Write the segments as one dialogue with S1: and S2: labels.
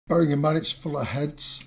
S1: Bearing in mind it's full of heads.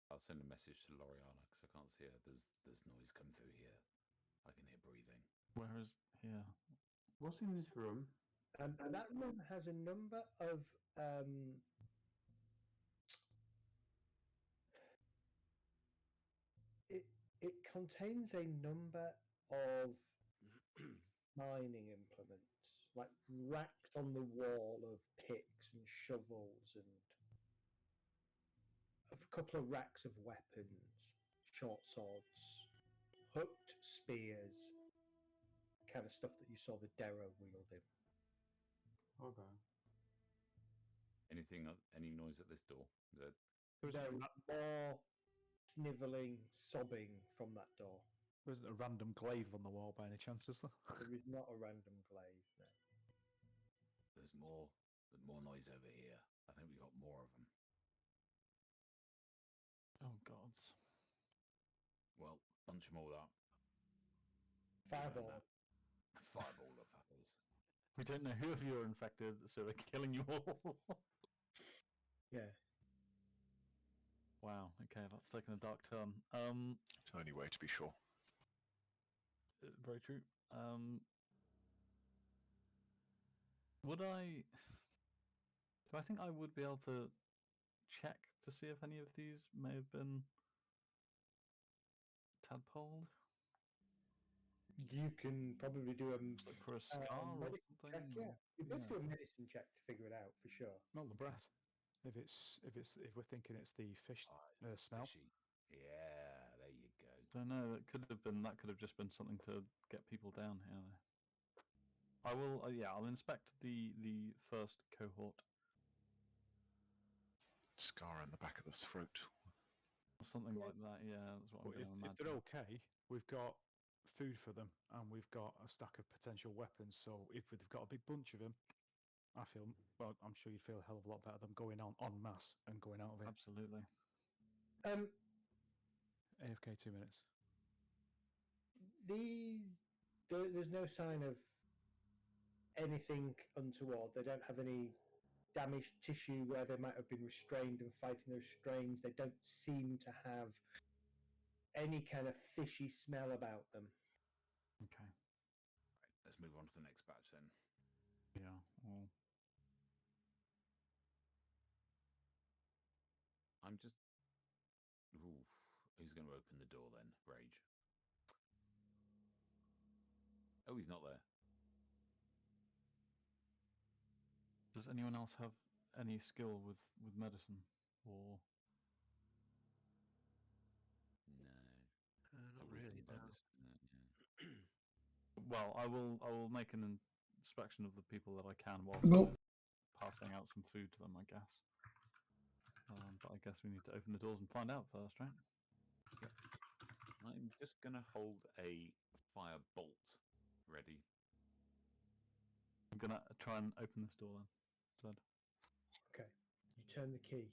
S2: I'll send a message to Loriana because I can't see her. There's noise come through here. I can hear breathing.
S3: Where is here?
S4: What's in this room?
S5: That room has a number of it contains a number of mining implements, like racks on the wall of picks and shovels, and a couple of racks of weapons, short swords, hooked spears, kind of stuff that you saw the Darrow wielding.
S4: Okay.
S2: Any noise at this door?
S5: There is more snivelling, sobbing from that door.
S3: There isn't a random glaive on the wall by any chance, is there?
S5: There is not a random glaive, no.
S2: There's more noise over here. I think we got more of them.
S3: Oh, gods.
S2: Well, bunch them all up.
S5: Fireball.
S2: Fireball the fuckers.
S3: We don't know who of you are infected, so they're killing you all.
S5: Yeah.
S3: Wow, okay, that's taken a dark turn.
S6: It's the only way to be sure.
S3: Very true. Would I... Do I think I would be able to check to see if any of these may have been tadpoled?
S5: You can probably do a
S3: Look for a scar or
S5: medicine
S3: something?
S5: check. Yeah, you both do a medicine check to figure it out for sure.
S7: Smell the breath. If we're thinking it's the fish smell.
S2: Fishy. Yeah, there you go.
S3: Don't know. That could have just been something to get people down here. I will. I'll inspect the first cohort.
S6: Scar in the back of the throat.
S3: Something like that. Yeah, that's what I'm going to imagine.
S7: If they're okay, we've got food for them, and we've got a stack of potential weapons. So if we've got a big bunch of them, I'm sure you'd feel a hell of a lot better than going on en masse and going out of it.
S3: Absolutely.
S7: AFK 2 minutes.
S5: There's no sign of anything untoward. They don't have any damaged tissue where they might have been restrained and fighting those strains. They don't seem to have any kind of fishy smell about them.
S3: Okay.
S2: Right, let's move on to the next batch then.
S3: Yeah. Well,
S2: I'm just... Oof. Who's going to open the door then? Rage. Oh, he's not there.
S3: Does anyone else have any skill with medicine or?
S2: No.
S6: Not really. No.
S3: Well, I will make an inspection of the people that I can whilst
S1: Well,
S3: passing out some food to them, I guess. But I guess we need to open the doors and find out first, right?
S2: I'm just gonna hold a fire bolt ready.
S3: I'm gonna try and open this door then. Zed.
S5: Okay. You turn the key.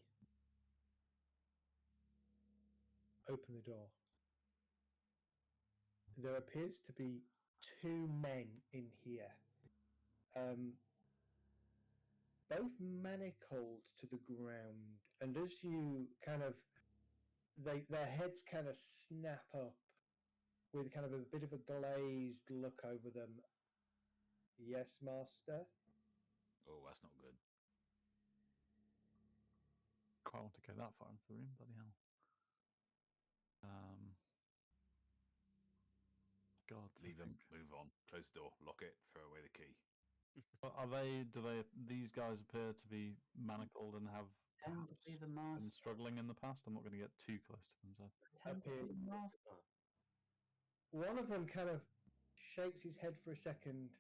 S5: Open the door. There appears to be 2 men in here. Both manacled to the ground, and as you kind of, their heads kind of snap up with kind of a bit of a glazed look over them. Yes, master.
S2: Oh, that's not good.
S3: Quite want to go that far into the room, bloody hell. God.
S2: Leave them. Move on. Close the door. Lock it. Throw away the key.
S3: Are they? Do they? These guys appear to be manacled and have
S4: Tend to be the
S3: been
S4: master.
S3: struggling in the past. I'm not going to get too close to them, so.
S4: Tend to be the master.
S5: One of them kind of shakes his head for a second.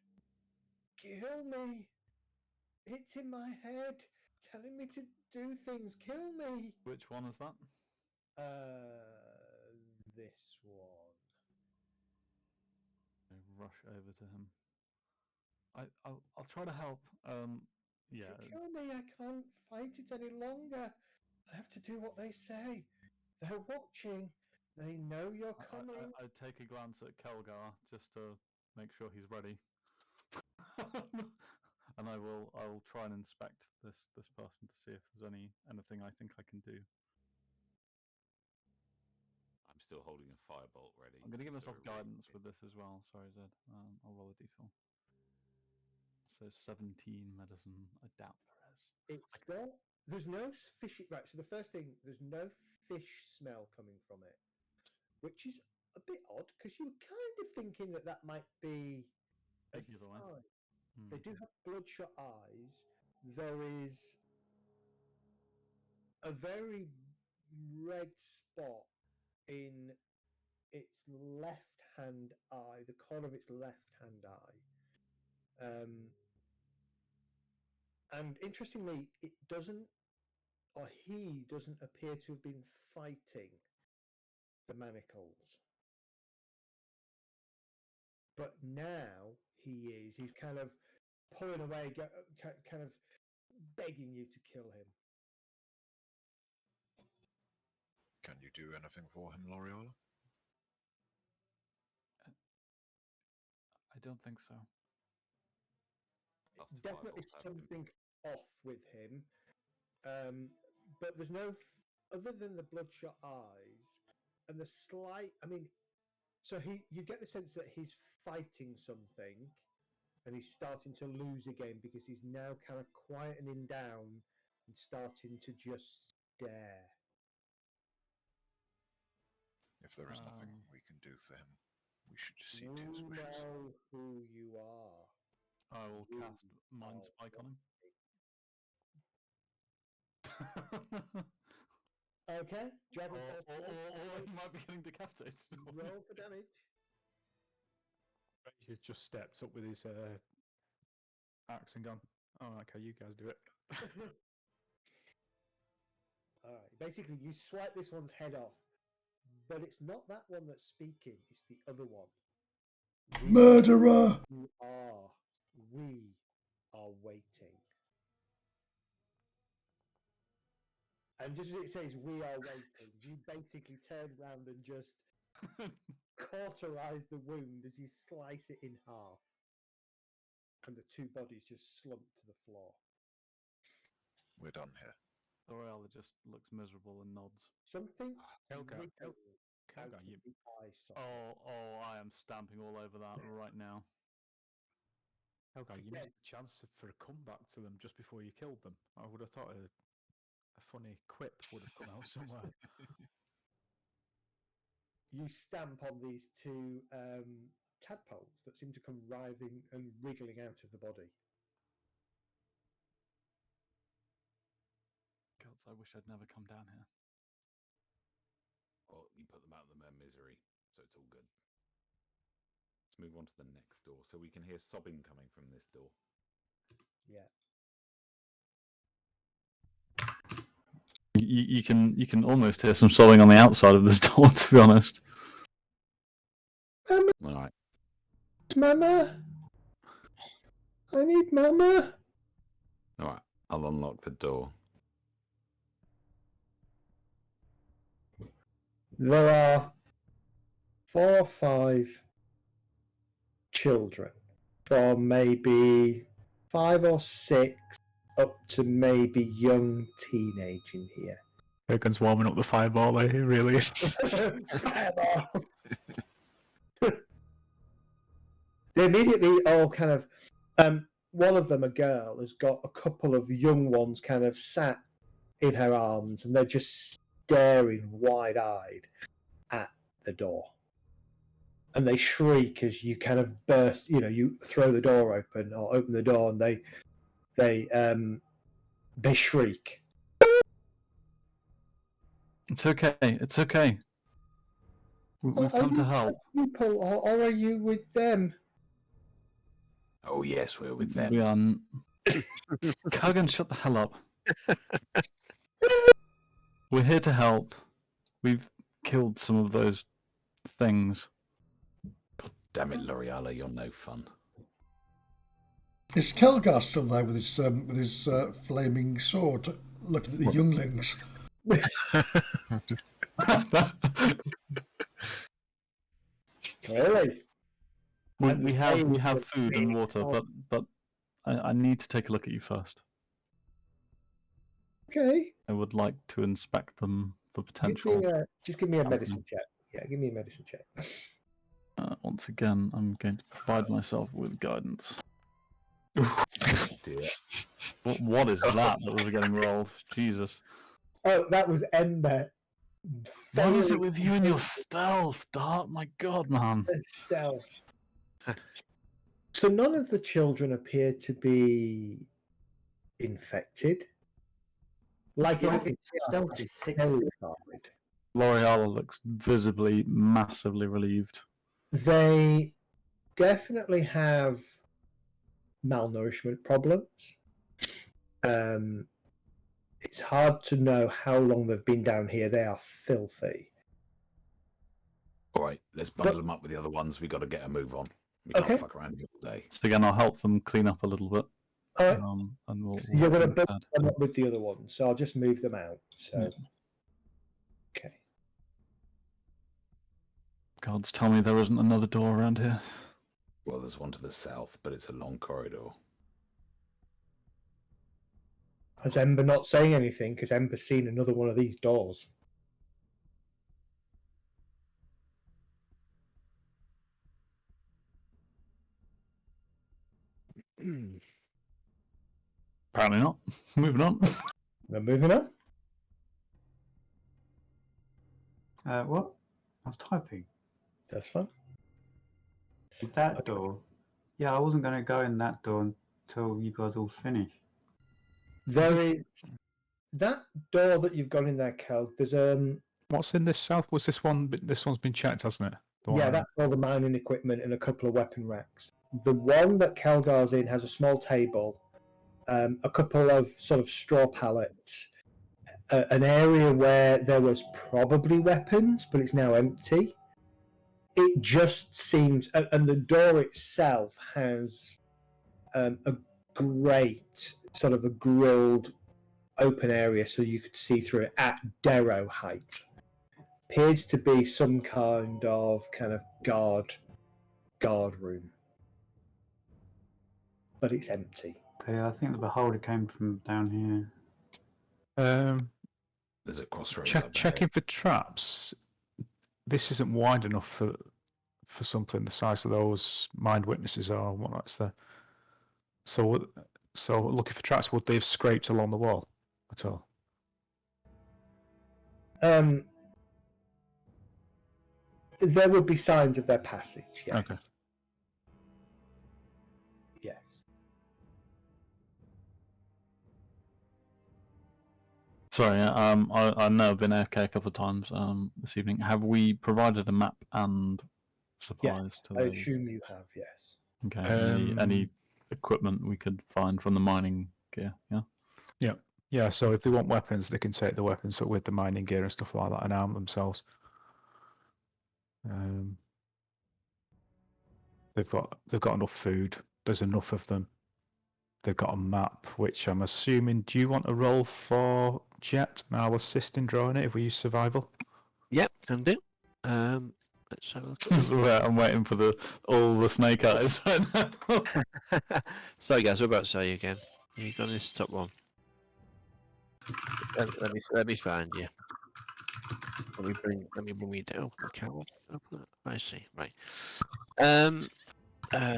S5: Kill me! It's in my head, telling me to do things. Kill me!
S3: Which one is that?
S5: This one.
S3: I rush over to him. I'll try to help. Yeah.
S5: Kill me! I can't fight it any longer. I have to do what they say. They're watching. They know you're coming.
S3: I take a glance at Kelgar just to make sure he's ready, and I'll try and inspect this person to see if there's anything I think I can do.
S2: I'm still holding a firebolt ready.
S3: I'm going to give myself
S2: so
S3: guidance with this as well. Sorry, Zed. I'll roll a d4. So 17 medicine. I doubt there is.
S5: It's got. There's no fishy. Right. So the first thing, there's no fish smell coming from it, which is a bit odd because you were kind of thinking that might be a
S3: Either way.
S5: sign. They do have bloodshot eyes. There is a very red spot in its left hand eye, the corner of its left hand eye. And interestingly, it doesn't, or he doesn't appear to have been fighting the manacles. But now he is. He's kind of pulling away, kind of begging you to kill him.
S6: Can you do anything for him, Loriola?
S3: I don't think so.
S2: Cast a
S5: Definitely
S2: firebolt at him.
S5: something off with him. But there's no, other than the bloodshot eyes and the slight, I mean, so you get the sense that he's fighting something and he's starting to lose again because he's now kind of quietening down and starting to just stare.
S6: If there is nothing we can do for him, we should see to
S5: You
S6: his wishes.
S5: know who you are.
S3: I will
S5: You
S3: cast Mind
S5: are
S3: Spike on him.
S5: Okay, Dragon
S3: or
S5: Force.
S3: he might be getting decapitated.
S5: Roll for damage.
S7: He's just stepped up with his axe and gone, oh, okay, you guys do it.
S5: All right. Basically, you swipe this one's head off, but it's not that one that's speaking. It's the other one.
S1: Murderer!
S5: We are waiting. And just as it says, we are waiting, you basically turn around and just cauterize the wound as you slice it in half. And the two bodies just slump to the floor.
S6: We're done here.
S3: L'Oreal just looks miserable and nods.
S5: Something
S7: Kelgar,
S5: wriggled out
S7: Kelgar,
S5: of
S7: you,
S5: the eye socket.
S3: Oh, I am stamping all over that right now.
S7: Helga, you missed a chance for a comeback to them just before you killed them. I would have thought a funny quip would have come out somewhere.
S5: You stamp on these two tadpoles that seem to come writhing and wriggling out of the body.
S3: God, I wish I'd never come down here.
S2: Well, you put them out of their misery, so it's all good. Let's move on to the next door. So we can hear sobbing coming from this door.
S5: Yeah.
S3: You can almost hear some sobbing on the outside of this door. To be honest.
S2: All right.
S5: Mama, I need Mama.
S2: All right. I'll unlock the door.
S5: There are 4 or 5 children, from maybe 5 or 6 up to maybe young teenage in here.
S7: Hagen's warming up the fireball there, he really is.
S5: Fireball. They immediately all kind of. One of them, a girl, has got a couple of young ones kind of sat in her arms, and they're just staring wide-eyed at the door. And they shriek as you kind of burst. You throw the door open or open the door, and they shriek.
S3: It's okay. It's okay. We've come to help.
S5: People, or are you with them?
S2: Oh yes, we're with them.
S3: We are. Kagan, shut the hell up. We're here to help. We've killed some of those things.
S2: Damn it, L'Oreala, you're no fun.
S1: Is Kelgar still there with his flaming sword, looking at the younglings?
S5: Really?
S3: we have food and water, but I need to take a look at you first.
S5: Okay.
S3: I would like to inspect them for potential.
S5: Just give me a medicine check. Yeah, give me a medicine check.
S3: Once again, I'm going to provide myself with guidance.
S2: Dear.
S3: What is that was getting rolled? Jesus.
S5: Oh, that was Ember.
S3: What is it with you and your stealth, Dart? My God, man.
S5: Stealth. So none of the children appear to be infected. Like anything,
S4: Stealth is 6.
S5: terrified.
S3: L'Oreala looks visibly, massively relieved.
S5: They definitely have malnourishment problems. It's hard to know how long they've been down here. They are filthy.
S2: All right, let's bundle them up with the other ones. We got to get a move on. We
S5: Okay.
S2: can't fuck around here all day.
S3: So again, I'll help them clean up a little bit.
S5: All right.
S3: And we'll
S5: You're going to
S3: move
S5: build
S3: ahead.
S5: them up with the other ones, so I'll just move them out. So,
S3: Yeah.
S5: Okay.
S3: Gods, tell me there isn't another door around here.
S2: Well, there's one to the south, but it's a long corridor.
S5: Has Ember not saying anything? Because Ember's seen another one of these doors.
S3: Apparently not. Moving on.
S5: We're moving on.
S4: What? I was typing.
S5: That's fine.
S4: That
S5: Okay.
S4: door. Yeah, I wasn't going to go in that door until you guys all finish.
S5: There is that door that you've got in there, Kel. There's
S7: What's in this south? Was this one? This one's been checked, hasn't it? The one
S5: yeah,
S7: around-
S5: that's all the mining equipment and a couple of weapon racks. The one that Kelgar's in has a small table, a couple of sort of straw pallets, an area where there was probably weapons, but it's now empty. It just seems, and the door itself has a great sort of a grilled open area so you could see through it at Darrow height. Appears to be some kind of guard room, but it's empty.
S4: Yeah, I think the beholder came from down here.
S2: There's a crossroads up
S7: checking for traps. This isn't wide enough for something the size of those mind witnesses are and whatnot's there. So looking for traps, would they have scraped along the wall at all?
S5: There would be signs of their passage, yes.
S7: Okay.
S5: Yes.
S3: Sorry, I know I've been AFK a couple of times this evening. Have we provided a map and supplies
S5: Yes,
S3: to
S5: I
S3: those?
S5: assume you have, yes.
S3: Okay. Any equipment we could find from the mining gear? Yeah.
S7: Yeah, so if they want weapons, they can take the weapons with the mining gear and stuff like that and arm themselves. They've got enough food. There's enough of them. They've got a map, which I'm assuming. Do you want a roll for Jet? And I'll assist in drawing it if we use survival.
S8: Yep, can do. Let's have a look.
S3: So I'm waiting for all the snake eyes right now.
S8: Sorry, guys, what about to say again? You got this top one. Let me find you. Let me bring you down. I can't open that. I see. Right.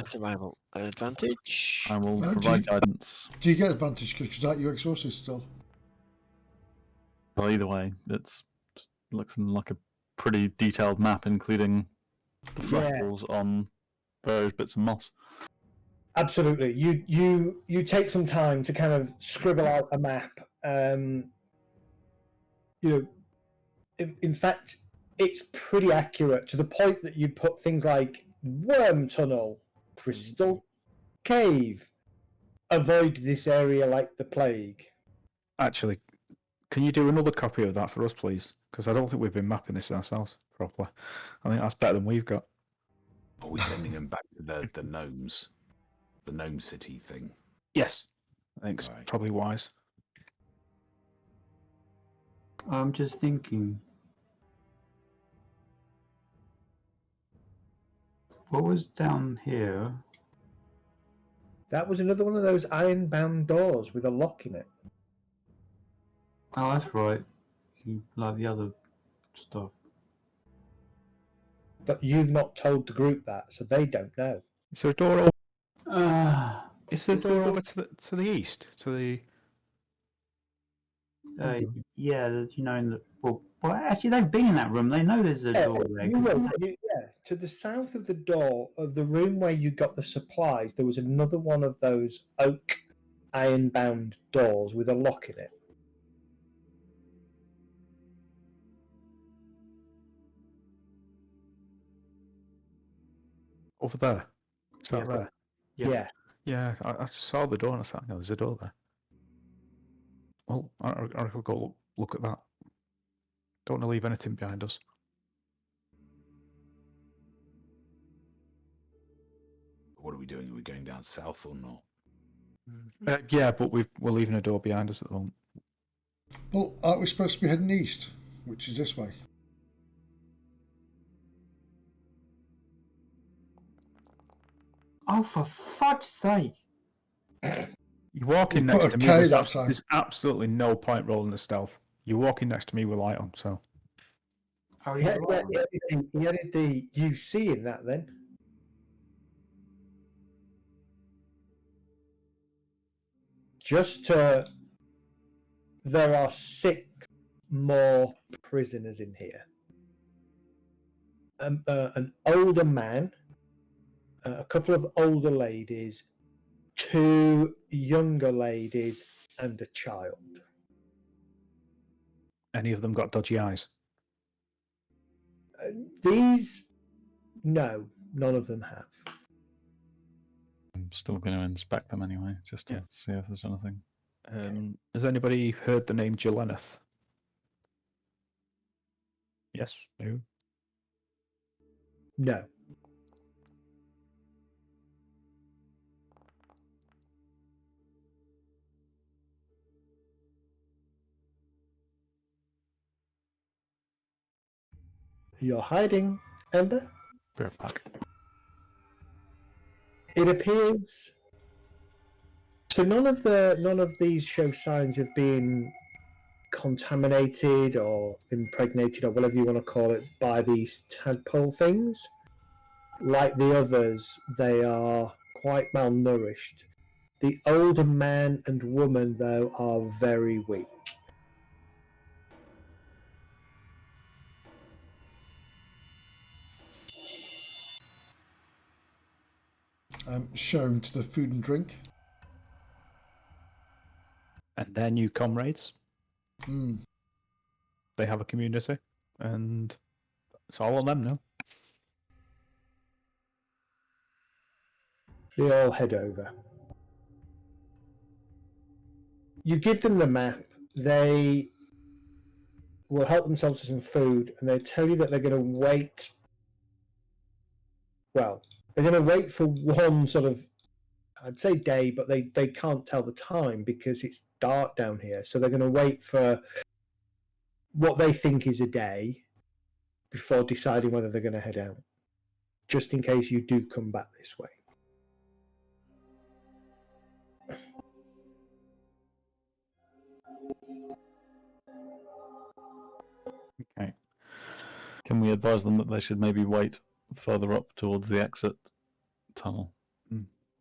S8: Survival advantage.
S3: I will
S1: do
S3: provide
S1: you-
S3: guidance.
S1: Do you get advantage because that you exhausted still?
S3: Well, either way, looks like a pretty detailed map, including the
S5: Yeah.
S3: freckles on various bits of moss.
S5: Absolutely. You take some time to kind of scribble out a map. In fact, it's pretty accurate to the point that you put things like worm tunnel, crystal cave, avoid this area like the plague.
S7: Actually, can you do another copy of that for us, please? Because I don't think we've been mapping this ourselves properly. I think that's better than we've got.
S2: Are we sending them back to the gnomes? The gnome city thing?
S7: Yes, I think it's
S2: Right.
S7: probably wise.
S4: I'm just thinking. What was down here?
S5: That was another one of those iron-bound doors with a lock in it.
S4: Oh, that's right. Like the other stuff.
S5: But you've not told the group that, so they don't know.
S7: Is there a door over?
S4: Ah,
S7: Is there a door over to the east? To the
S4: yeah, you know, in the well, actually, they've been in that room. They know there's a door there.
S5: To the south of the door of the room where you got the supplies, there was another one of those oak iron-bound doors with a lock in it.
S7: over there. Is that
S5: Yeah.
S7: there?
S4: Yeah.
S7: Yeah, I just saw the door and I thought, no, there's a door there. Well, I could go look at that. Don't want to leave anything behind us.
S2: What are we doing? Are we going down south or not?
S7: Yeah, but we're leaving a door behind us at the moment.
S1: Well, aren't we supposed to be heading east, which is this way?
S4: Oh, for fudge's sake!
S7: You're walking
S1: You
S7: next
S1: put
S7: to
S1: a
S7: me.
S1: K
S7: There's,
S1: that time.
S7: there's absolutely no point rolling the stealth. You're walking next to me with light on, so.
S4: Oh,
S5: He
S4: yeah,
S5: added,
S4: right.
S5: he added the UC in that then. There are 6 more prisoners in here. An older man, a couple of older ladies, 2 younger ladies, and a child.
S7: Any of them got dodgy eyes?
S5: No, none of them have.
S3: I'm still going to inspect them anyway, just to
S7: Yeah.
S3: see if there's anything.
S7: Has anybody heard the name Jeleneth? Yes? No?
S5: No. You're hiding, Ember?
S3: Be right back.
S5: It appears. So none of these show signs of being contaminated or impregnated or whatever you want to call it by these tadpole things. Like the others, they are quite malnourished. The older man and woman, though, are very weak.
S1: Shown to the food and drink.
S7: And their new comrades.
S1: Hmm.
S7: They have a community, and it's all on them now.
S5: They all head over. You give them the map. they will help themselves to some food, and they tell you that they're going to wait. Well, they're going to wait for one sort of, I'd say day, but they can't tell the time because it's dark down here. So they're going to wait for what they think is a day before deciding whether they're going to head out, just in case you do come back this way.
S3: Okay. Can we advise them that they should maybe wait further up towards the exit tunnel?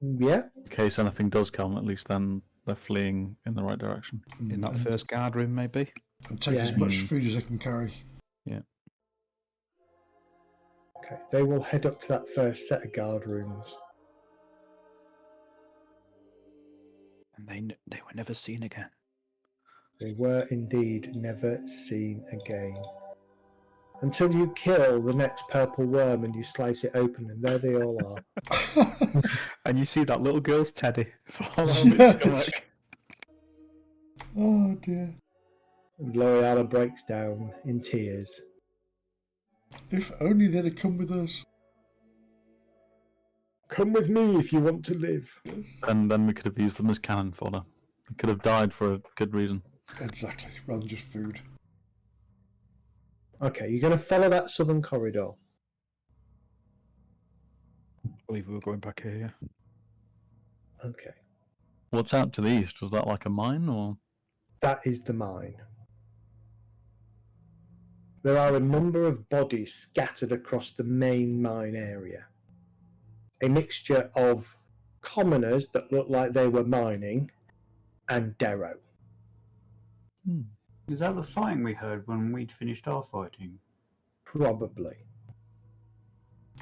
S5: Yeah.
S3: In case anything does come, at least then they're fleeing in the right direction.
S7: In that first guard room, maybe.
S1: And take as much food as they can carry.
S3: Yeah.
S5: Okay. They will head up to that first set of guard rooms.
S7: And they were never seen again.
S5: They were indeed never seen again. Until you kill the next purple worm and you slice it open, and there they all are.
S7: And you see that little girl's teddy fall over its stomach.
S1: Oh dear.
S5: And L'Oreala breaks down in tears.
S1: If only they'd have come with us.
S5: Come with me if you want to live.
S3: And then we could have used them as cannon fodder. They could have died for a good reason.
S1: Exactly, rather than just food.
S5: Okay, you're going to follow that southern corridor.
S7: I believe we were going back here, yeah.
S5: Okay.
S3: What's out to the east? Was that like a mine or?
S5: That is the mine. There are a number of bodies scattered across the main mine area. A mixture of commoners that look like they were mining and Darrow.
S4: Is that the fighting we heard when we'd finished our fighting?
S5: Probably.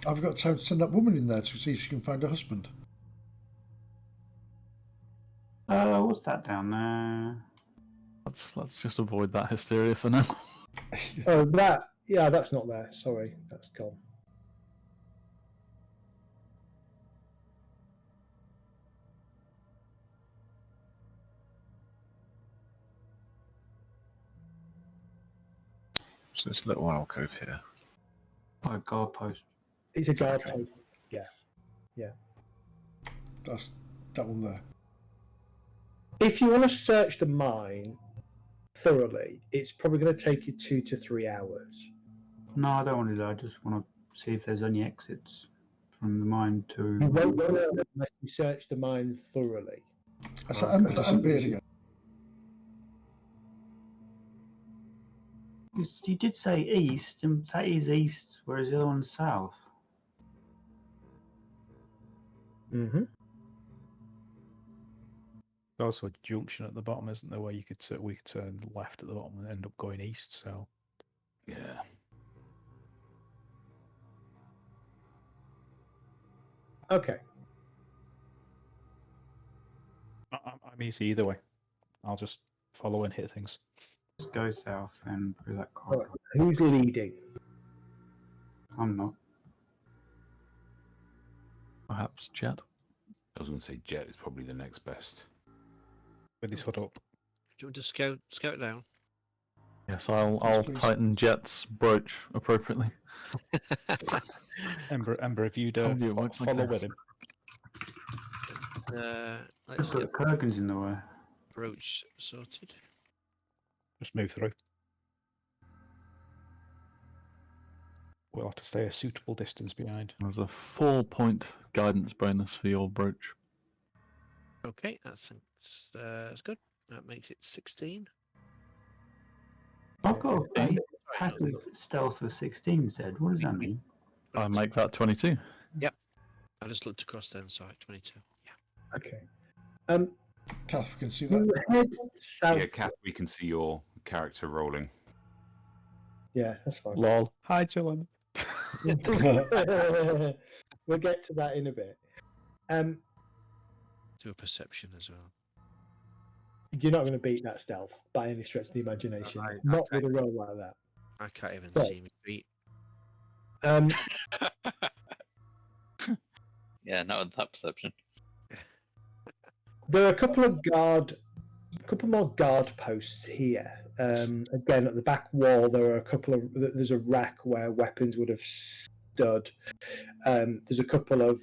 S1: I've got time to send that woman in there to see if she can find her husband.
S4: What's that down there?
S3: Let's just avoid that hysteria for now.
S5: Oh, that's not there. Sorry, that's gone.
S6: So it's a little alcove here.
S4: Oh, guard post.
S5: It's a guard
S1: Okay.
S5: post. Yeah.
S1: That's that one there.
S5: If you want to search the mine thoroughly, it's probably going to take you 2 to 3 hours.
S4: No, I don't want to do that. I just want to see if there's any exits from the mine to.
S5: You won't know unless you search the mine thoroughly.
S1: Has that Ember disappeared again?
S4: You did say east, and that is east, whereas the other one's south.
S5: Mm-hmm.
S7: There's also a junction at the bottom, isn't there, where we could turn left at the bottom and end up going east, so...
S2: Yeah.
S5: Okay.
S7: I'm easy either way. I'll just follow and hit things.
S4: Just go south and through that
S5: All
S4: corridor.
S5: right. Who's leading?
S4: I'm not.
S3: Perhaps Jet.
S2: I was going to say Jet is probably the next best.
S7: With his hood up.
S8: Do you want to scout down?
S3: Yes, I'll
S1: please.
S3: tighten Jet's brooch appropriately.
S7: Ember, if you'd
S3: Oh, dear, what's like
S7: follow
S3: this?
S7: with him.
S8: Let's
S4: But
S8: get
S4: Kurgan's in the way.
S8: brooch sorted.
S7: Just move through. We'll have to stay a suitable distance behind.
S3: There's a 4-point guidance bonus for your brooch.
S8: Okay, that's good. That makes it 16.
S4: I've got a
S8: Sorry,
S4: passive
S8: not
S4: stealth of 16, Zed. What does that mean?
S3: I make that 22.
S8: I just looked across then, sorry, 22. Yeah.
S5: Okay.
S1: Kath, we can see
S5: You
S1: that.
S5: head south.
S2: Yeah, Kath, we can see your character rolling.
S5: Yeah, that's fine.
S7: Lol. Hi, Chillin.
S5: We'll get to that in a bit.
S8: Do a perception as well.
S5: You're not going to beat that stealth by any stretch of the imagination.
S8: Right,
S5: Not
S8: okay.
S5: with a roll like that.
S8: I can't even
S5: Right.
S8: see me feet.
S9: Yeah, not with that perception.
S5: There are a couple of guard couple more guard posts here. Again, at the back wall, there are a couple of. There's a rack where weapons would have stood. There's a couple of,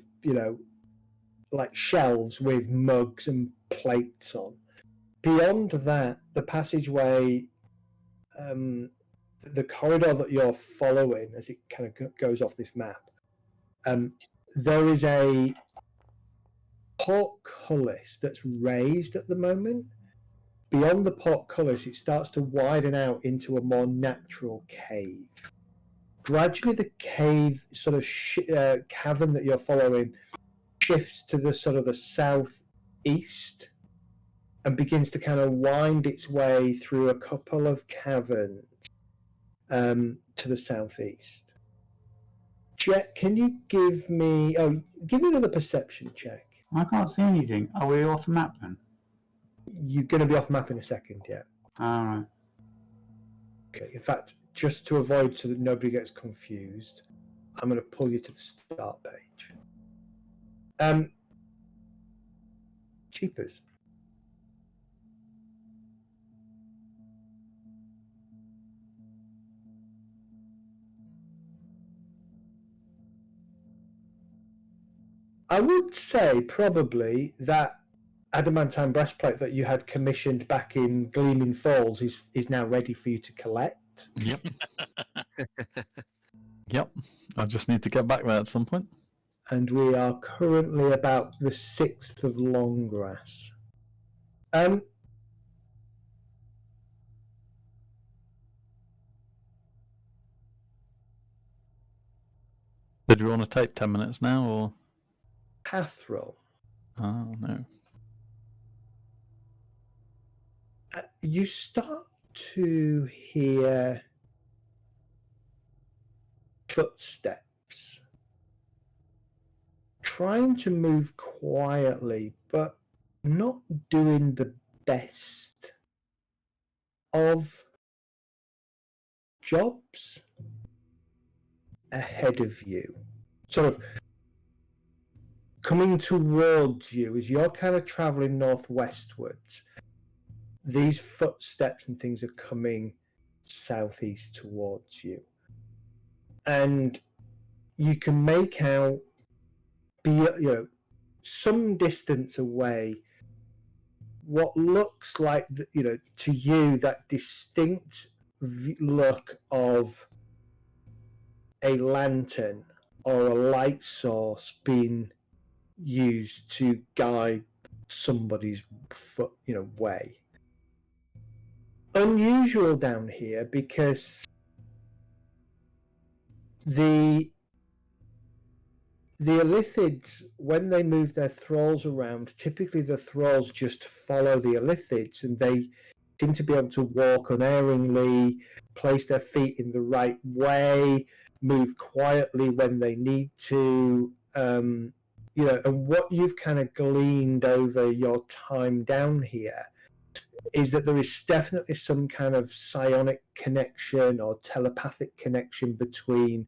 S5: like shelves with mugs and plates on. Beyond that, the passageway, the corridor that you're following as it kind of goes off this map, there is a portcullis that's raised at the moment. Beyond the portcullis, it starts to widen out into a more natural cave. Gradually, the cave sort of cavern that you're following shifts to the sort of the southeast and begins to kind of wind its way through a couple of caverns to the southeast. Jet, can you give me another perception check?
S4: I can't see anything. Are we off the map then?
S5: You're going to be off map in a second, yeah.
S4: Alright.
S5: Okay. In fact, just to avoid so that nobody gets confused, I'm going to pull you to the start page. Cheapers. I would say probably that adamantine breastplate that you had commissioned back in Gleaming Falls is now ready for you to collect.
S3: Yep. Yep. I just need to get back there at some point.
S5: And we are currently about the 6th of Longgrass.
S3: Did we want to take 10 minutes now, or?
S5: Pathril.
S3: Oh, no.
S5: You start to hear footsteps trying to move quietly, but not doing the best of jobs ahead of you. Sort of coming towards you as you're kind of traveling northwestwards. These footsteps and things are coming southeast towards you. And you can make out, some distance away, what looks like, to you, that distinct look of a lantern or a light source being used to guide somebody's way. Unusual down here because the Illithids, when they move their thralls around, typically the thralls just follow the Illithids, and they seem to be able to walk unerringly, place their feet in the right way, move quietly when they need to. And what you've kind of gleaned over your time down here is that there is definitely some kind of psionic connection or telepathic connection between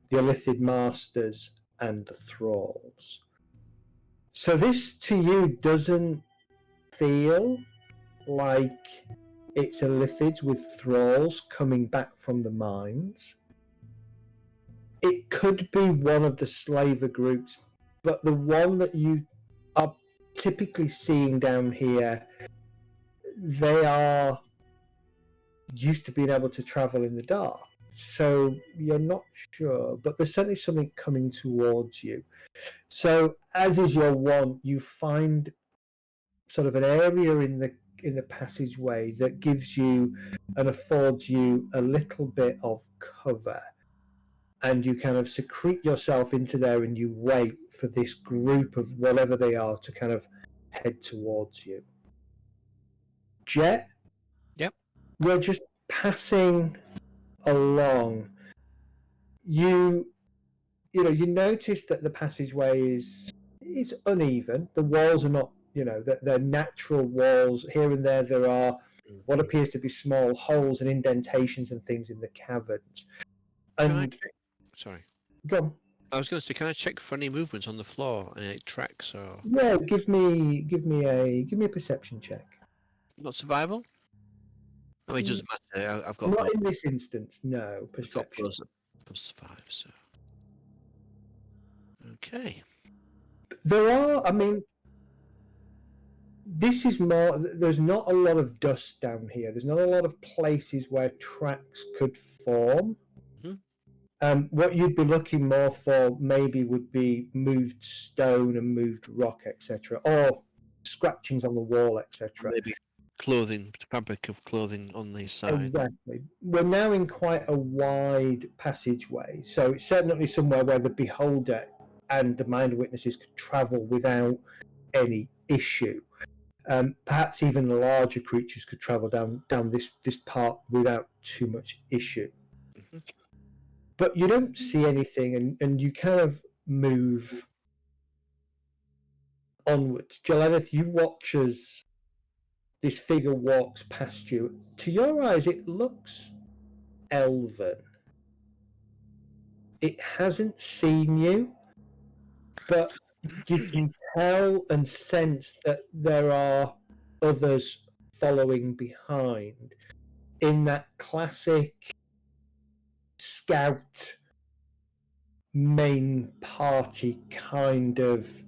S5: the Illithid masters and the thralls. So this to you doesn't feel like it's Illithids with thralls coming back from the mines. It could be one of the slaver groups, but the one that you are typically seeing down here, they are used to being able to travel in the dark. So you're not sure, but there's certainly something coming towards you. So as is your want, you find sort of an area in the passageway that gives you and affords you a little bit of cover. And you kind of secrete yourself into there and you wait for this group of whatever they are to kind of head towards you. Jet?
S8: Yep.
S5: You're just passing along. You notice that the passageway is uneven. The walls are not, they're natural walls. Here and there are what appears to be small holes and indentations and things in the caverns. And
S8: sorry.
S5: go on.
S8: I was going to say, can I check for any movements on the floor and any tracks or?
S5: Yeah, give me a perception check.
S8: Not survival? I mean, it doesn't matter. I've got
S5: Not
S8: both.
S5: in this instance, no.
S8: I've got
S5: Perception.
S8: +5, so. Okay.
S5: There are, I mean, this is more, there's not a lot of dust down here. There's not a lot of places where tracks could form.
S8: Mhm.
S5: What you'd be looking more for maybe would be moved stone and moved rock, etc., or scratchings on the wall, etc.
S8: Maybe clothing, fabric of clothing on these sides.
S5: Exactly. We're now in quite a wide passageway, so it's certainly somewhere where the beholder and the mind witnesses could travel without any issue. Perhaps even larger creatures could travel down this part without too much issue.
S8: Mhm.
S5: But you don't see anything, and you kind of move onwards. Jelenith, you watch as this figure walks past you. To your eyes, it looks elven. It hasn't seen you, but you can tell and sense that there are others following behind in that classic scout main party kind of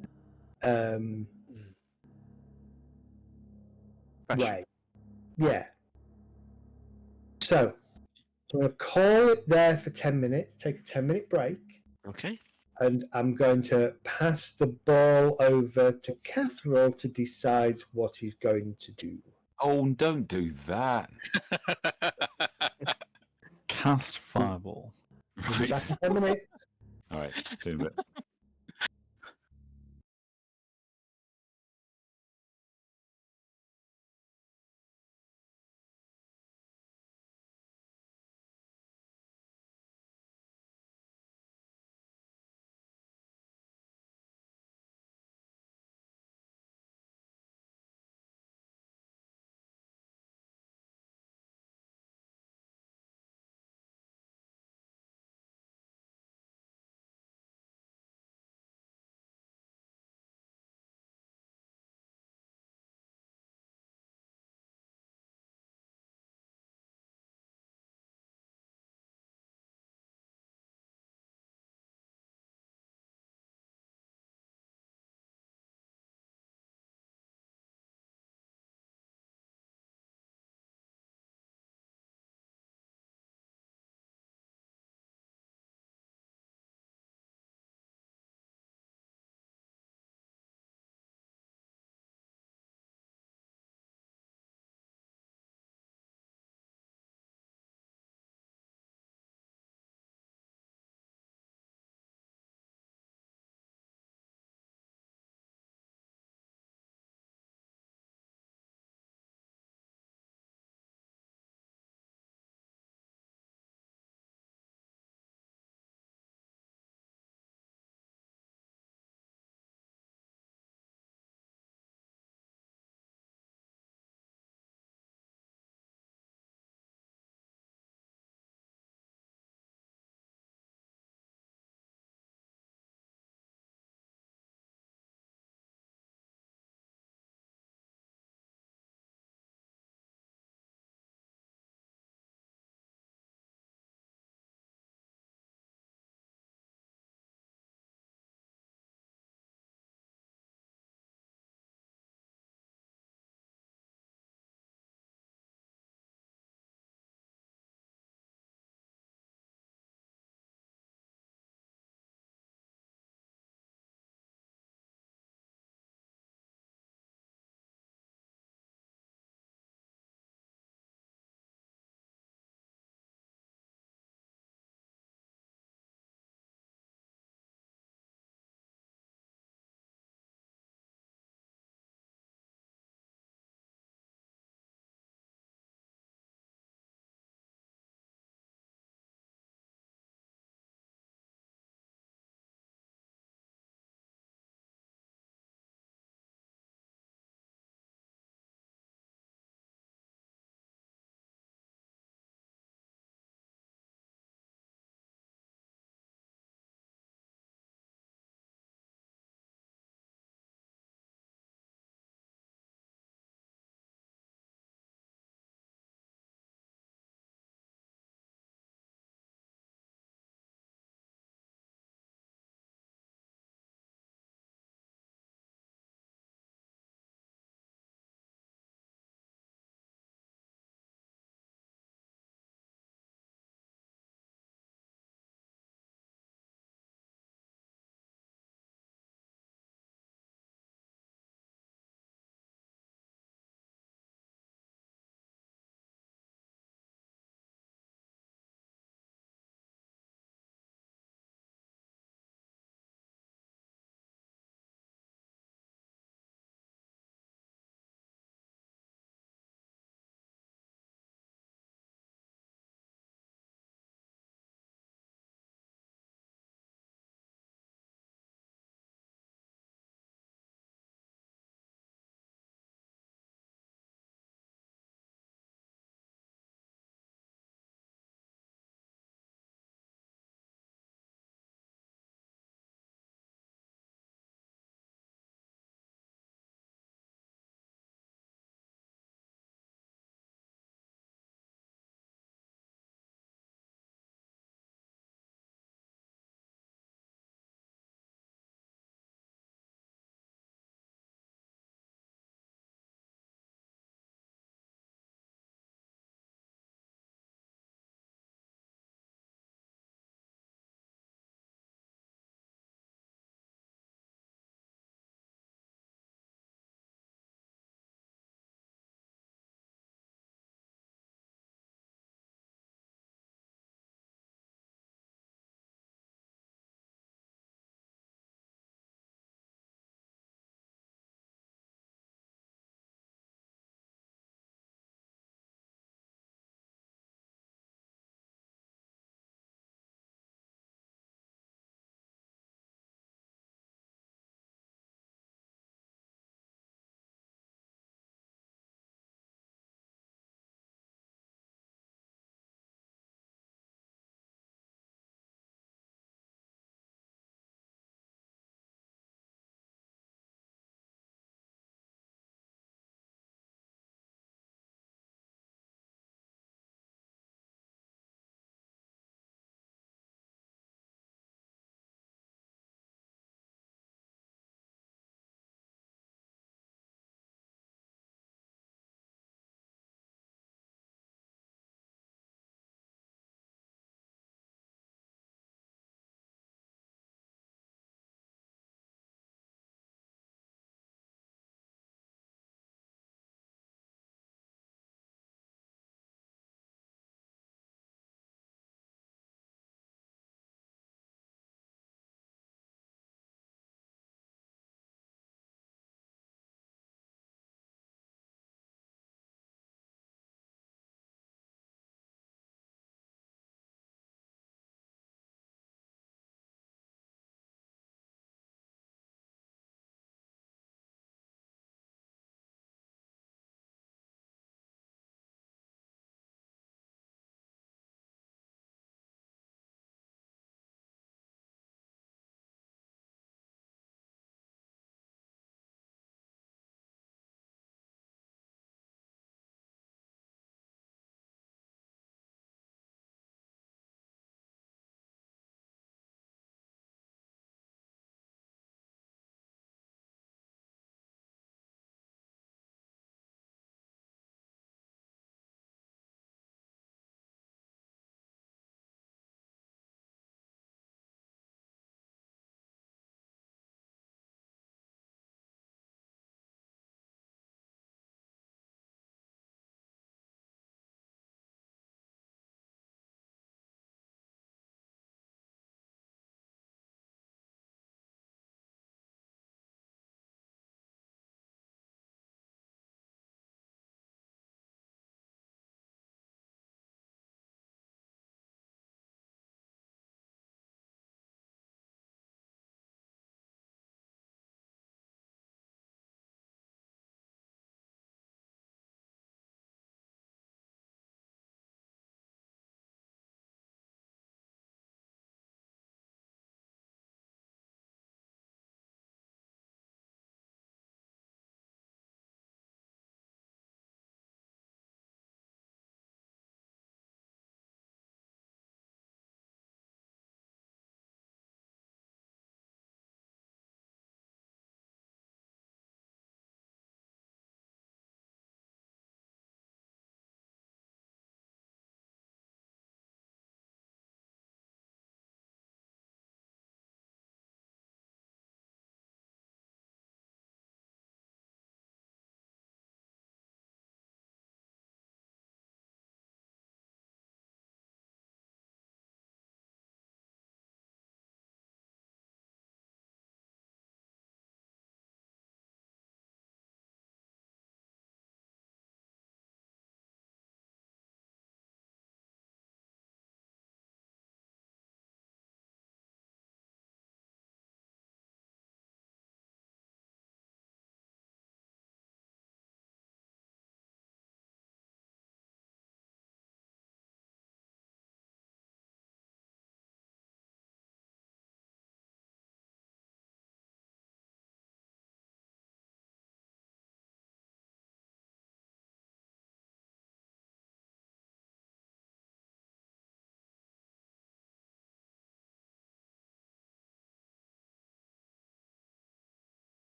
S8: Fashion.
S5: way. Yeah. So I'm going to call it there for 10 minutes, take a 10-minute break,
S8: Okay.
S5: and I'm going to pass the ball over to Catherall to decide what he's going to do.
S2: Oh, don't do that.
S3: Cast fireball.
S5: We'll be
S2: Right.
S5: back in 10 minutes.
S2: All right. See you in a bit.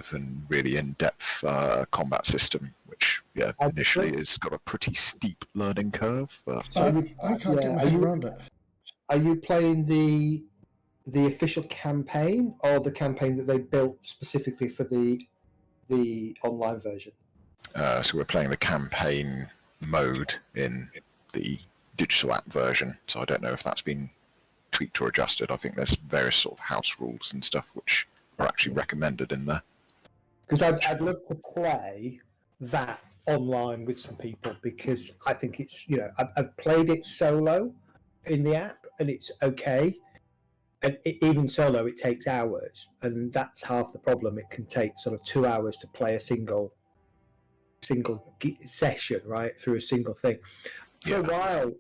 S6: immersive and really in-depth combat system, which initially has got a pretty steep learning curve. But
S1: I can't get my head around it.
S5: Are you playing the official campaign or the campaign that they built specifically for the online version?
S6: So we're playing the campaign mode in the digital app version. So I don't know if that's been tweaked or adjusted. I think there's various sort of house rules and stuff which are actually recommended in there.
S5: Because I'd love to play that online with some people, because I think it's, I've played it solo in the app and it's okay. And even solo, it takes hours, and that's half the problem. It can take sort of 2 hours to play a single session, right, through a single thing. For a while,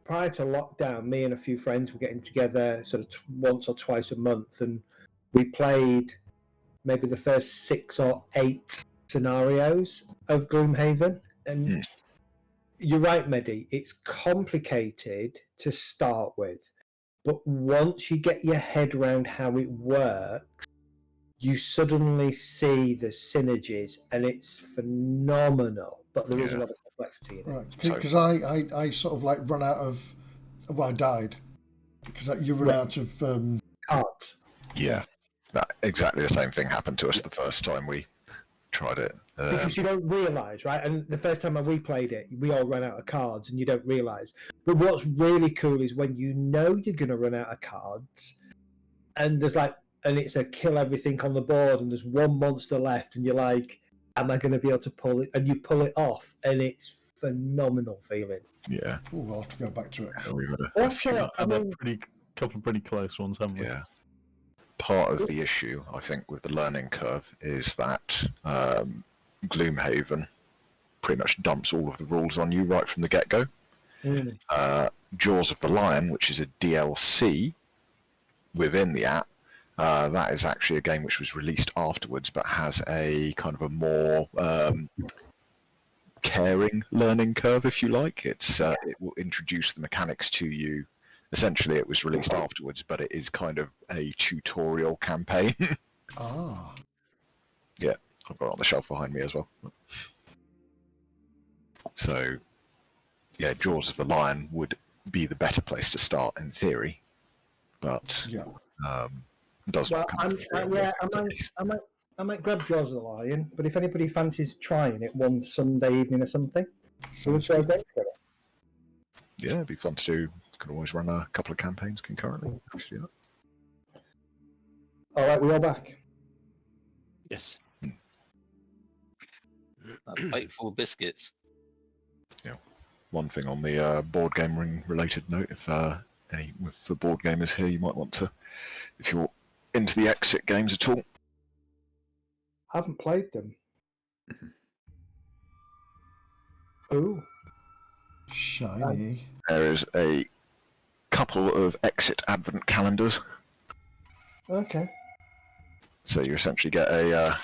S5: prior to lockdown, me and a few friends were getting together sort of once or twice a month, and we played maybe the first 6 or 8 scenarios of Gloomhaven. And you're right, Mehdi, it's complicated to start with. But once you get your head around how it works, you suddenly see the synergies, and it's phenomenal. But there is a lot of complexity in it.
S1: Right, because I sort of like run out of. Well, I died because you run out of.
S5: Cards.
S6: Yeah, that exactly the same thing happened to us the first time we tried it.
S5: Because you don't realise, right? And the first time we played it, we all ran out of cards, and you don't realise. But what's really cool is when you know you're going to run out of cards, and and it's a kill everything on the board, and there's one monster left, and you're like, am I going to be able to pull it? And you pull it off, and it's phenomenal feeling.
S6: Yeah.
S1: Ooh, I'll have to go back to it.
S6: We've had
S3: a couple of pretty close ones, haven't we?
S6: Yeah. Part of the issue, I think, with the learning curve is that Gloomhaven pretty much dumps all of the rules on you right from the get-go. Jaws of the Lion, which is a DLC within the app, that is actually a game which was released afterwards, but has a kind of a more caring learning curve, if you like. It will introduce the mechanics to you. Essentially, it was released afterwards, but it is kind of a tutorial campaign. Yeah, I've got it on the shelf behind me as well. So, yeah, Jaws of the Lion would be the better place to start in theory, but does not come
S5: I might grab Jaws of the Lion, but if anybody fancies trying it one Sunday evening or something, so we'll throw games together.
S6: Yeah, it'd be fun to do. Could always run a couple of campaigns concurrently.
S5: All right, we are back.
S8: Yes.
S9: A plate full of biscuits.
S6: Yeah. One thing on the board game ring related note, if for board gamers here, you might want to, if you're into the exit games at all.
S5: Haven't played them. Ooh.
S1: Shiny.
S6: There is a couple of exit advent calendars.
S5: Okay.
S6: So you essentially get a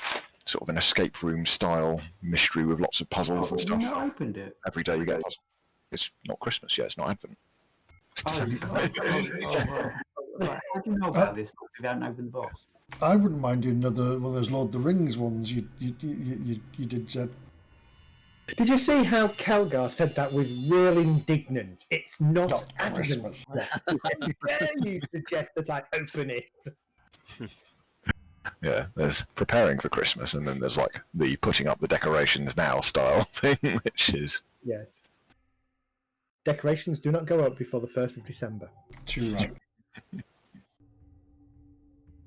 S6: sort of an escape room style mystery with lots of puzzles and stuff.
S4: You've not opened it?
S6: Every day you get a puzzle. It's not Christmas yet, it's not Advent. It's December.
S4: How do you know about this if you haven't opened the box?
S1: I wouldn't mind doing another one of those Lord of the Rings ones you did, Zed.
S5: Did you see how Kelgar said that with real indignant? It's not
S1: Christmas.
S5: Dare you suggest that I open it?
S6: Yeah, there's preparing for Christmas, and then there's like the putting up the decorations now style thing, which is...
S5: Yes. Decorations do not go up before the 1st of December.
S1: Too right.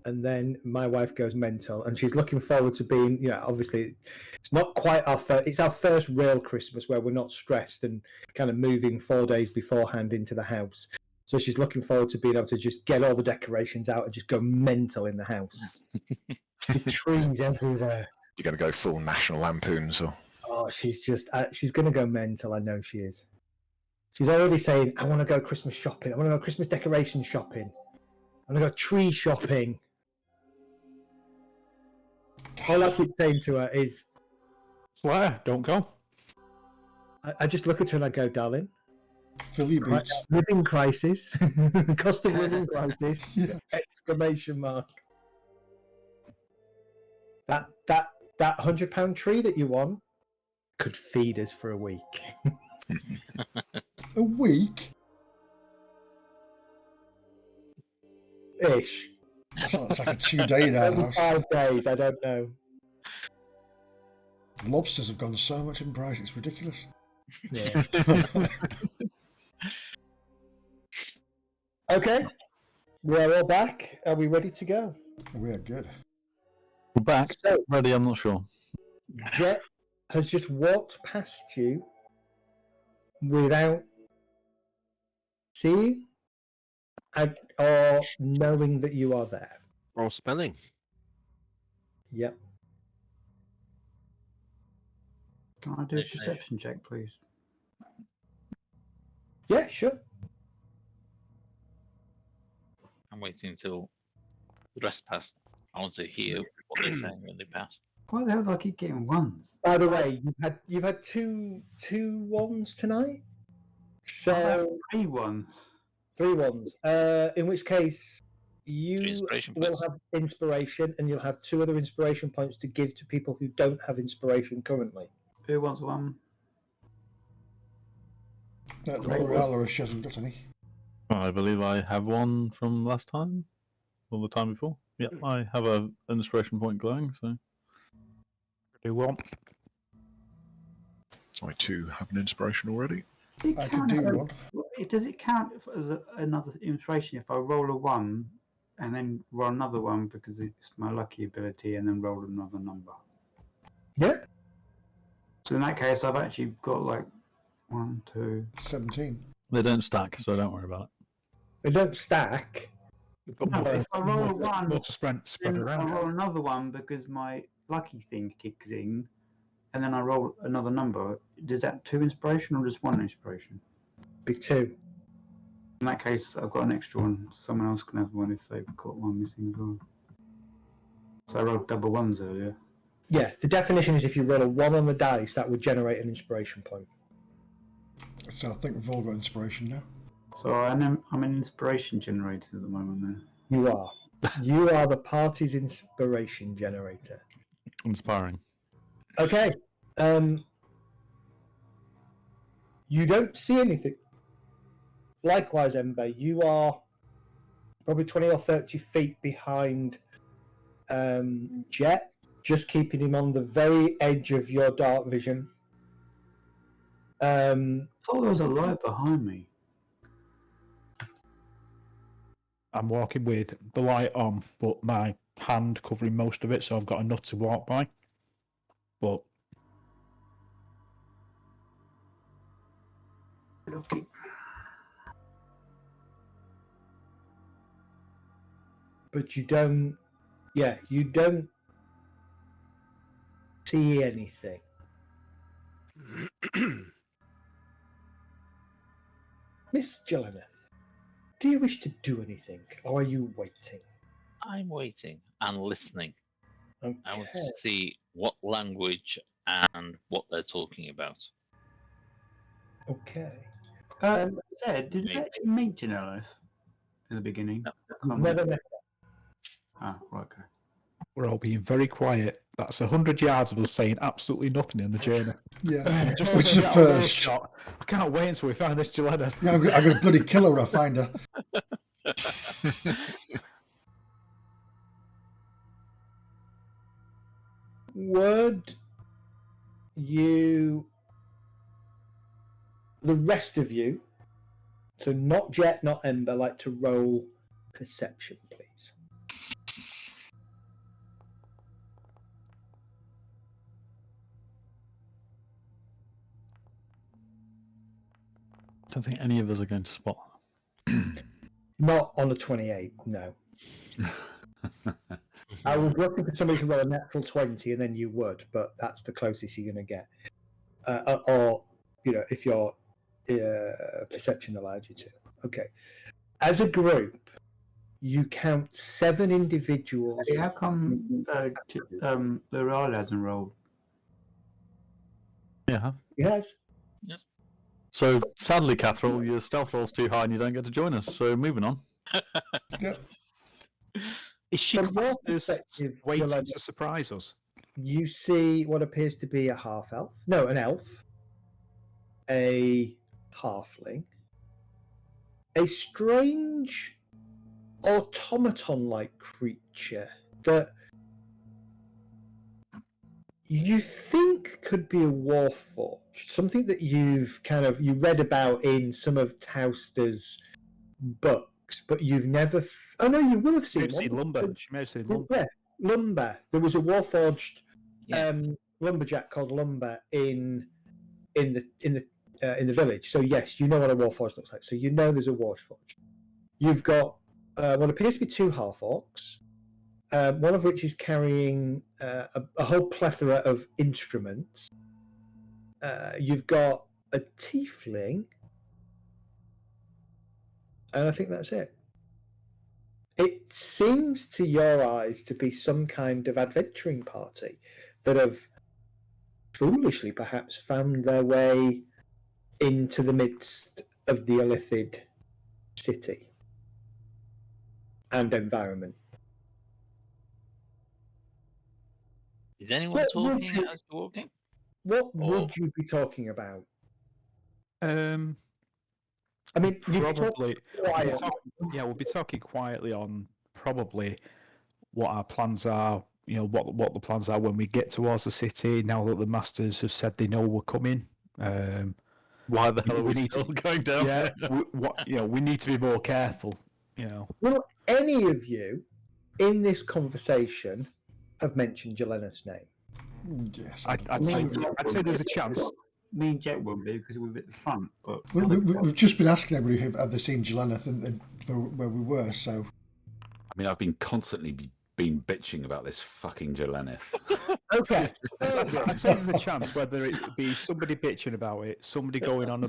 S5: And then my wife goes mental, and she's looking forward to being, obviously, it's not quite it's our first real Christmas where we're not stressed and kind of moving 4 days beforehand into the house. So she's looking forward to being able to just get all the decorations out and just go mental in the house. The trees everywhere.
S6: You're going to go full National Lampoons, or...
S5: Oh, she's going to go mental. I know she is. She's already saying, I want to go Christmas shopping. I want to go Christmas decoration shopping. I want to go tree shopping. All I keep saying to her is...
S7: Where? Don't go.
S5: I just look at her and I go, darling.
S1: Philly boots.
S5: Living crisis. Cost of living crisis.
S1: Yeah.
S5: Exclamation mark. That £100 tree that you want could feed us for a week.
S1: A week?
S5: Ish.
S1: That's like a 2-day in our
S5: Maybe
S1: house.
S5: 5 days, I don't know.
S1: Lobsters have gone so much in price, it's ridiculous.
S5: Yeah. Okay. We're all back. Are we ready to go?
S1: We are good.
S3: We're back.
S5: So,
S3: Ready, I'm not sure.
S5: Jet has just walked past you without seeing or knowing that you are there.
S8: Or spelling.
S5: Yep.
S4: Can I do a perception check, please?
S5: Yeah, sure.
S9: I'm waiting until the rest pass. I want to hear what they're saying when they pass.
S4: Why the hell do I keep getting ones?
S5: By the way, you've had two ones tonight. So
S4: 3 ones.
S5: 3 ones. In which case you
S9: Inspiration
S5: will
S9: points.
S5: have inspiration, and you'll have 2 other inspiration points to give to people who don't have inspiration currently.
S4: Who wants one?
S1: L'Oreal, she hasn't got any.
S3: I believe I have one from last time, or the time before. Yeah, I have an inspiration point glowing, so.
S7: Do one.
S6: I too have an inspiration already.
S1: I could do one.
S4: Does it count as another inspiration if I roll a 1 and then roll another one because it's my lucky ability and then roll another number?
S5: Yeah.
S4: So in that case, I've actually got like 1, 2.
S1: 17.
S3: They don't stack, so don't worry about it.
S5: They don't stack.
S4: No, if I roll a 1,
S7: more to spread
S4: then I
S7: around.
S4: roll another one because my lucky thing kicks in, and then I roll another number. Is that 2 inspiration or just 1 inspiration?
S5: Be 2.
S4: In that case, I've got an extra one. Someone else can have one if they've got one missing as well. So I rolled double 1s earlier.
S5: Yeah, the definition is if you roll a 1 on the dice, that would generate an inspiration point.
S1: So I think we've all got inspiration now.
S4: So I'm an inspiration generator at the moment then.
S5: You are. You are the party's inspiration generator.
S3: Inspiring.
S5: Okay. You don't see anything. Likewise, Ember, you are probably 20 or 30 feet behind Jet, just keeping him on the very edge of your dark vision.
S4: I thought there was a light behind me.
S7: I'm walking with the light on, but my hand covering most of it, so I've got enough to walk by. But
S4: Okay.
S5: But you don't see anything. Miss Jelena, do you wish to do anything, or are you waiting?
S9: I'm waiting and listening.
S5: Okay.
S9: I want to see what language and what they're talking about.
S5: Okay.
S4: Zed, did you actually meet Janelle in the beginning?
S9: No.
S4: Can't
S5: Never
S4: remember.
S5: met
S4: Ah, right, okay.
S7: we're all being very quiet. That's 100 yards of us saying absolutely nothing in the journey.
S1: Yeah.
S7: Just
S1: Which
S7: as
S1: is
S7: we
S1: the
S7: get out of
S1: first.
S7: earshot, I can't wait until we find this Gilletta.
S1: Yeah, I'm gonna bloody kill her when I find her.
S5: Would you, the rest of you, so not Jet, not Ember, like to roll perception, please?
S3: I don't think any of us are going to spot.
S5: Not on a 28, no. I was looking for somebody to roll a natural 20 and then you would, but that's the closest you're going to get. Or, if your perception allowed you to. Okay. As a group, you count 7 individuals.
S4: Hey, how come the Ryle hasn't rolled?
S3: Yeah.
S5: Yes.
S9: Yes.
S3: So sadly, Catherall, your stealth roll's too high and you don't get to join us. So moving on.
S1: Yeah.
S7: Is she
S5: From your
S7: classed as
S5: perspective,
S7: waiting
S5: Yolanda,
S7: to surprise us?
S5: you see what appears to be a half elf. No, an elf. A halfling. A strange automaton-like creature that you think could be a warforged, something that you've you read about in some of Tauster's books, but you've never. Oh no, you will have
S7: She may
S5: seen
S7: have
S5: one.
S7: seen lumber. She may have seen lumber.
S5: Yeah, Lumber. There was a warforged
S9: Yeah.
S5: lumberjack called Lumber in the village. So yes, you know what a warforged looks like. So you know there's a warforged. You've got what appears to be two half orcs. One of which is carrying a whole plethora of instruments. You've got a tiefling, and I think that's it. It seems to your eyes to be some kind of adventuring party that have foolishly perhaps found their way into the midst of the Illithid city and environment.
S9: Is anyone
S5: What would
S9: talking
S5: you-
S9: as you're walking?
S5: What would you be talking about? I mean, you'd be talking
S7: Probably.
S5: quiet.
S7: We'll be talking quietly on probably what our plans are. You know what the plans are when we get towards the city. Now that the masters have said they know we're coming.
S3: Why the hell are
S7: we
S3: we
S7: need
S3: still
S7: to-
S3: going down?
S7: Yeah,
S3: there?
S7: we need to be more careful. You know.
S5: Will any of you in this conversation have mentioned Jelenia's name?
S1: Yes.
S7: I'd say there's a chance.
S4: Me and Jet won't be because we're at the front. But
S1: We've just been asking everybody have they seen Jelena and where we were. So
S2: I mean, I've been constantly been bitching about this fucking Jelenith.
S5: Okay.
S7: I'd say there's a chance whether it be somebody bitching about it, somebody going on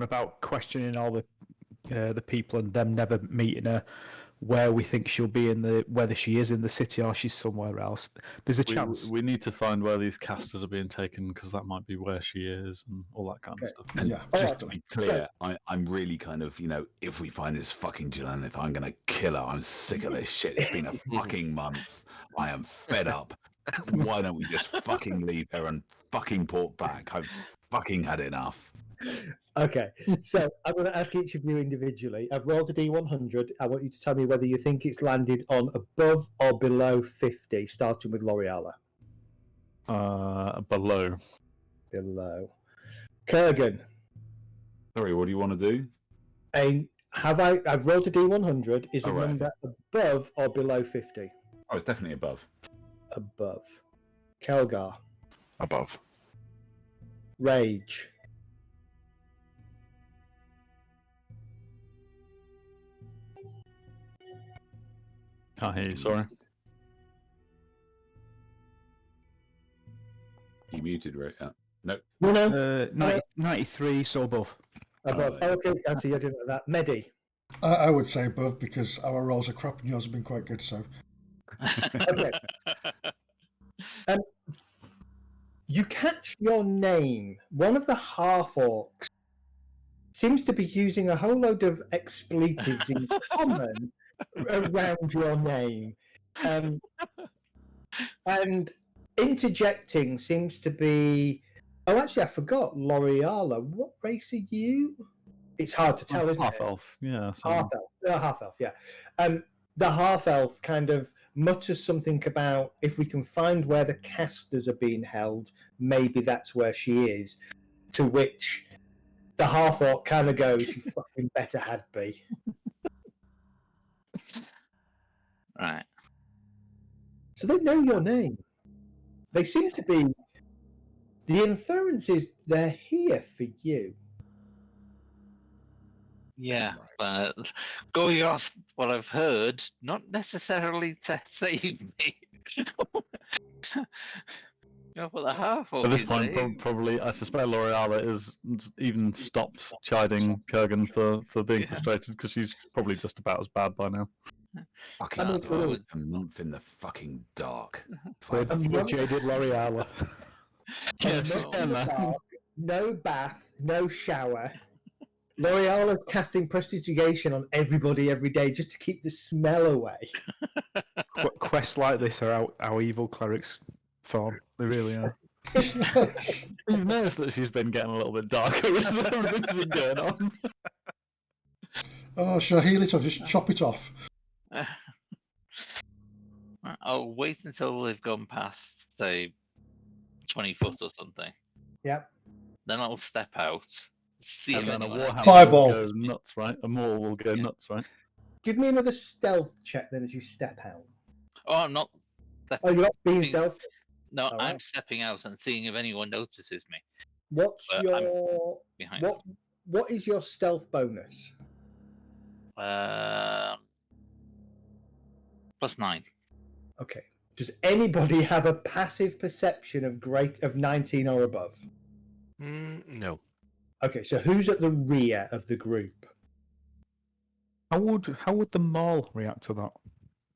S7: about questioning all the people and them never meeting her, where we think she'll be whether she is in the city or she's somewhere else. There's a chance.
S3: We need to find where these casters are being taken because that might be where she is and all that kind of stuff.
S2: And
S1: Yeah.
S2: just to be clear, I'm really kind of, if we find this fucking Jelenith, I'm going to kill her. I'm sick of this shit. It's been a fucking month. I am fed up. Why don't we just fucking leave her and fucking port back? I've fucking had enough.
S5: Okay, so I'm going to ask each of you individually. I've rolled a D100. I want you to tell me whether you think it's landed on above or below 50, starting with L'Oreala.
S3: Below.
S5: Below. Kurgan,
S2: Sorry, what do you want to do?
S5: I've rolled a D100. Is a
S2: Oh, right.
S5: number above or below 50?
S2: Oh, it's definitely above.
S5: Above. Kelgar,
S6: Above.
S5: Rage,
S3: Can't hear you, sorry.
S2: You muted, right? No.
S5: no,
S7: 93, so above.
S5: above.
S2: Oh,
S5: Okay, I see. I didn't know that. Medi.
S1: I would say above because our rolls are crap and yours have been quite good. So
S5: Okay. You catch your name. One of the half orcs seems to be using a whole load of expletives in common around your name. And interjecting seems to be. Oh, actually, I forgot. L'Oreala. What race are you? It's hard to tell, isn't
S3: Half
S5: it?
S3: elf, yeah. So
S5: Half elf. Half elf, yeah. The half elf kind of mutters something about if we can find where the casters are being held, maybe that's where she is. To which the half orc kind of goes, "You fucking better had be."
S9: Right.
S5: So they know your name. They seem to be. The inference is they're here for you.
S9: Yeah, but going off what I've heard, not necessarily to save me. Go for the half.
S3: at this point, probably, I suspect L'Oreala is even stopped chiding Kurgan for being frustrated because she's probably just about as bad by now.
S2: Fucking
S5: I mean,
S2: hell, it's a month in the fucking dark.
S7: Poor jaded L'Oreala.
S3: Yeah, she's getting there.
S5: No bath, no shower. L'Oreal are casting prestidigitation on everybody every day just to keep the smell away.
S7: Quests like this are how evil clerics form. They really are.
S3: You've noticed that she's been getting a little bit darker as everything's been going on.
S1: Oh, shall I heal it or just chop it off?
S9: I'll wait until they've gone past, say, 20 foot or something.
S5: Yep.
S9: Then I'll step out, see
S3: And
S9: if
S3: then a
S9: anyone
S3: warhammer
S1: Fireball.
S3: will go nuts, right? A maul will go nuts, right?
S5: Give me another stealth check then as you step out.
S9: Oh, I'm not.
S5: Oh, you're not being
S9: Being-
S5: stealthy.
S9: No,
S5: All
S9: I'm
S5: right.
S9: stepping out and seeing if anyone notices me
S5: What's
S9: Well,
S5: your
S9: behind.
S5: what is your stealth bonus?
S9: +9.
S5: Okay. Does anybody have a passive perception of 19 or above?
S8: No.
S5: Okay, so who's at the rear of the group?
S7: How would the mall react to that?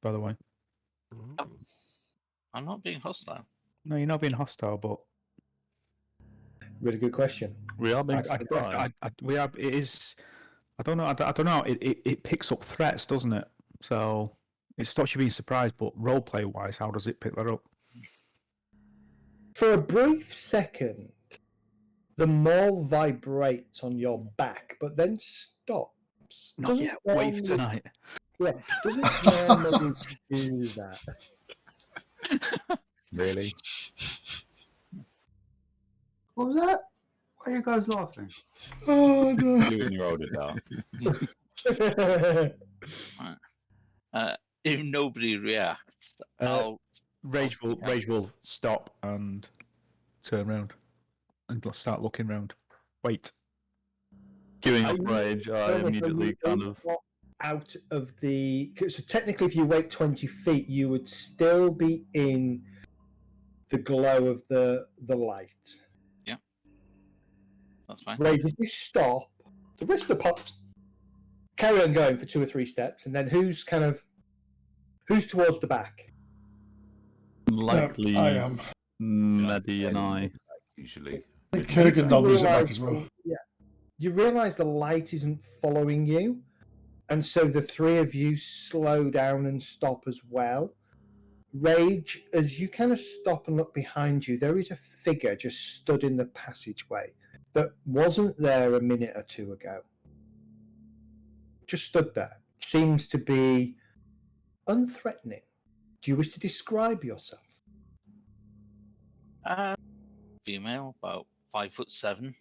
S7: By the way,
S9: I'm not being hostile.
S7: no, you're not being hostile, but
S5: Really good question.
S3: We are being surprised.
S7: we have. It is. I don't know. I don't know. It picks up threats, doesn't it? So it stops you being surprised. But roleplay wise, how does it pick that up?
S5: For a brief second, the maul vibrates on your back, but then stops.
S7: Not
S5: Doesn't
S7: yet. Wait for
S5: normally-
S7: tonight.
S5: Yeah, doesn't normally do that.
S2: Really?
S4: What was that? Why are you guys laughing?
S1: Oh, no.
S2: You when you rolled it out.
S9: If nobody reacts, I'll
S7: Rage will stop and turn around and start looking round. Wait.
S3: Queuing
S5: Are
S3: up
S5: you-
S3: rage, I
S5: Dennis, are
S3: immediately
S5: you
S3: kind of.
S5: not out of the. So technically, if you wait 20 feet, you would still be in the glow of the light.
S9: That's fine.
S5: Rage, if you stop, the rest of the pot carry on going for 2 or 3 steps, and then who's towards the back?
S3: Likely
S1: No, I am.
S3: Meddy and I.
S2: Usually.
S1: I think Kurgan dodges it back as well.
S5: Yeah, you realise the light isn't following you, and so the 3 of you slow down and stop as well. Rage, as you kind of stop and look behind you, there is a figure just stood in the passageway that wasn't there a minute or 2 ago. Just stood there. Seems to be unthreatening. Do you wish to describe yourself?
S9: Female, about 5'7",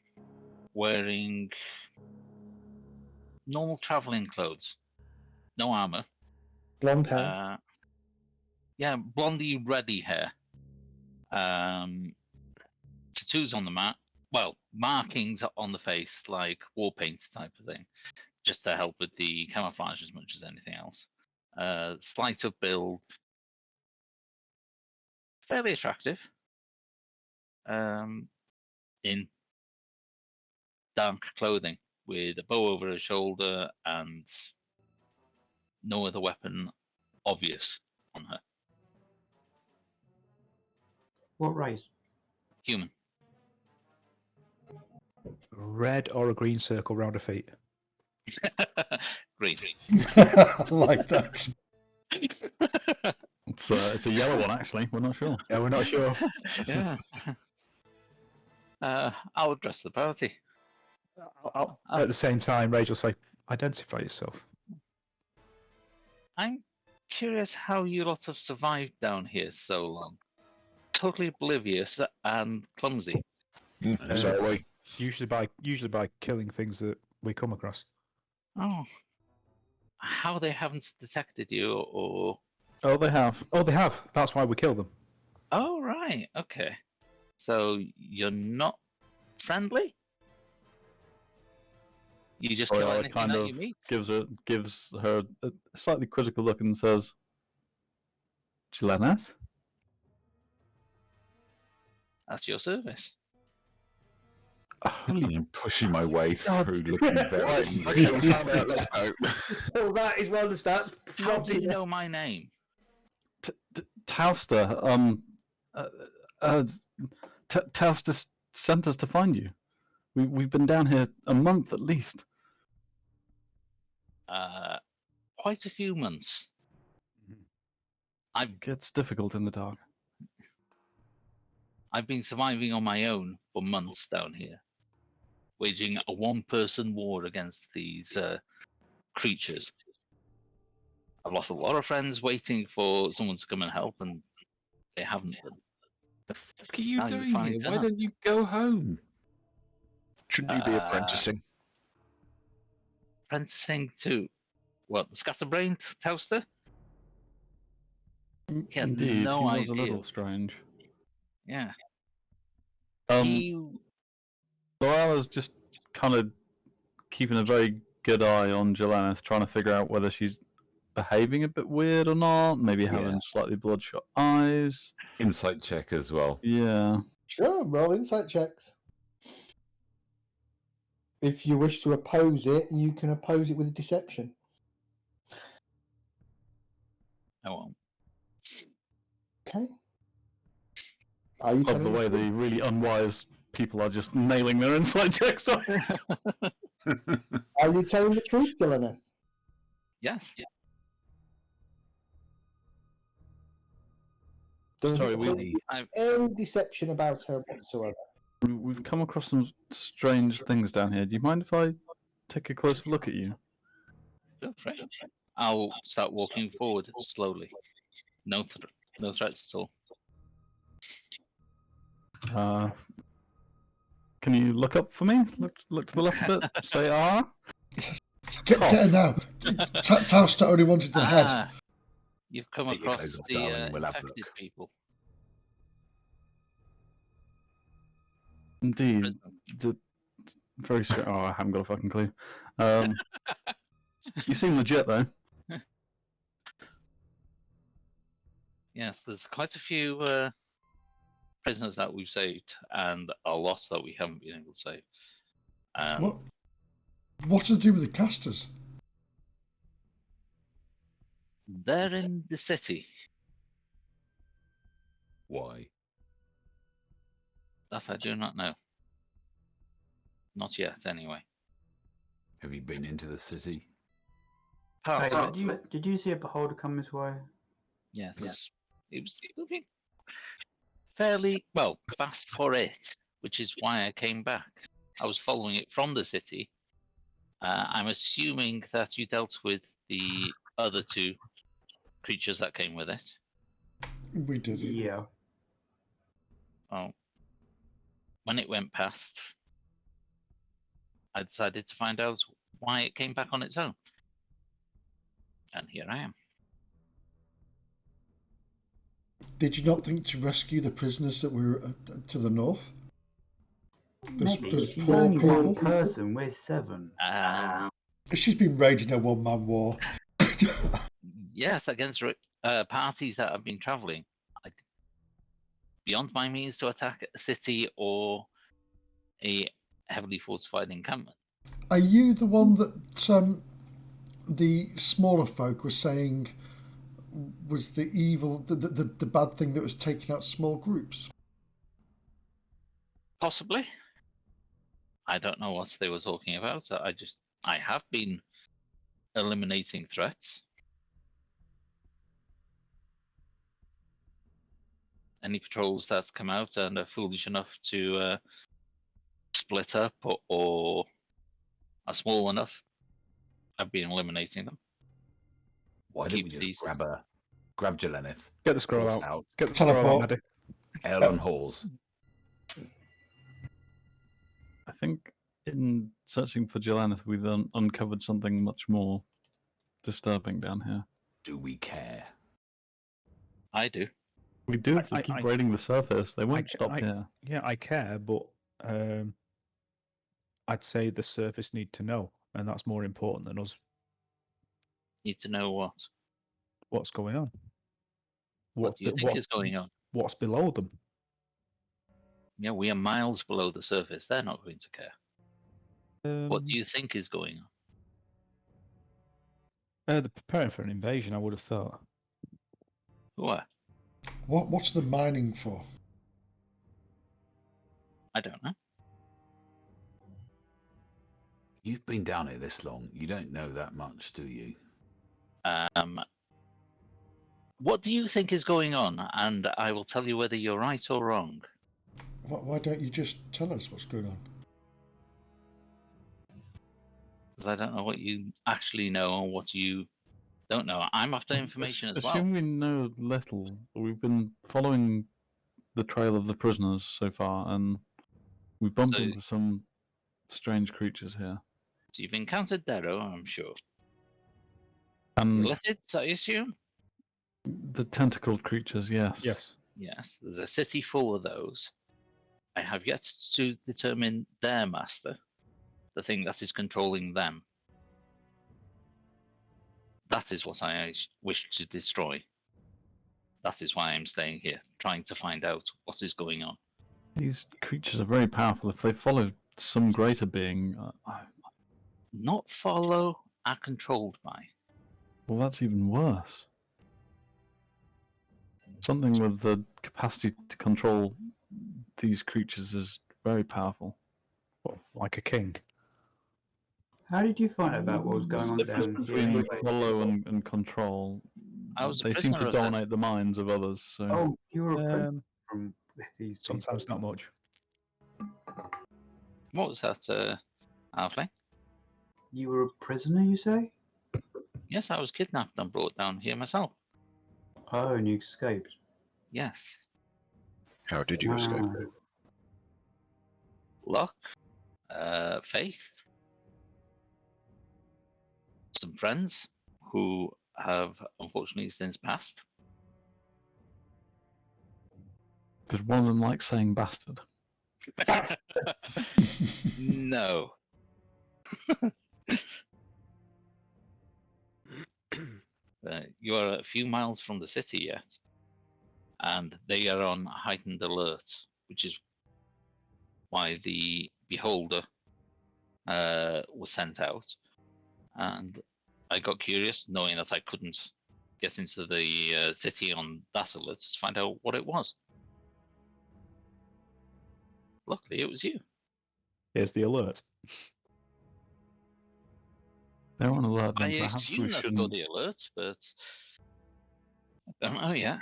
S9: wearing normal traveling clothes, no armor.
S5: Blonde hair.
S9: Yeah, blondie, reddy hair. Tattoos on the mat. Well, markings on the face, like war paint type of thing, just to help with the camouflage as much as anything else. Slight of build, fairly attractive. In dark clothing with a bow over her shoulder and no other weapon obvious on her.
S4: What race?
S9: Human.
S7: Red or a green circle round her feet.
S9: Green.
S1: I like that.
S3: It's a yellow one, actually. We're not sure.
S7: Yeah, we're not sure.
S9: Yeah. I'll address the party.
S7: At the same time, Rage will say, "Identify yourself."
S9: I'm curious how you lot have survived down here so long. Totally oblivious and clumsy.
S6: So are we.
S7: Usually by killing things that we come across.
S9: Oh. How they haven't detected you or...
S3: Oh, they have.
S7: Oh, they have. That's why we kill them.
S9: Oh, right. Okay. So you're not friendly? You just kill
S3: L'Oreal
S9: anything
S3: kind
S9: that
S3: of
S9: you meet?
S3: gives her a slightly critical look and says, Gleneth?
S9: That's your service.
S2: I'm pushing my way through, looking very.
S6: Okay, we found out. Let's go.
S5: Oh, that is one that starts
S9: How do you
S5: prodding.
S9: know my name?
S3: Tauster, Tauster sent us to find you. We've been down here a month at least.
S9: quite a few months.
S3: It gets difficult in the dark.
S9: I've been surviving on my own for months down here, waging a one-person war against these creatures. I've lost a lot of friends waiting for someone to come and help, and they haven't been.
S2: The fuck are you
S9: Now you
S2: doing
S9: finally
S2: here?
S9: turn
S2: Why
S9: up.
S2: don't you go home?
S6: Shouldn't you be apprenticing?
S9: Apprenticing to what? The scatterbrained toaster? He had
S3: Indeed,
S9: no
S3: he was
S9: idea.
S3: a little strange.
S9: Yeah.
S3: So I was just kind of keeping a very good eye on Jelannith, trying to figure out whether she's behaving a bit weird or not, maybe having slightly bloodshot eyes.
S2: Insight check as well.
S3: Yeah.
S5: Sure, roll insight checks. If you wish to oppose it, you can oppose it with deception.
S9: Oh well.
S5: Okay. Are you
S3: Love the
S5: telling
S3: way
S5: the
S3: the
S5: truth?
S3: really unwise people are just nailing their insight checks.
S5: Are you telling the truth, Jelannith?
S9: Yes.
S5: Does
S3: Sorry,
S5: it
S3: we-
S5: appear to be any deception about her whatsoever?
S3: We've come across some strange things down here. Do you mind if I take a closer look at you?
S9: Feel free. I'll start walking forward slowly. No threats at all.
S3: Can you look up for me? Look to the left a bit. Say ah.
S1: Get her now. Tauster only wanted the head.
S9: Ah, you've come
S2: Get your
S9: across
S2: clothes off,
S9: the
S2: darling, we'll have a
S9: infected
S2: look.
S9: people.
S3: Indeed.
S9: Prison.
S3: Very strange. Oh, I haven't got a fucking clue. You seem legit though.
S9: Yes, there's quite a few prisoners that we've saved, and a lot that we haven't been able to save.
S1: What to do with the casters?
S9: They're in the city.
S2: Why?
S9: That I do not know. Not yet, anyway.
S2: Have you been into the city?
S9: Part
S4: Hey,
S9: of it,
S4: did you see a beholder come this way?
S9: yes. It was moving fairly well fast for it, which is why I came back. I was following it from the city. I'm assuming that you dealt with the other two creatures that came with it.
S1: We did.
S4: Yeah.
S9: Oh, when it went past, I decided to find out why it came back on its own, and here I am.
S1: Did you not think to rescue the prisoners that were to the north?
S4: Maybe.
S1: Those
S4: She's
S1: poor
S4: only one
S1: people?
S4: person. We're 7.
S1: She's been raging a one-man war.
S9: Yes, against parties that have been travelling beyond my means to attack a city or a heavily fortified encampment.
S1: Are you the one that the smaller folk were saying was the evil, the bad thing that was taking out small groups?
S9: Possibly. I don't know what they were talking about. I have been eliminating threats. Any patrols that come out and are foolish enough to split up or are small enough, I've been eliminating them.
S2: Why don't we
S9: Keep
S2: just
S9: these.
S2: grab Jelannith,
S7: Get the scroll
S2: horse
S7: out.
S2: out,
S7: Get the scroll out,
S1: Teleport.
S7: Maddie.
S2: Elon Halls.
S3: I think in searching for Jelannith, we've uncovered something much more disturbing down here.
S2: Do we care?
S9: I do.
S3: We do if we
S7: I-
S3: keep
S7: I-
S3: raiding the surface. They won't
S7: ca-
S3: stop
S7: I-
S3: here.
S7: Yeah, I care, but I'd say the surface need to know, and that's more important than us.
S9: Need to know what.
S7: What's going on?
S9: What do you think is going on?
S7: What's below them?
S9: Yeah, we are miles below the surface. They're not going to care. What do you think is going on?
S7: They're preparing for an invasion, I would have thought.
S9: Who are?
S1: What's the mining for?
S9: I don't know.
S2: You've been down here this long. You don't know that much, do you?
S9: What do you think is going on? And I will tell you whether you're right or wrong.
S1: Why don't you just tell us what's going on?
S9: Because I don't know what you actually know and what you don't know. I'm after information as well.
S3: Assume we know little. We've been following the trail of the prisoners so far, and we've bumped into some strange creatures here.
S9: So you've encountered Darrow, I'm sure.
S3: And
S9: Lithids, I assume?
S3: the tentacled creatures, yes.
S7: Yes.
S9: Yes, there's a city full of those. I have yet to determine their master, the thing that is controlling them. That is what I wish to destroy. That is why I'm staying here, trying to find out what is going on.
S3: These creatures are very powerful. If they follow some greater being,
S9: Not follow, are controlled by.
S3: well, that's even worse. Something with the capacity to control these creatures is very powerful.
S7: What, like a king?
S4: How did you find out about what was going on
S3: The difference
S4: down here?
S3: between
S4: anyway?
S3: follow and control.
S9: I was a
S3: They seem
S9: prisoner
S3: to
S9: of them.
S3: dominate the minds of others. So
S4: Oh, you were a prince from these people.
S7: Sometimes not much.
S9: What was that, Halfling?
S4: You were a prisoner, you say?
S9: Yes, I was kidnapped and brought down here myself.
S4: Oh, and you escaped.
S9: Yes.
S6: How did you escape?
S4: Wow.
S9: Luck, faith, some friends who have unfortunately since passed.
S3: did one of them like saying bastard?
S9: No. You are a few miles from the city yet, and they are on heightened alert, which is why the Beholder was sent out. And I got curious, knowing that I couldn't get into the city on that alert, to find out what it was. Luckily, it was you.
S7: Here's the alert.
S3: They're on alert.
S9: I
S3: Then perhaps
S9: assume
S3: we
S9: that's got
S3: shouldn't.
S9: the alert, but I don't know yet.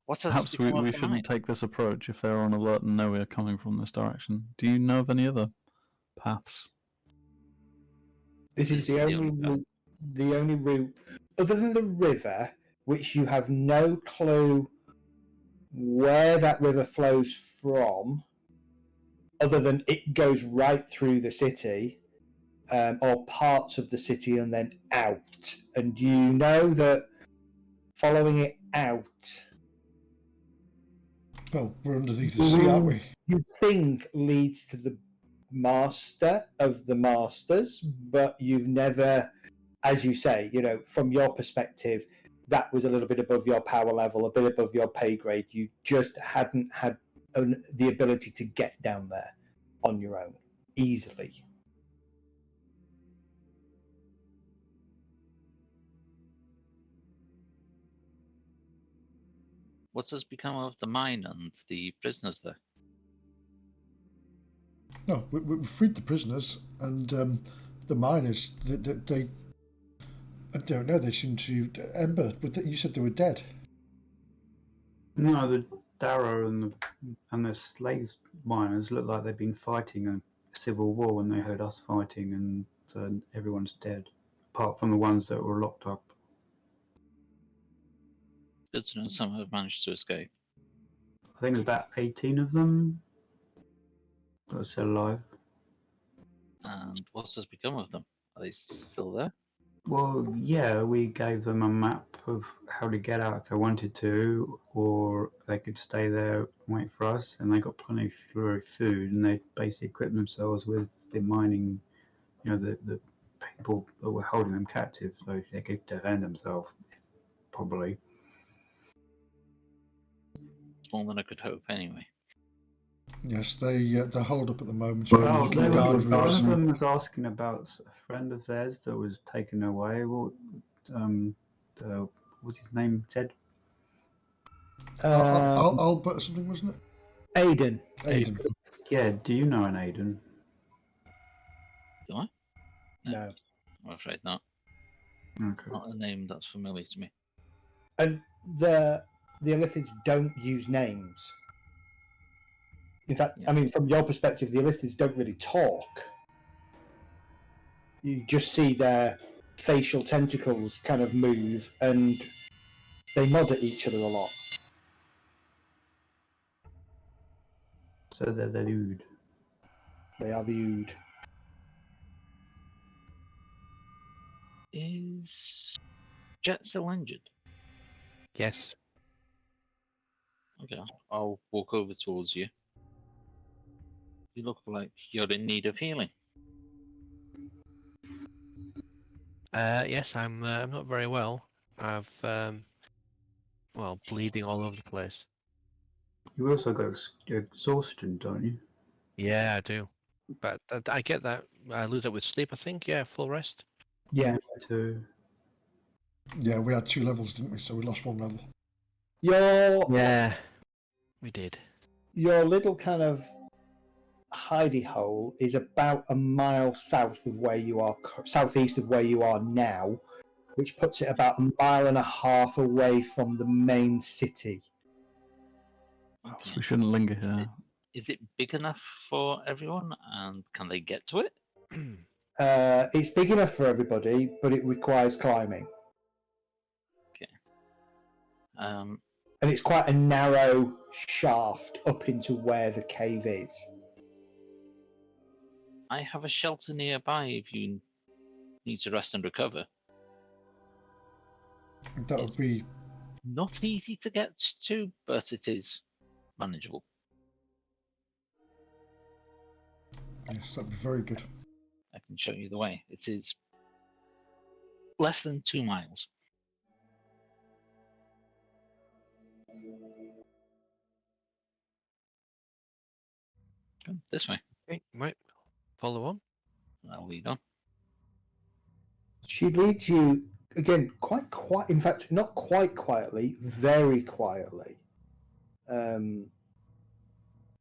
S9: What has
S3: Perhaps
S9: become of
S3: we
S9: the
S3: shouldn't
S9: mine?
S3: take this approach if they're on alert and know we are coming from this direction. Do you know of any other paths?
S5: This is the only route, other than the river, which you have no clue where that river flows from, other than it goes right through the city, or parts of the city and then out. And you know that following it out,
S1: Well, we're underneath the sea, aren't we?
S5: you think leads to the master of the masters, but you've never, as you say, from your perspective, that was a little bit above your power level, a bit above your pay grade. You just hadn't had the ability to get down there on your own easily.
S9: What has become of the mine and the prisoners there?
S1: No, we freed the prisoners, and the miners. They I don't know. They seem to Ember. But you said they were dead.
S4: No, the Darrow and the slave miners look like they've been fighting a civil war when they heard us fighting, and everyone's dead, apart from the ones that were locked up.
S9: Good to know some have managed to escape.
S4: I think there's about 18 of them that are still alive.
S9: And what has become of them? Are they still there?
S4: Well, yeah, we gave them a map of how to get out if they wanted to, or they could stay there and wait for us, and they got plenty of food, and they basically equipped themselves with the mining, the people that were holding them captive, so they could defend themselves, probably.
S9: It's more than I could hope, anyway.
S1: Yes, they're holed up at the moment.
S4: Well,
S1: Little guard
S4: one
S1: rooms.
S4: of them was asking about a friend of theirs that was taken away. What's his name? Ted?
S1: Albert or something, wasn't it?
S5: Aiden.
S1: Aiden.
S4: Yeah, do you know an Aiden?
S9: Do I?
S5: No.
S9: I'm afraid not.
S4: Okay.
S9: Not a name that's familiar to me.
S5: And the Illithids don't use names. In fact, I mean, from your perspective, the Illithids don't really talk. You just see their facial tentacles kind of move, and they nod at each other a lot.
S4: So they're the dude.
S5: They are the Ood.
S9: Is Jet still injured?
S8: Yes.
S9: Okay, I'll walk over towards you. You look like you're in need of healing.
S8: Yes, I'm not very well. I've bleeding all over the place.
S4: You also got exhaustion, don't you?
S8: Yeah, I do. But I get that. I lose it with sleep, I think. Yeah, full rest.
S5: Yeah.
S4: Too.
S1: Yeah, we had 2 levels, didn't we? So we lost 1 level.
S8: Yeah, we did.
S5: Your little kind of hidey hole is about a mile south of where you are, southeast of where you are now, which puts it about a mile and a half away from the main city.
S3: So we shouldn't linger here.
S9: Is it big enough for everyone, and can they get to it?
S5: It's big enough for everybody, but it requires climbing.
S9: Okay.
S5: And it's quite a narrow shaft up into where the cave is.
S9: I have a shelter nearby if you need to rest and recover.
S1: That would be...
S9: Not easy to get to, but it is manageable.
S1: Yes, that'd be very good.
S9: I can show you the way. It is less than 2 miles. Come this way.
S8: Okay, right. Follow on.
S9: I'll lead on.
S5: She leads you, again, in fact, not quite quietly, very quietly.
S8: Can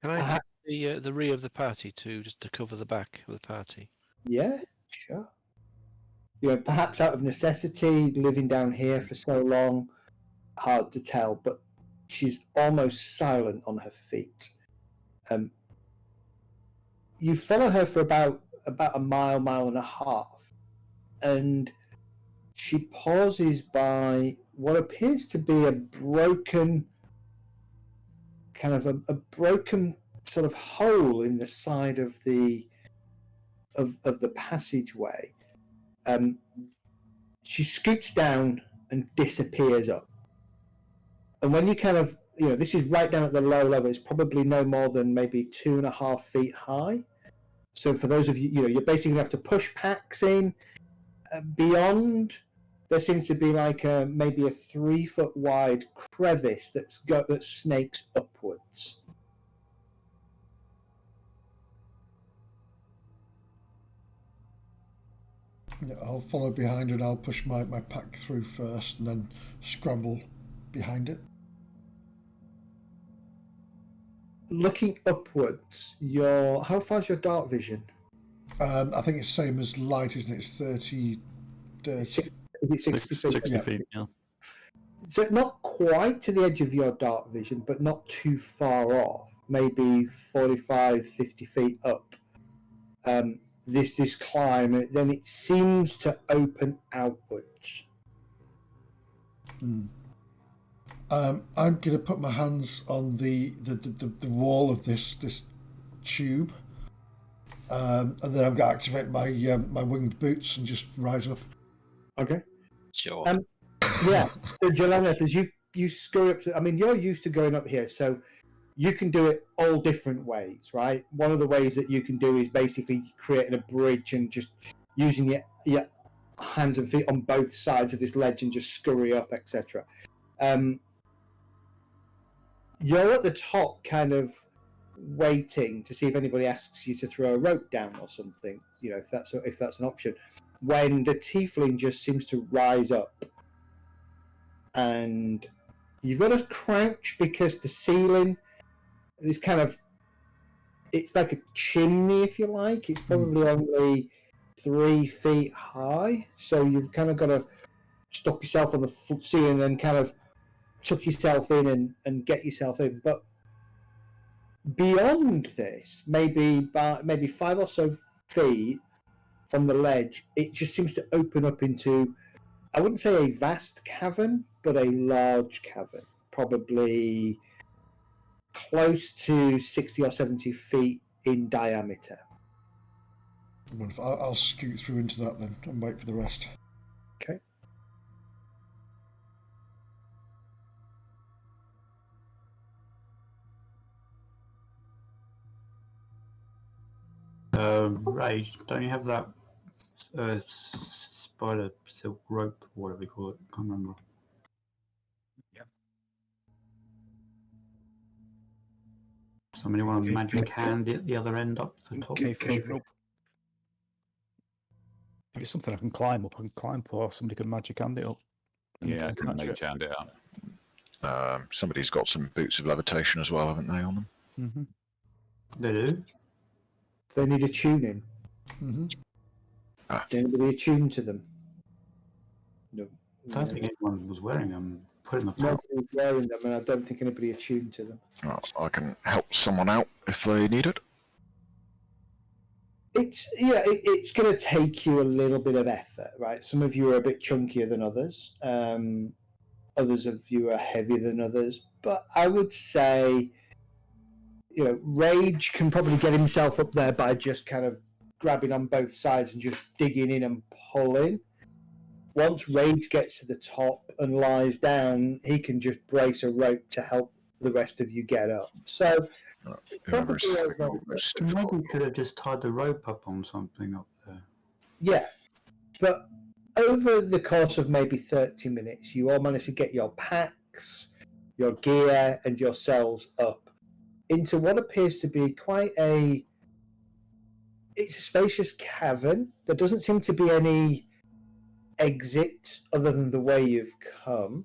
S8: I take the rear of the party just to cover the back of the party?
S5: Yeah, sure. You know, perhaps out of necessity, living down here for so long, hard to tell, but she's almost silent on her feet. You follow her for about a mile and a half, and she pauses by what appears to be a broken, kind of a broken sort of hole in the side of the passageway. She scoots down and disappears up. And when you kind of, this is right down at the low level. It's probably no more than maybe 2.5 feet high. So for those of you, you're basically going to have to push packs in. Beyond, there seems to be like maybe a 3-foot wide crevice that snakes upwards.
S1: Yeah, I'll follow behind and I'll push my pack through first and then scramble behind it.
S5: Looking upwards, how far's your dark vision?
S1: I think it's same as light, isn't it? It's 30.
S5: 60 feet.
S3: 60
S1: Yeah.
S3: feet, yeah. So
S5: not quite to the edge of your dark vision, but not too far off. Maybe 45, 50 feet up. This climb, then it seems to open outwards.
S1: I'm going to put my hands on the wall of this tube, and then I'm going to activate my my winged boots and just rise up.
S5: Okay.
S9: Sure.
S5: Yeah. So Jelena, as you scurry up you're used to going up here, so you can do it all different ways, right? One of the ways that you can do is basically creating a bridge and just using your hands and feet on both sides of this ledge and just scurry up, etc. You're at the top, kind of waiting to see if anybody asks you to throw a rope down or something. If that's an option. When the tiefling just seems to rise up, and you've got to crouch because the ceiling is it's like a chimney, if you like. It's probably only 3 feet high, so you've kind of got to stop yourself on the ceiling and then kind of tuck yourself in and get yourself in. But beyond this, maybe 5 or so feet from the ledge, it just seems to open up into, I wouldn't say a vast cavern, but a large cavern, probably close to 60 or 70 feet in diameter.
S1: Wonderful. I'll scoot through into that then and wait for the rest.
S5: Okay.
S4: Rage, don't you have that spider silk rope, or whatever you call it? I can't remember.
S7: Yep.
S4: Somebody want a magic hand at the other end up the top?
S7: Cavefish rope. If it's something I can climb up, I can climb up, or somebody can magic hand it up.
S2: Yeah, I
S7: and
S2: can
S7: catch
S2: mage hand it up.
S6: Somebody's got some boots of levitation as well, haven't they, on them?
S7: Mm-hmm.
S4: They do?
S5: They need a tuning.
S1: Mm-hmm.
S5: Did anybody attune to them? No.
S4: I don't think anyone was wearing them. Put them up top.
S5: Nobody was wearing them, and I don't think anybody attuned to them.
S6: I can help someone out if they need it.
S5: It's going to take you a little bit of effort, right? Some of you are a bit chunkier than others. Others of you are heavier than others. But I would say, Rage can probably get himself up there by just kind of grabbing on both sides and just digging in and pulling. Once Rage gets to the top and lies down, he can just brace a rope to help the rest of you get up. So,
S6: Whoever's
S5: probably
S6: having
S5: over-
S6: the most
S4: Maybe
S6: difficult.
S4: we could have just tied the rope up on something up there.
S5: yeah. But over the course of maybe 30 minutes, you all manage to get your packs, your gear, and yourselves up into what appears to be it's a spacious cavern. There doesn't seem to be any exit other than the way you've come.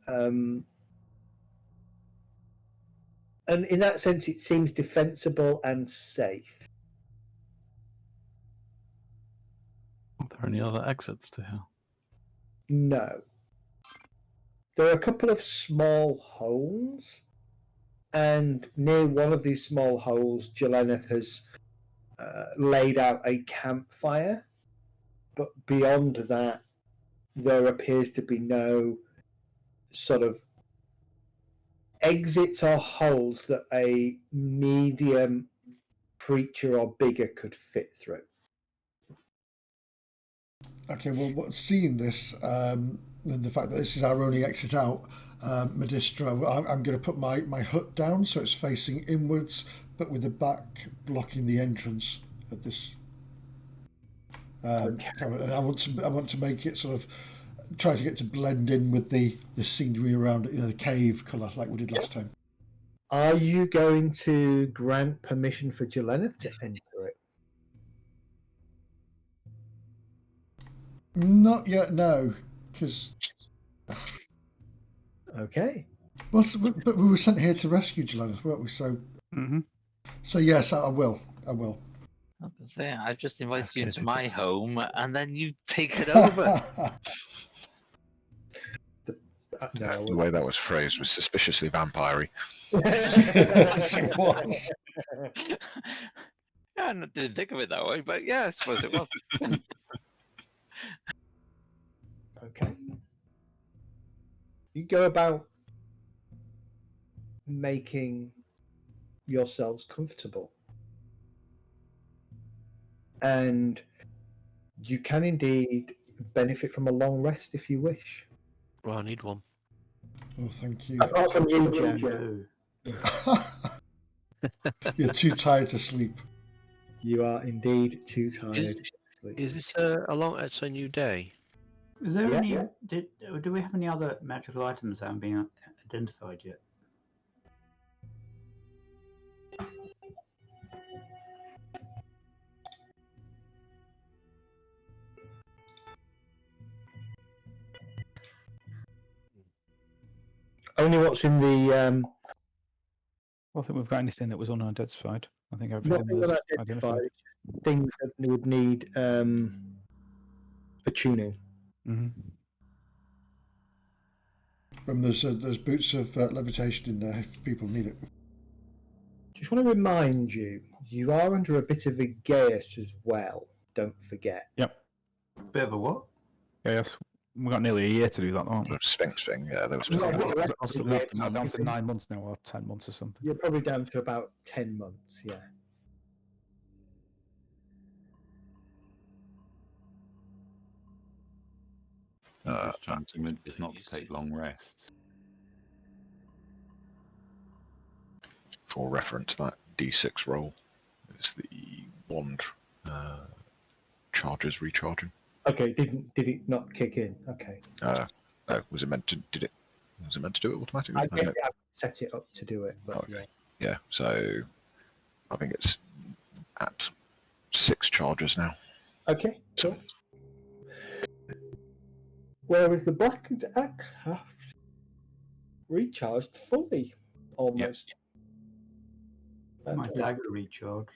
S5: And in that sense, it seems defensible and safe.
S3: Are there any other exits to here?
S5: No. There are a couple of small holes, and near one of these small holes, Jeleneth has laid out a campfire. But beyond that, there appears to be no sort of exits or holes that a medium creature or bigger could fit through.
S1: Okay, well, seeing this, the fact that this is our only exit out, Medistra, I'm going to put my hut down so it's facing inwards, but with the back blocking the entrance at this. And I want to make it sort of try to get to blend in with the scenery around it, the cave colour like we did last time.
S5: Are you going to grant permission for Jeleneth to enter it?
S1: Not yet, no, because.
S5: Okay.
S1: Well, but we were sent here to rescue Jeleneth, weren't we? So.
S7: Mm-hmm.
S1: So yes, I will.
S9: I was going to say, I've just invited you
S1: Okay,
S9: into my home, and then you take it over.
S6: The way that was phrased was suspiciously vampire-y.
S1: Yes, it was.
S9: Yeah, I didn't think of it that way, but yeah, I suppose it was.
S5: Okay. You go about making yourselves comfortable. And you can indeed benefit from a long rest if you wish.
S8: Well, I need one.
S1: Oh, thank you.
S5: Apart from you, Jen.
S4: Joe.
S1: You're too tired to sleep.
S5: You are indeed too tired.
S8: Is-
S5: to sleep.
S8: Is this it's a new day?
S4: Is there
S5: Yeah.
S4: any? Do we have any other magical items that haven't been identified yet?
S5: Only what's in the
S7: I don't think we've got anything that was unidentified. I think everything
S5: Nothing
S7: was
S5: unidentified. Things that would need a tuning.
S7: Mm-hmm.
S1: There's boots of levitation in there if people need it.
S5: Just want to remind you, you are under a bit of a geas as well. Don't forget.
S7: Yep.
S4: Bit of a what?
S7: Yes. We got nearly a year to do that, aren't we?
S6: Sphinx thing, yeah, there was
S5: No,
S6: specific.
S5: no,
S7: Is that down to 9 months now, or 10 months or something?
S5: You're probably down to about 10 months, yeah.
S2: It's not to take long rests.
S6: For reference, that D6 roll is the wand charges recharging.
S5: Okay, did it not kick in? Okay.
S6: No, was it meant to? Was it meant to do it automatically?
S5: I guess I've set it up to do it, but
S6: okay. Yeah, so I think it's at 6 charges now.
S5: Okay, so whereas the black axe recharged fully, almost.
S4: My dagger recharged.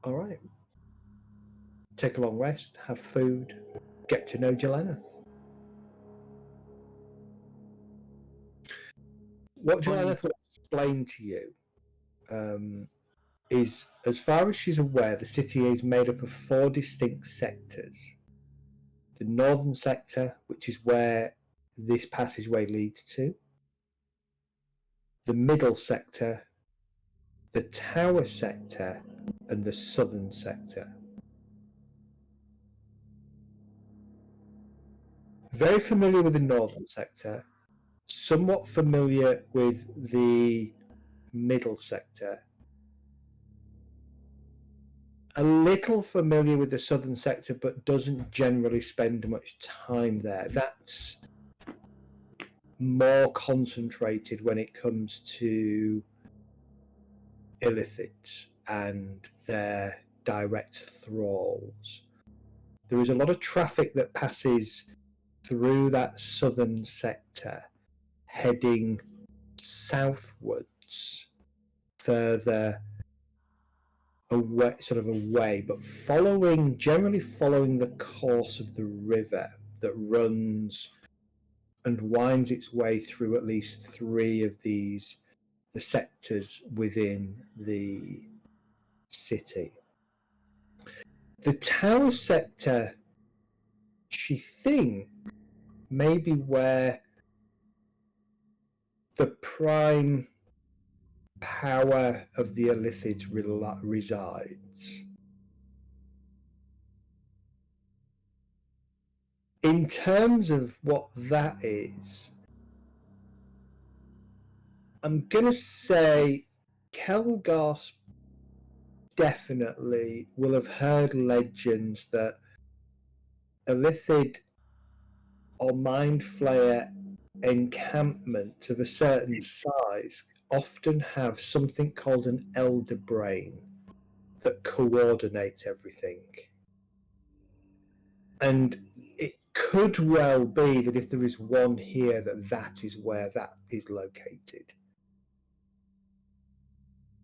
S5: All right. Take a long rest, have food, get to know Jelena. What Jelena will explain to you is, as far as she's aware, the city is made up of 4 distinct sectors. The northern sector, which is where this passageway leads to. The middle sector, the tower sector, and the southern sector. Very familiar with the northern sector, somewhat familiar with the middle sector, a little familiar with the southern sector, but doesn't generally spend much time there. That's more concentrated when it comes to illithids and their direct thralls. There is a lot of traffic that passes through that southern sector, heading southwards, further away, but generally following the course of the river that runs and winds its way through at least 3 of the sectors within the city. The tower sector, she thinks, may be where the prime power of the illithids resides. In terms of what that is, I'm going to say Kelgos definitely will have heard legends that illithid or mind flayer encampment of a certain size often have something called an elder brain that coordinates everything. And it could well be that if there is one here, that is where that is located.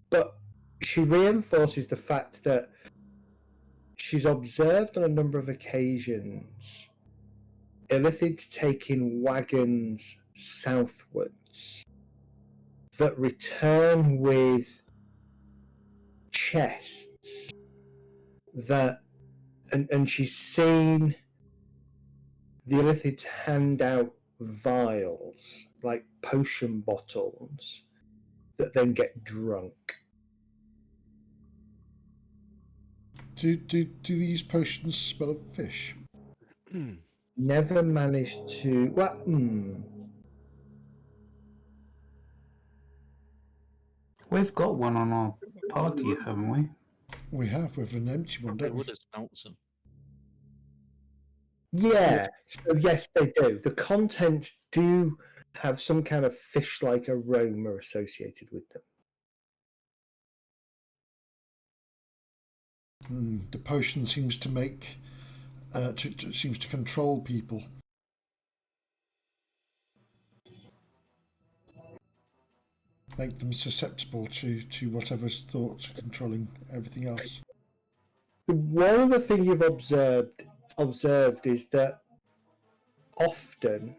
S5: But she reinforces the fact that she's observed on a number of occasions illithids taking wagons southwards that return with chests that, and she's seen the illithids hand out vials, like potion bottles, that then get drunk.
S1: Do these potions smell of fish?
S5: Never managed to.
S4: We've got one on our party, haven't we?
S1: We have, with an empty one,
S9: They
S1: don't we?
S9: would have smelt some.
S5: Yeah, so yes, they do. The contents do have some kind of fish-like aroma associated with them.
S1: The potion seems to make, seems to control people. make them susceptible to whatever's thoughts are controlling everything else.
S5: One other thing you've observed is that often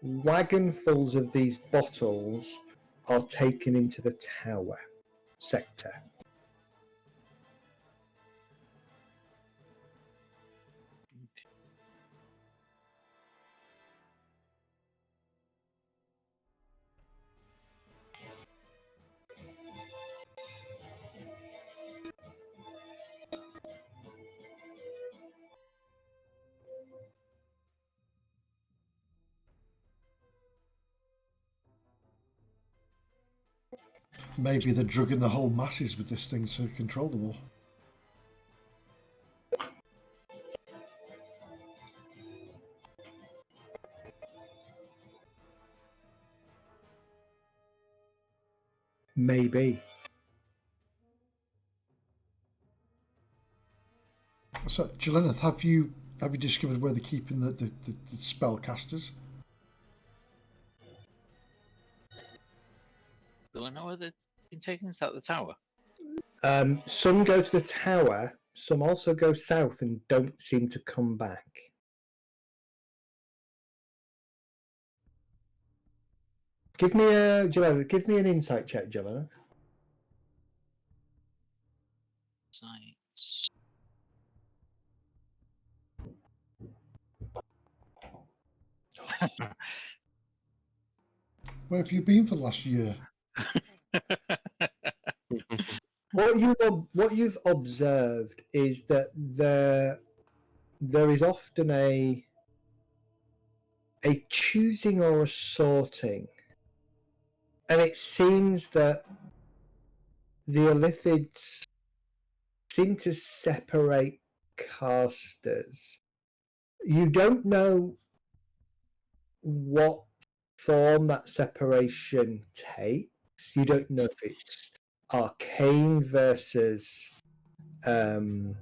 S5: wagonfuls of these bottles are taken into the tower sector.
S1: Maybe they're drugging the whole masses with this thing to control them all.
S5: Maybe.
S1: So, Jelena, have you discovered where they're keeping the spellcasters?
S9: Do I know where they've been taken? Is that the tower?
S5: Some go to the tower, some also go south and don't seem to come back. Give me an insight check, Jelena.
S9: Sites.
S1: Where have you been for the last year?
S5: What you've observed is that there is often a choosing or a sorting, and it seems that the Illithids seem to separate casters. You don't know what form that separation takes. You don't know if it's arcane versus
S9: Divine.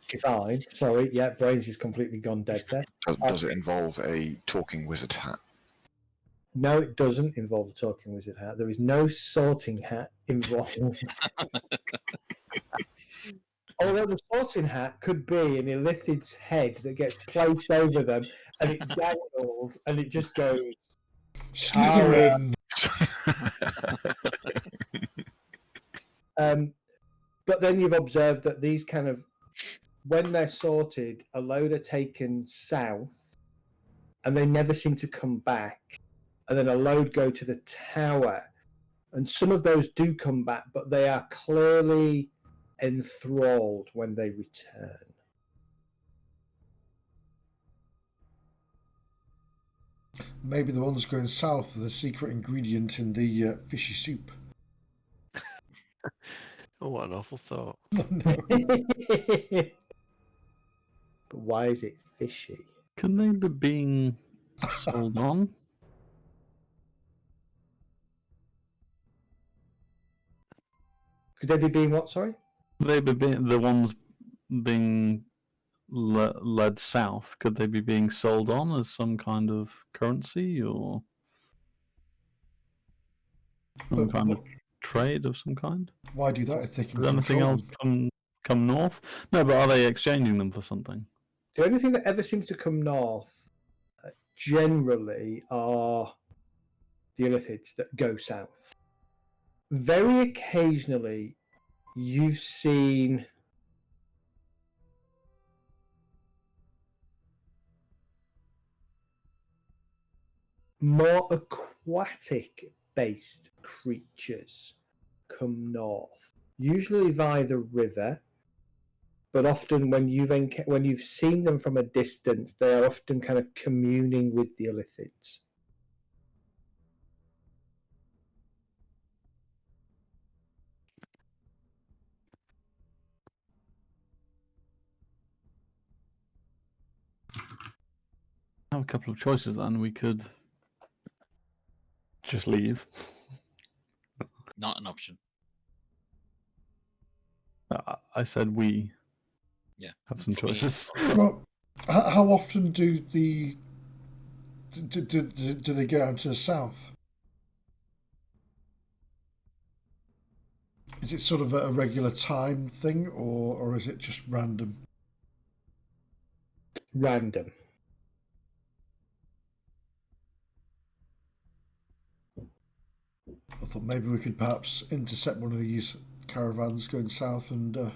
S5: divine. Sorry, yeah, brain's just completely gone dead there.
S6: Does it involve a talking wizard hat?
S5: No, it doesn't involve a talking wizard hat. There is no sorting hat involved. Although the sorting hat could be an Illithid's head that gets placed over them and it dangles and it just goes.
S1: Slytherin!
S5: But then you've observed that these kind of, when they're sorted, a load are taken south and they never seem to come back. And then a load go to the tower. And some of those do come back, but they are clearly enthralled when they return.
S1: Maybe the ones going south are the secret ingredient in the fishy soup.
S8: Oh, what an awful thought.
S5: But why is it fishy?
S3: Can they be being sold on?
S5: Could they be being what, sorry?
S3: They be the ones being led south. Could they be being sold on as some kind of currency or some kind of trade of some kind?
S1: Why do that if they can
S3: Does anything
S1: control
S3: else
S1: them?
S3: come north? No, but are they exchanging them for something?
S5: The only thing that ever seems to come north generally are the Illithids that go south. Very occasionally, you've seen more aquatic-based creatures come north, usually via the river. But often, when you've seen them from a distance, they are often kind of communing with the Illithids.
S3: I have a couple of choices then. We could just leave.
S9: Not an option.
S3: I said we
S9: Yeah.
S3: have some choices.
S1: Well, how often do the Do they go down to the south? Is it sort of a regular time thing, or is it just random?
S5: Random.
S1: I thought maybe we could perhaps intercept one of these caravans going south and.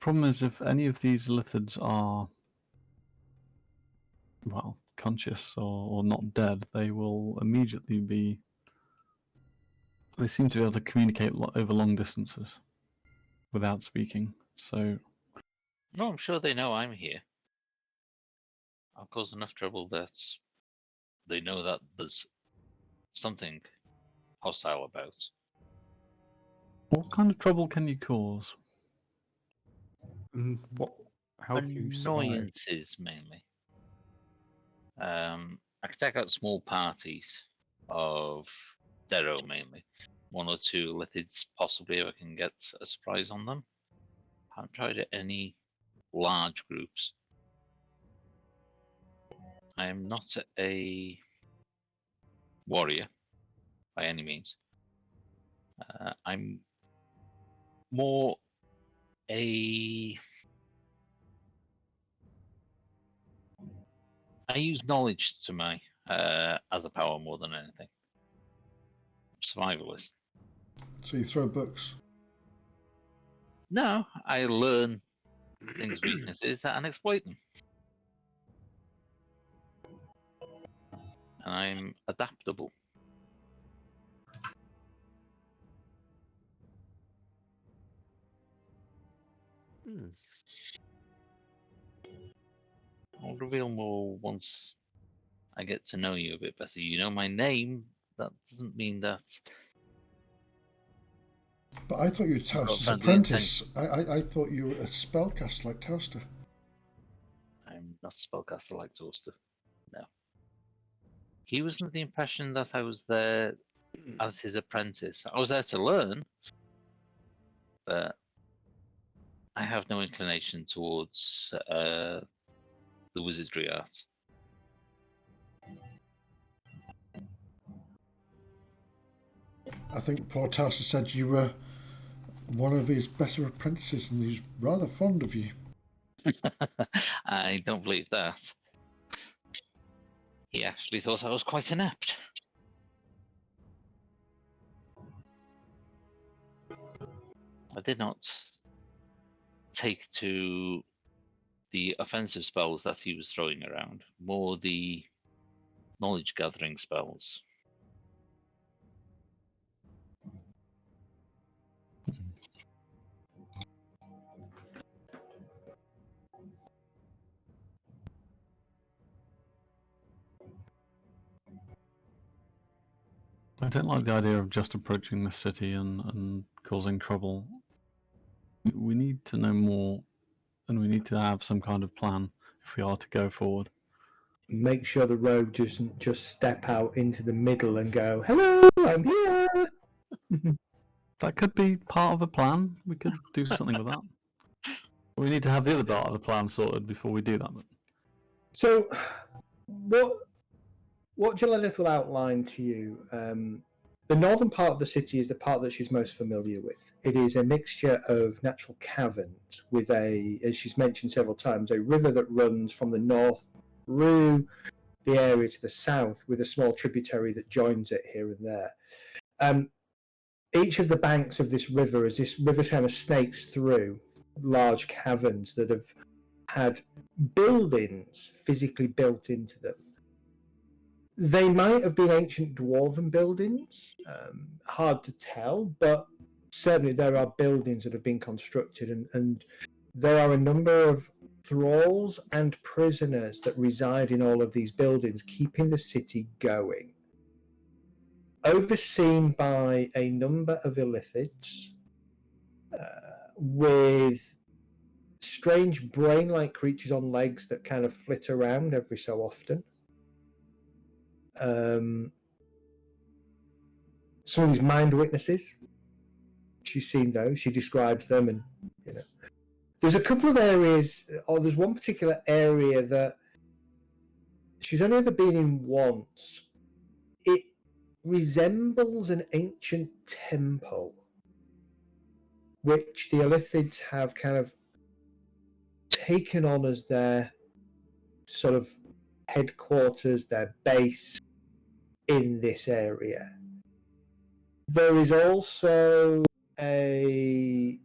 S3: Problem is, if any of these lithids are, well, conscious or not dead, they will immediately be. They seem to be able to communicate over long distances without speaking. So.
S9: No, I'm sure they know I'm here. I'll cause enough trouble that they know that there's something hostile about.
S3: What kind of trouble can you cause?
S4: What? Help you survive?
S9: Annoyances, mainly. I can take out small parties of Dero, mainly. One or two lithids, possibly, if I can get a surprise on them. I haven't tried any large groups. I am not a warrior by any means. I'm more a. I use knowledge to my as a power more than anything. Survivalist.
S1: So you throw books.
S9: No, I learn things' weaknesses and exploit them. And I'm adaptable. I'll reveal more once I get to know you a bit better. You know my name. That doesn't mean that.
S1: But I thought you were Tauster's apprentice. I thought you were a spellcaster like Tauster.
S9: I'm not a spellcaster like Toaster. No. He was under the impression that I was there as his apprentice. I was there to learn, but I have no inclination towards the wizardry art.
S1: I think poor Tauster said you were one of his better apprentices and he's rather fond of you.
S9: I don't believe that. He actually thought I was quite inept. I did not take to the offensive spells that he was throwing around, more the knowledge gathering spells.
S3: I don't like the idea of just approaching the city and causing trouble. We need to know more, and we need to have some kind of plan if we are to go forward.
S5: Make sure the rogue doesn't just step out into the middle and go, "Hello, I'm here."
S3: That could be part of a plan. We could do something with that. We need to have the other part of the plan sorted before we do that.
S5: So, what Jelennith will outline to you, the northern part of the city is the part that she's most familiar with. It is a mixture of natural caverns with as she's mentioned several times, a river that runs from the north through the area to the south with a small tributary that joins it here and there. Each of the banks of this river, as this river kind of snakes through large caverns that have had buildings physically built into them. They might have been ancient dwarven buildings, hard to tell, but certainly there are buildings that have been constructed, and there are a number of thralls and prisoners that reside in all of these buildings, keeping the city going. Overseen by a number of illithids with strange brain-like creatures on legs that kind of flit around every so often. Some of these mind witnesses, she's seen those. She describes them, and There's a couple of areas, or there's one particular area that she's only ever been in once. It resembles an ancient temple, which the Illithids have kind of taken on as their sort of headquarters, their base in this area. There is also an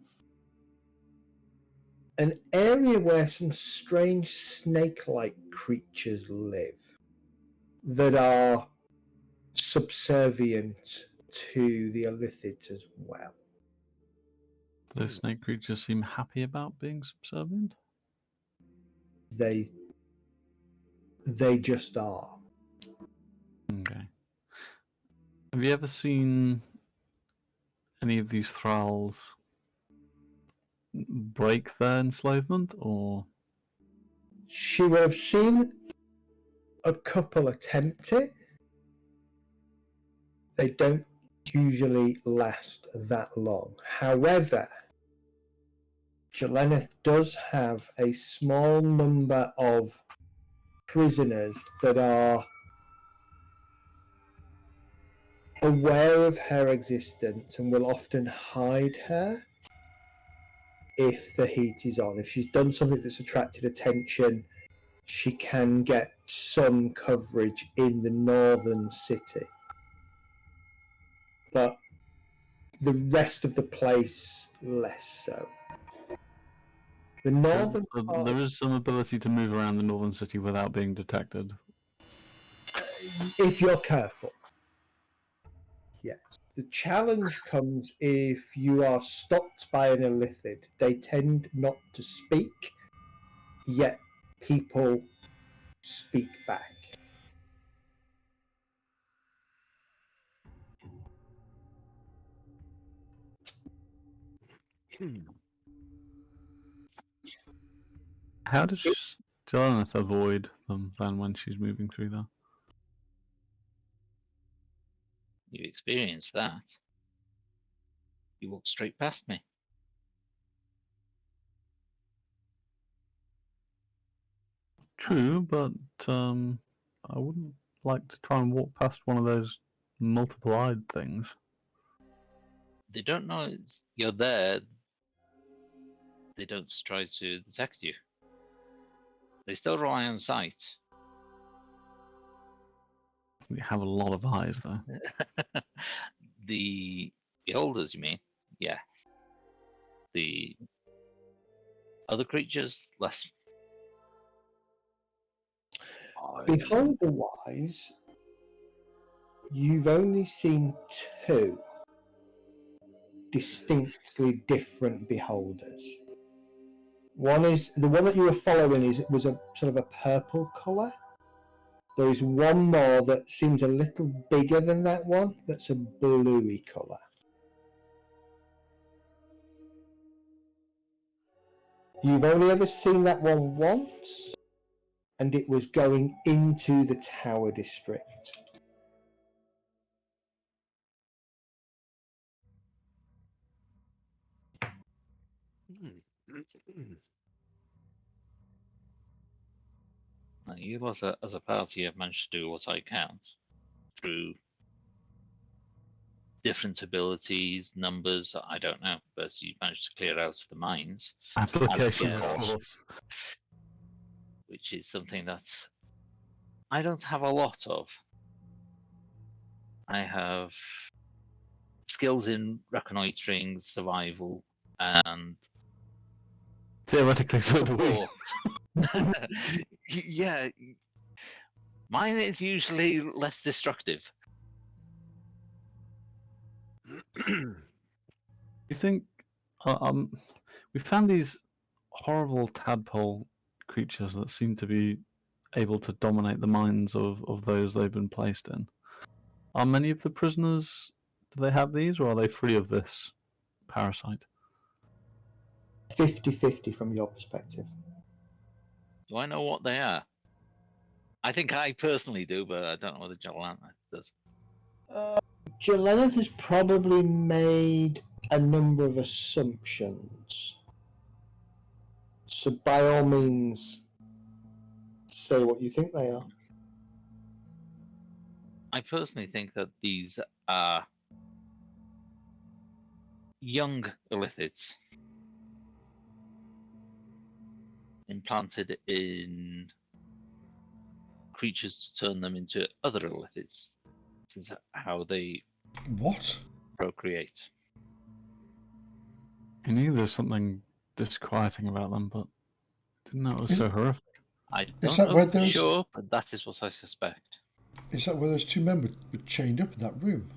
S5: area where some strange snake-like creatures live that are subservient to the Illithids as well.
S3: Those snake creatures seem happy about being subservient.
S5: They just are.
S3: Okay. Have you ever seen any of these thralls break their enslavement, or?
S5: She would have seen a couple attempt it. They don't usually last that long. However, Jelena does have a small number of prisoners that are aware of her existence and will often hide her if the heat is on. If she's done something that's attracted attention, she can get some coverage in the northern city. But the rest of the place, less so. The northern part,
S3: there is some ability to move around the northern city without being detected.
S5: if you're careful. Yes. The challenge comes if you are stopped by an Illithid. They tend not to speak, yet people speak back.
S3: How does Jelena avoid them then when she's moving through there?
S9: You experienced that. You walked straight past me.
S3: True, but I wouldn't like to try and walk past one of those multiple-eyed things.
S9: They don't know you're there. They don't try to detect you. They still rely on sight.
S3: We have a lot of eyes, though.
S9: The beholders, you mean? Yes. The other creatures, less.
S5: Beholder-wise, you've only seen two distinctly different beholders. One is the one that you were following was a sort of a purple colour. There is one more that seems a little bigger than that one. That's a bluey colour. You've only ever seen that one once, and it was going into the Tower District.
S9: You lot as a party have managed to do what I count through different abilities, numbers, I don't know, but you managed to clear out the mines.
S3: Application
S9: Yeah.
S3: force.
S9: Which is something that I don't have a lot of. I have skills in reconnoitering, survival, and
S3: Theoretically, so do we.
S9: support. Yeah, mine is usually less destructive.
S3: You think we found these horrible tadpole creatures that seem to be able to dominate the minds of those they've been placed in. Are many of the prisoners, do they have these, or are they free of this parasite?
S5: 50-50 from your perspective.
S9: Do I know what they are? I think I personally do, but I don't know whether Jelena does.
S5: Jelena has probably made a number of assumptions. So by all means, say what you think they are.
S9: I personally think that these are young illithids implanted in creatures to turn them into other illithids. This is how they
S1: What?
S9: procreate.
S3: I knew there's something disquieting about them, but didn't know it was so horrific.
S9: I
S1: Is
S9: don't
S1: that
S9: know
S1: where
S9: for
S1: those-
S9: sure, but that is what I suspect.
S1: Is that where those two men were chained up in that room?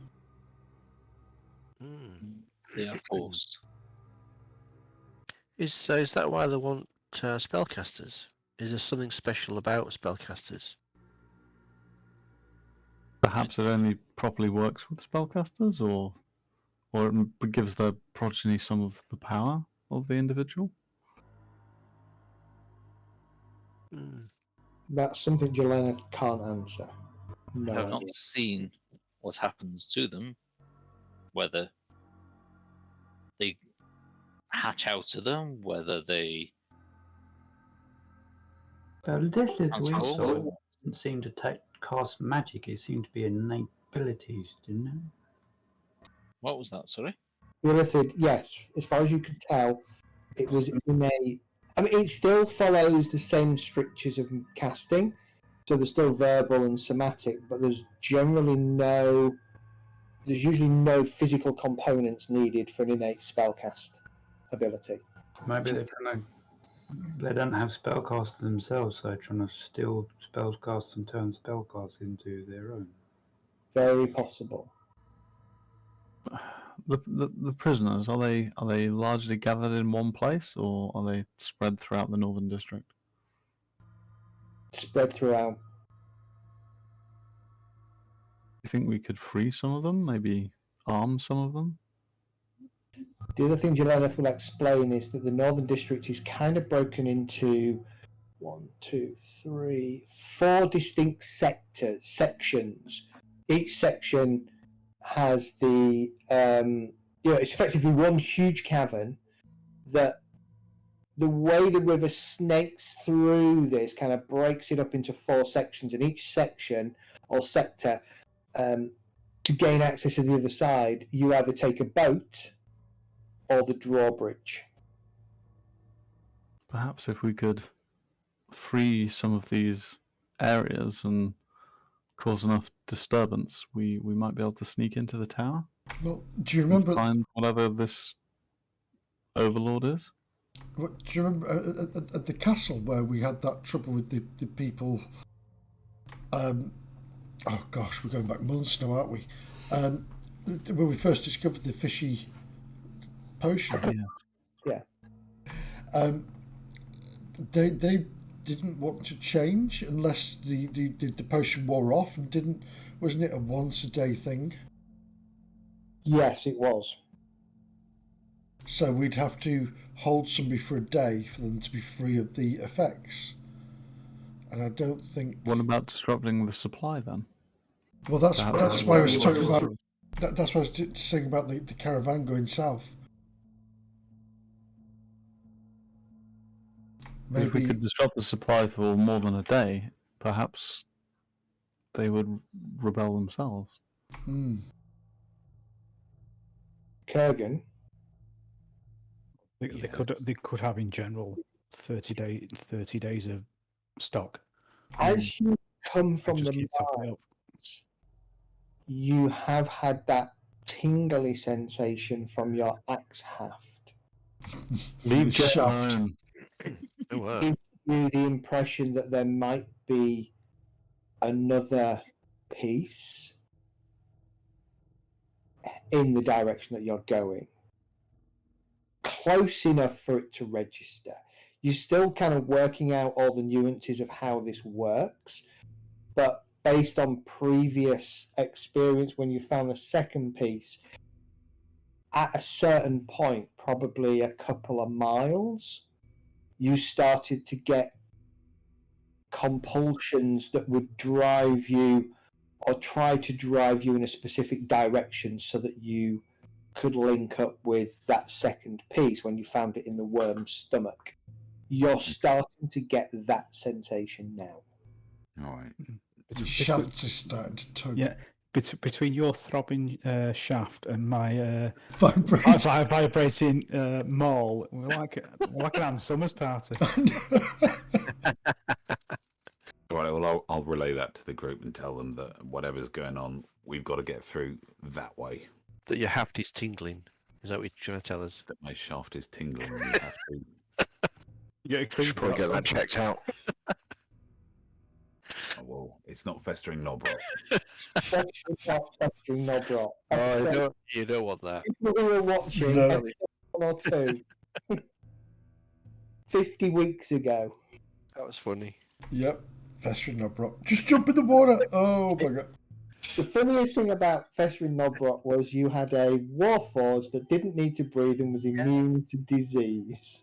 S9: They are forced.
S8: Is that why they want spellcasters? Is there something special about spellcasters?
S3: Perhaps it only properly works with spellcasters, or it gives the progeny some of the power of the individual.
S5: That's something Jelena can't answer. No
S9: I have
S5: idea.
S9: not seen what happens to them, whether they hatch out of them, whether they
S4: The lithids we
S9: transform.
S4: saw didn't seem to cast magic. It seemed to be innate abilities, didn't it?
S9: What was that? Sorry.
S5: The Illithid, yes, as far as you could tell, it was innate. I mean, it still follows the same strictures of casting, so there's still verbal and somatic, but there's usually no physical components needed for an innate spellcast ability.
S4: Maybe they don't have spellcasters themselves, so they're trying to steal spellcasts and turn spellcasts into their own.
S5: Very possible.
S3: The prisoners, are they largely gathered in one place, or are they spread throughout the Northern District?
S5: Spread throughout.
S3: Do you think we could free some of them? Maybe arm some of them?
S5: The other thing Jelena will explain is that the Northern District is kind of broken into 4 distinct sections. Each section has it's effectively one huge cavern that the way the river snakes through this kind of breaks it up into 4 sections, and each section or sector, to gain access to the other side, you either take a boat or the drawbridge.
S3: Perhaps if we could free some of these areas and cause enough disturbance, we might be able to sneak into the tower.
S1: Well, do you remember?
S3: Find whatever this overlord is.
S1: Do you remember at the castle where we had that trouble with the people? Oh gosh, we're going back months now, aren't we? When we first discovered the fishy potion.
S3: Yes.
S5: Yeah.
S1: They didn't want to change unless the potion wore off, and wasn't it a once a day thing?
S5: Yes, it was.
S1: So we'd have to hold somebody for a day for them to be free of the effects. And I don't think.
S3: What about disrupting the supply then?
S1: Well, that's why I was talking about. That's why I was saying about the caravan going south. Maybe
S3: if we could disrupt the supply for more than a day, perhaps they would rebel themselves.
S5: Kurgan.
S7: They could have in general 30 days of stock.
S5: As you come from
S7: just
S5: the
S7: keep topping it up.
S5: mines, you have had that tingly sensation from your axe haft.
S3: Leave Jet
S1: Shaft.
S3: alone.
S8: Oh, wow.
S5: Gives you the impression that there might be another piece in the direction that you're going. Close enough for it to register. You're still kind of working out all the nuances of how this works, but based on previous experience, when you found the second piece, at a certain point, probably a couple of miles, you started to get compulsions that would drive you or try to drive you in a specific direction so that you could link up with that second piece when you found it in the worm's stomach. You're starting to get that sensation now.
S2: All right.
S1: The shafts are starting to tug.
S7: Yeah, between your throbbing shaft and my
S1: Vibrating.
S7: vibrating maul, we're like an Ann Summers party.
S2: All right. Well, I'll relay that to the group and tell them that whatever's going on, we've got to get through that way.
S8: That your haft is tingling. Is that what you're trying to tell us?
S2: That my shaft is tingling. We have to.
S7: You
S6: Should probably get that checked out.
S2: Oh, well, it's not festering knob rot.
S5: Festering knob rot.
S8: Oh, you don't want that.
S5: We were watching
S1: No.
S5: episode 1 or 2 50 weeks ago.
S8: That was funny.
S1: Yep. Festering knob rot. Just jump in the water. Oh my god.
S5: The funniest thing about festering knob rot was you had a warforged that didn't need to breathe and was immune to disease.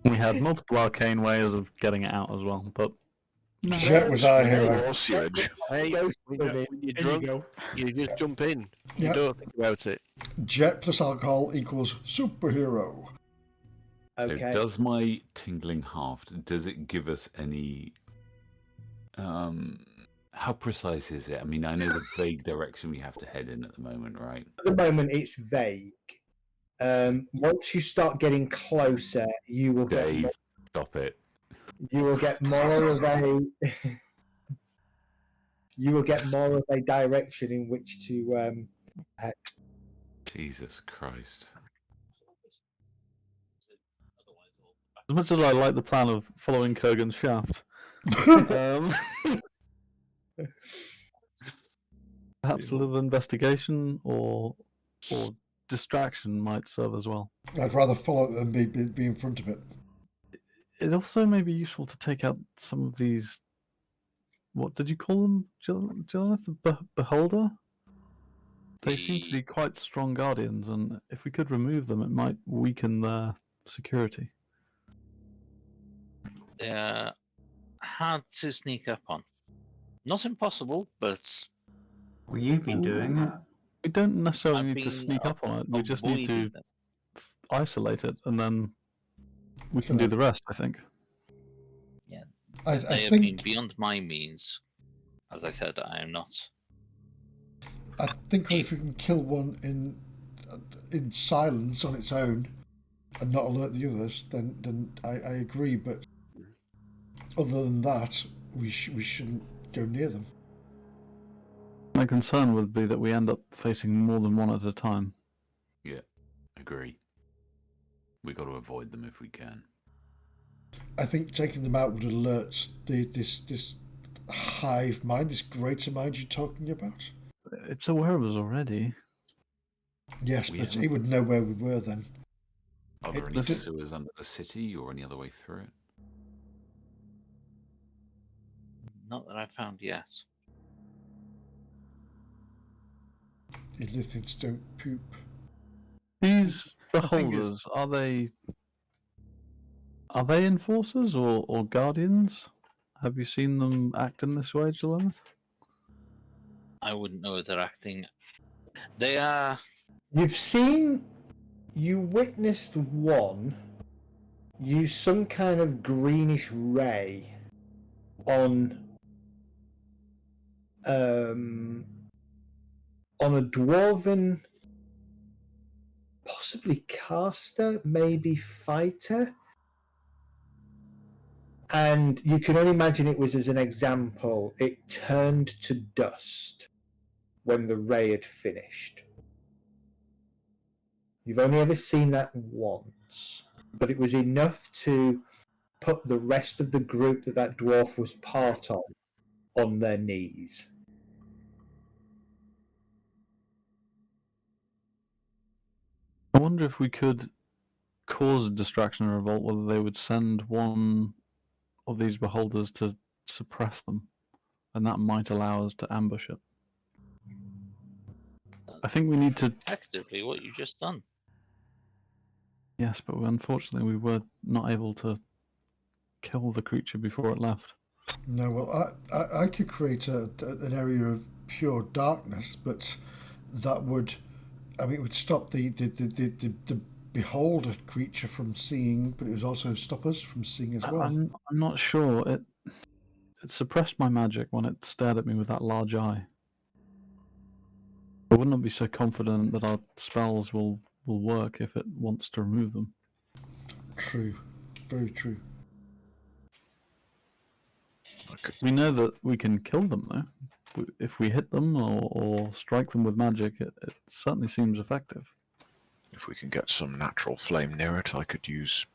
S3: We had multiple arcane ways of getting it out as well, but
S1: Jet was our hero.
S6: Or sewage.
S8: Hey,
S5: Ghost
S8: when
S5: of it.
S8: you're
S7: In
S8: drunk,
S7: you go.
S8: you just jump in. You
S1: Yep.
S8: don't think about it.
S1: Jet plus alcohol equals superhero.
S5: Okay.
S2: So does my tingling haft, does it give us any how precise is it? I mean, I know the vague direction we have to head in at the moment, right?
S5: At the moment, it's vague. Once you start getting closer, you will
S2: Dave, stop it.
S5: get more of a you will get more of a direction in which to head.
S2: Jesus Christ.
S3: as much as I like the plan of following Kurgan's shaft, perhaps a little investigation or distraction might serve as well.
S1: I'd rather follow it than be in front of it.
S3: It also may be useful to take out some of these. What did you call them, Jonathan? Beholder? They seem to be quite strong guardians, and if we could remove them, it might weaken their security.
S9: They're hard to sneak up on. Not impossible, but
S4: Well, you've been doing it.
S3: We don't necessarily
S9: I've
S3: need to
S9: been
S3: sneak up on it. We just need to
S9: avoiding them.
S3: isolate it, and then we can
S1: Kill
S3: do
S1: it.
S3: the rest, I think.
S1: I
S9: They have
S1: think
S9: been beyond my means. As I said, I am not.
S1: I think if we can kill one in silence on its own and not alert the others, then I agree. But other than that, we shouldn't go near them.
S3: My concern would be that we end up facing more than one at a time.
S2: Yeah, agree. We got to avoid them if we can.
S1: I think taking them out would alert this hive mind, this greater mind you're talking about.
S3: It's aware of us already.
S1: Yes,
S2: We
S1: but
S2: haven't-
S1: it would know where we were then.
S2: Are there
S1: It-
S2: any
S1: it-
S2: sewers under the city or any other way through it?
S9: Not that I've found yet.
S1: Illithids don't poop.
S3: These
S7: The thing is-
S3: beholders, are they enforcers or guardians? Have you seen them act in this way, Jelena?
S9: I wouldn't know if they're acting. They are.
S5: You witnessed one use some kind of greenish ray on a dwarven, possibly caster, maybe fighter. And you can only imagine it was as an example. It turned to dust when the ray had finished. You've only ever seen that once, but it was enough to put the rest of the group that dwarf was part of on their knees.
S3: I wonder if we could cause a distraction or revolt, whether they would send one of these beholders to suppress them, and that might allow us to ambush it. I think we need to.
S9: Effectively, what you've just done.
S3: Yes, but unfortunately, we were not able to kill the creature before it left.
S1: No, well, I could create an area of pure darkness, but that would, I mean, it would stop the behold a creature from seeing, but it was also stop us from seeing as well.
S3: I'm not sure. It suppressed my magic when it stared at me with that large eye. I would not be so confident that our spells will work if it wants to remove them.
S1: True. Very true.
S6: Okay.
S3: We know that we can kill them, though. If we hit them or strike them with magic, it certainly seems effective.
S6: If we can get some natural flame near it, I could use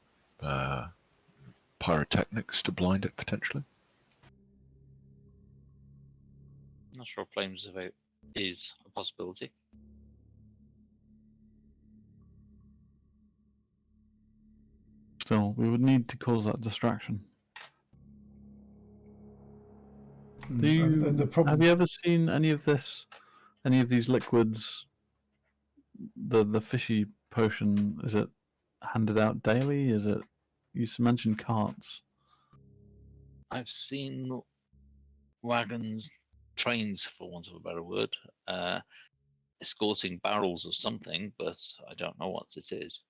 S6: pyrotechnics to blind it, potentially.
S9: Natural flames is a possibility.
S3: Still, we would need to cause that distraction.
S1: Mm,
S3: Do you,
S1: and the problem,
S3: have you ever seen any of these liquids? The fishy potion, is it handed out daily? Is it? You mentioned carts.
S9: I've seen wagons, trains, for want of a better word, escorting barrels of something, but I don't know what it is.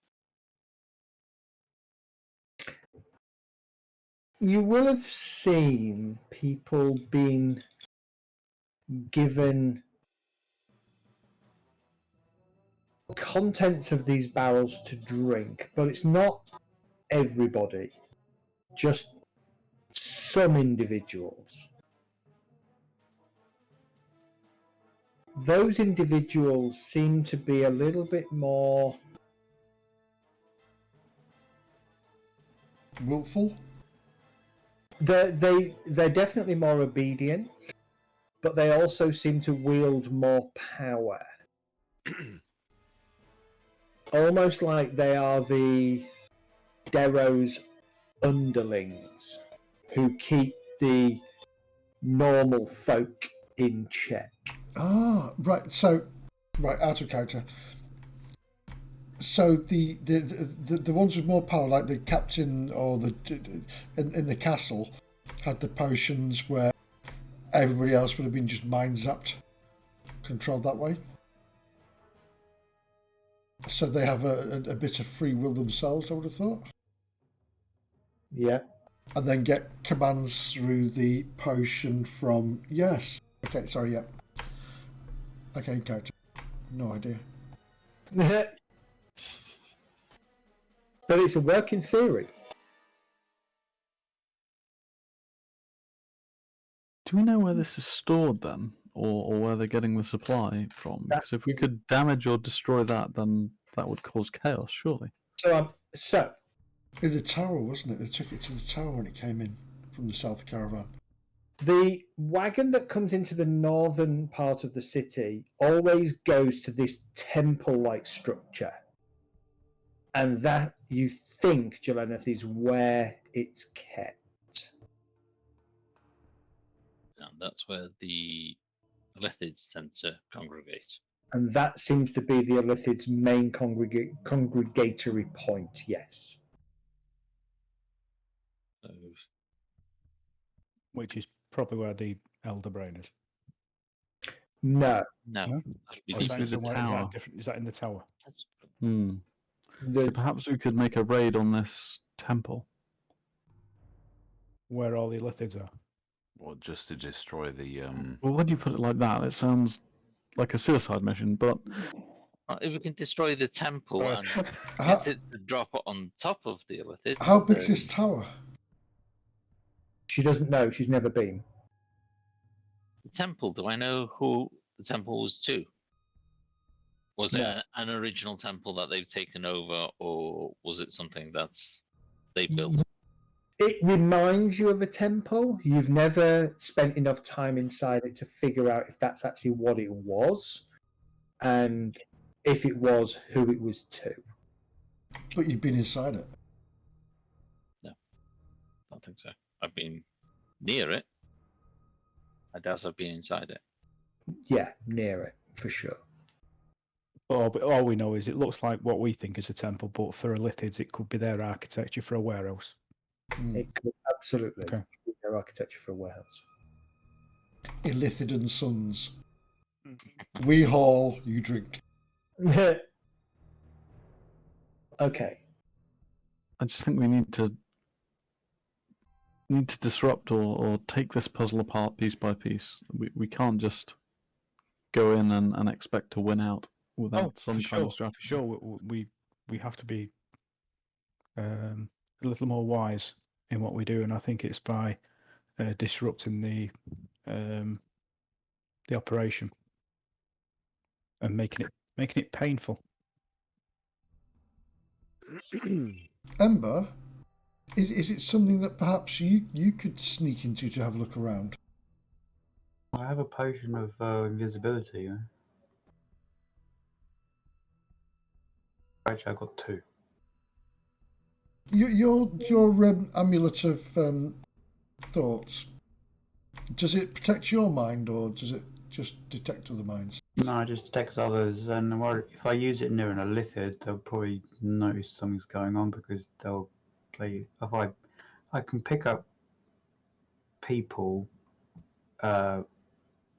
S5: You will have seen people being given contents of these barrels to drink, but it's not everybody, just some individuals. Those individuals seem to be a little bit more
S1: willful.
S5: they're definitely more obedient, but they also seem to wield more power. Almost like they are the Darrow's underlings who keep the normal folk in check.
S1: Ah, right. So, right, out of character. So the ones with more power, like the captain or the in the castle, had the potions where everybody else would have been just mind zapped, controlled that way. So they have a bit of free will themselves, I would have thought.
S5: Yeah.
S1: And then get commands through the potion from... Yes. Okay, sorry, yeah. Okay, character. No idea.
S5: But it's a working theory.
S3: Do we know where this is stored then? Or where they're getting the supply from? Because if we could damage or destroy that, then that would cause chaos, surely.
S5: So
S1: In the tower, wasn't it? They took it to the tower when it came in from the south caravan.
S5: the wagon that comes into the northern part of the city always goes to this temple-like structure. And that, you think, Jeleneth, is where it's kept.
S9: And that's where the lithids tend to congregate.
S5: And that seems to be the Elithid's main congregatory point, yes.
S9: So,
S7: Which is probably where the Elder Brain is.
S5: No.
S9: no.
S7: No?
S9: That'll be
S7: Or
S3: Seems
S7: is
S3: to
S7: that
S3: be the
S7: somewhere-
S3: tower.
S7: Is that in the tower?
S3: So perhaps we could make a raid on this temple.
S7: Where all the lithids are?
S2: Or just to destroy the
S3: Well, when you put it like that, it sounds like a suicide mission, but
S9: Well, if we can destroy the temple
S7: Sorry.
S9: and
S1: How,
S9: get it to drop on top of the lithids,
S1: how big is
S9: then
S1: this tower?
S5: She doesn't know. She's never been.
S9: the temple, do I know who the temple was to? Was it an original temple that they've taken over, or was it something that's they built?
S5: It reminds you of a temple. You've never spent enough time inside it to figure out if that's actually what it was, and if it was, who it was to.
S1: But you've been inside it.
S9: I don't think so. I've been near it. I doubt I've been inside it.
S5: Yeah, near it, for sure.
S7: But all we know is it looks like what we think is a temple, but for lithids, it could be their architecture for a warehouse.
S5: It could absolutely
S7: Okay.
S5: be their architecture for a warehouse.
S1: Illithid and Sons. We haul, you drink.
S5: Okay.
S3: I just think we need to disrupt or take this puzzle apart piece by piece. We can't just go in and expect to win out without some kind of strategy.
S7: For sure, we have to be a little more wise in what we do, and I think it's by disrupting the operation and making it painful.
S1: Ember, is it something that perhaps you could sneak into to have a look around?
S4: I have a potion of invisibility. Yeah? Actually, I got 2.
S1: Your amulet of thoughts, does it protect your mind or does it just detect other minds?
S4: No, it just detects others, and if I use it near an illithid, they'll probably notice something's going on because they'll play. If I can pick up people, but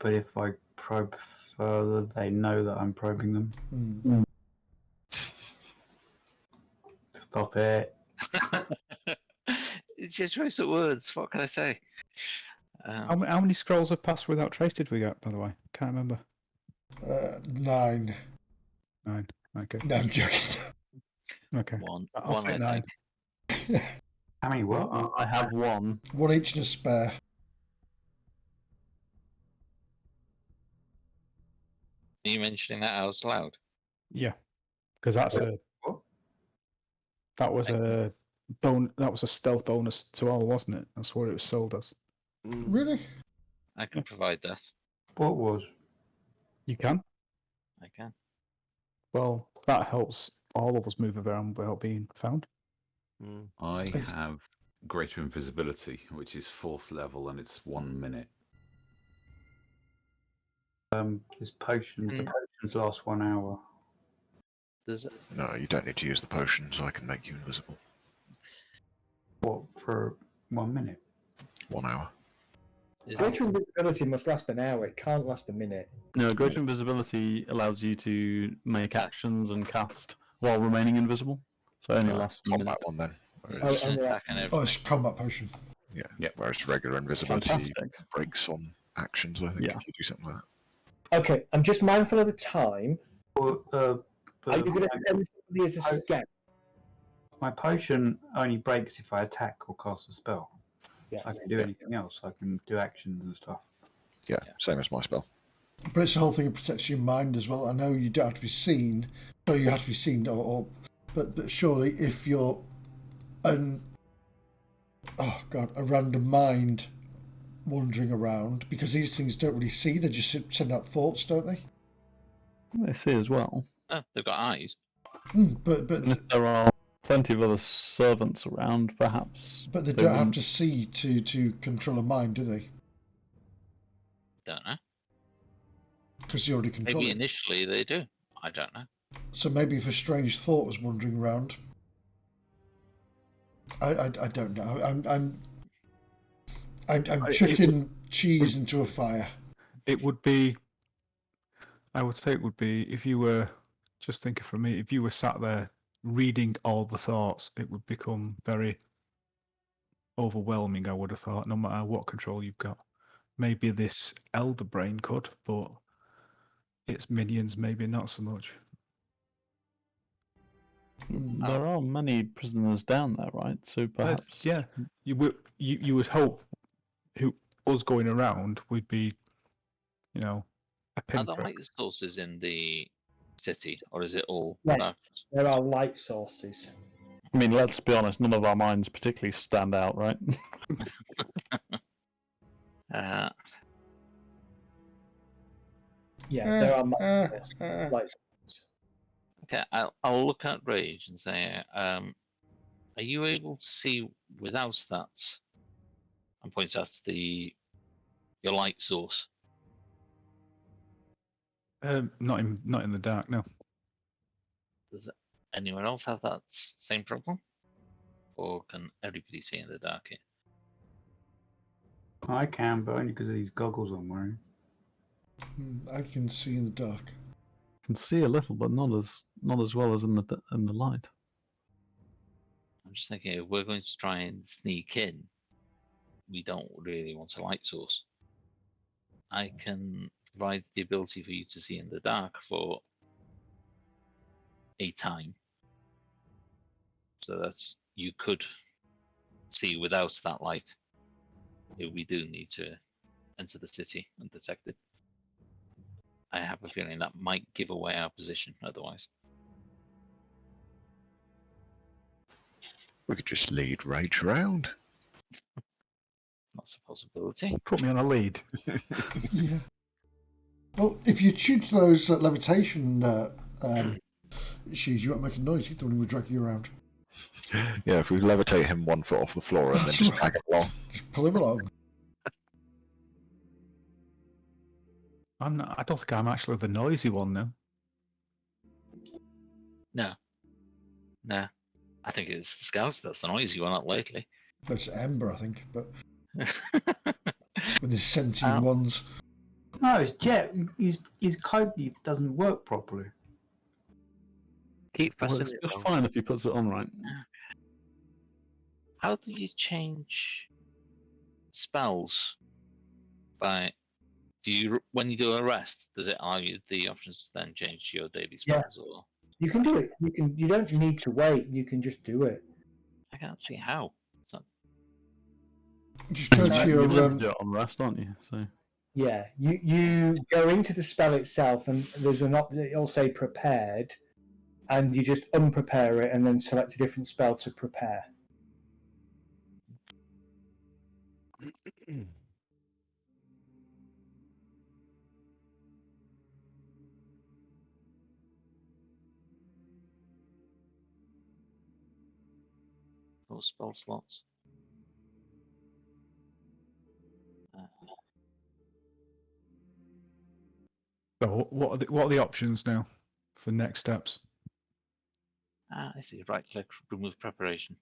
S4: if I probe further, they know that I'm probing them.
S1: Mm.
S4: Stop it.
S9: It's your choice of words. What can I say?
S7: How many scrolls of Pass Without Trace did we get, by the way? Can't remember.
S1: 9.
S7: 9. Okay.
S1: No, I'm joking.
S7: Okay. I'll
S9: One,
S7: take
S9: I
S7: 9.
S9: think.
S4: How many what?
S3: I have 1.
S1: 1 each and a spare.
S9: Are you mentioning that out loud?
S7: Yeah, because that's
S4: What?
S7: that was a stealth bonus to all, wasn't it? That's what it was sold as.
S1: Really?
S9: I can provide that.
S4: What was?
S7: You can.
S9: I can.
S7: Well, that helps all of us move around without being found.
S2: I have greater invisibility, which is 4th level, and it's 1 minute.
S4: This potion. The potions last 1 hour.
S6: No, you don't need to use the potions. I can make you invisible.
S4: What, for 1 minute?
S6: 1 hour.
S5: Greater invisibility must last an hour. It can't last a minute.
S3: No, greater invisibility allows you to make actions and cast while remaining invisible. So it only lasts a minute.
S6: Combat one then.
S1: Oh, it's combat potion.
S6: Yeah.
S2: Yep.
S6: Whereas regular invisibility
S3: Fantastic.
S6: breaks on actions, I think,
S3: Yeah.
S6: if you do something like that.
S5: Okay, I'm just mindful of the time.
S4: Well,
S5: Are you going to send somebody as a scout?
S4: My potion only breaks if I attack or cast a spell.
S5: Yeah.
S4: I can do anything else. I can do actions and stuff.
S6: Yeah, same as my spell.
S1: But it's the whole thing that protects your mind as well. I know you don't have to be seen, or you have to be seen, but surely if you're a random mind wandering around, because these things don't really see, they just send out thoughts, don't they?
S3: They see as well.
S9: Oh, they've got eyes.
S1: But
S3: And if there are plenty of other servants around, perhaps.
S1: But they don't have to see to control a mind, do they?
S9: Don't know.
S1: Because you already control
S9: Maybe
S1: it.
S9: initially they do. I don't know.
S1: So maybe if a strange thought was wandering around, I don't know. I'm chucking cheese into a fire.
S7: It would be. I would say it would be if you were just thinking for me. If you were sat there reading all the thoughts, it would become very overwhelming. I would have thought, no matter what control you've got. Maybe this elder brain could, but its minions maybe not so much.
S3: There are many prisoners down there, right? So perhaps.
S7: Yeah, you would hope us going around would be, a
S9: Are there
S7: pinprick.
S9: light sources in the city, or is it all
S5: Yes,
S9: dark?
S5: there are light sources.
S3: I mean, let's be honest, none of our minds particularly stand out, right?
S5: Yeah, there are light sources.
S9: Okay, I'll look at Rage and say, are you able to see without that? And point at your light source.
S7: Not in the dark, no.
S9: Does anyone else have that same problem, or can everybody see in the dark here?
S4: I can, but only because of these goggles I'm wearing.
S1: I can see in the dark.
S3: Can see a little, but not as well as in the light.
S9: I'm just thinking, if we're going to try and sneak in, we don't really want a light source. I can provide the ability for you to see in the dark for a time. So that's, you could see without that light if we do need to enter the city undetected. I have a feeling that might give away our position otherwise.
S6: We could just lead Rage around.
S9: That's a possibility.
S7: Put me on a lead.
S1: Yeah. Well, if you choose those levitation shoes, you won't make a noise either when we drag you around.
S6: Yeah, if we levitate him 1 foot off the floor and then
S1: That's
S6: just
S1: right.
S6: drag him along.
S1: Just pull him along.
S7: I don't think I'm actually the noisy one now.
S9: No. I think it's the scouts that's the noisy one, not lately.
S1: That's Ember, I think, but with his sentient ones.
S4: No, it's Jet. His code doesn't work properly.
S8: Keep
S3: Well,
S8: pressing
S3: it's
S8: it.
S3: just
S8: wrong.
S3: fine if he puts it on right.
S9: How do you change spells? When you do a rest, does it allow you the options to then change your daily
S5: Yeah.
S9: spells? Or
S5: You can do it. You don't need to wait. You can just do it.
S9: I can't see how. It's not...
S1: Just go to
S3: You're meant to
S1: your.
S3: do it on rest, aren't you? So
S5: Yeah, you go into the spell itself, and there's it'll say prepared, and you just unprepare it, and then select a different spell to prepare.
S9: Those spell slots.
S7: So what are the options now for next steps?
S9: I see. Right click, remove preparation.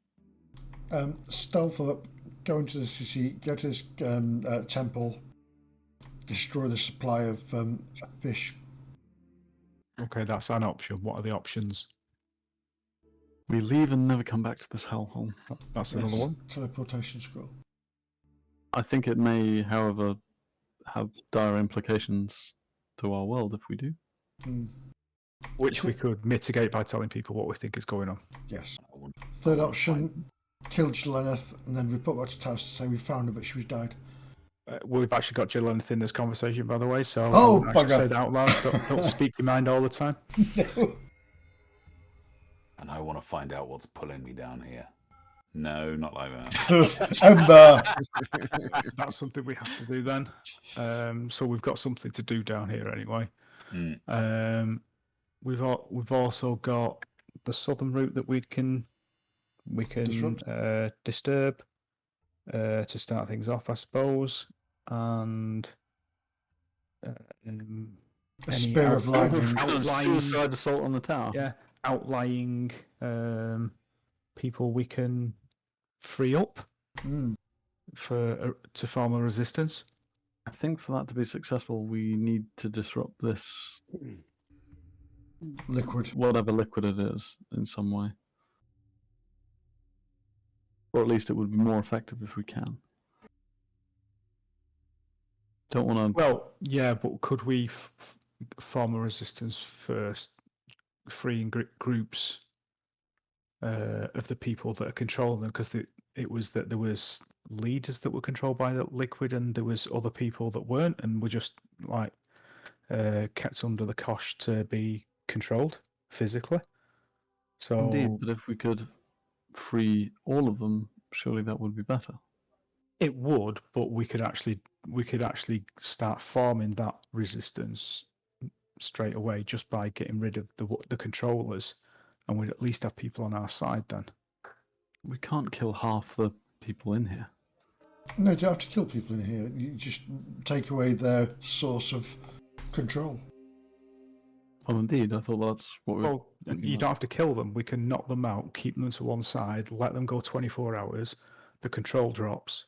S1: Stealth up, go into the city, go to this temple, destroy the supply of fish.
S7: Okay, that's an option. What are the options?
S3: we leave and never come back to this hellhole.
S7: That's another one.
S1: Teleportation scroll.
S3: I think it may, however, have dire implications to our world if we do.
S7: Which we could mitigate by telling people what we think is going on.
S1: Yes.
S2: I want-
S1: Third
S2: I wanna
S1: option, kill Jeleneth and then report back to Taos to say we found her but she was died.
S7: We've actually got Jill in this conversation, by the way, so
S1: Oh,
S7: I wouldn't actually
S1: bugger.
S7: say that out loud. Don't speak your mind all the time.
S2: And I want to find out what's pulling me down here. No, not like that.
S1: Ember.
S7: That's something we have to do then. So we've got something to do down here anyway.
S2: Mm.
S7: We've also got the southern route that we can disturb to start things off, I suppose, and
S1: A spear of lightning.
S3: Suicide assault on the tower.
S7: Yeah, outlying people we can free up to form a resistance.
S3: I think for that to be successful, we need to disrupt this
S1: Liquid.
S3: whatever liquid it is in some way. Or at least it would be more effective if we can. Don't want to.
S7: Well, yeah, but could we form a resistance first, freeing groups of the people that are controlling them? Because it was that there was leaders that were controlled by the liquid, and there was other people that weren't, and were just like kept under the cosh to be controlled physically. So
S3: Indeed, but if we could free all of them, surely that would be better.
S7: it would, but we could actually start forming that resistance straight away just by getting rid of the controllers, and we'd at least have people on our side then.
S3: We can't kill half the people in here.
S1: No, you don't have to kill people in here. You just take away their source of control.
S3: Well, indeed, I thought that's what we.
S7: Well, you don't have to kill them. We can knock them out, keep them to one side, let them go 24 hours. The control drops.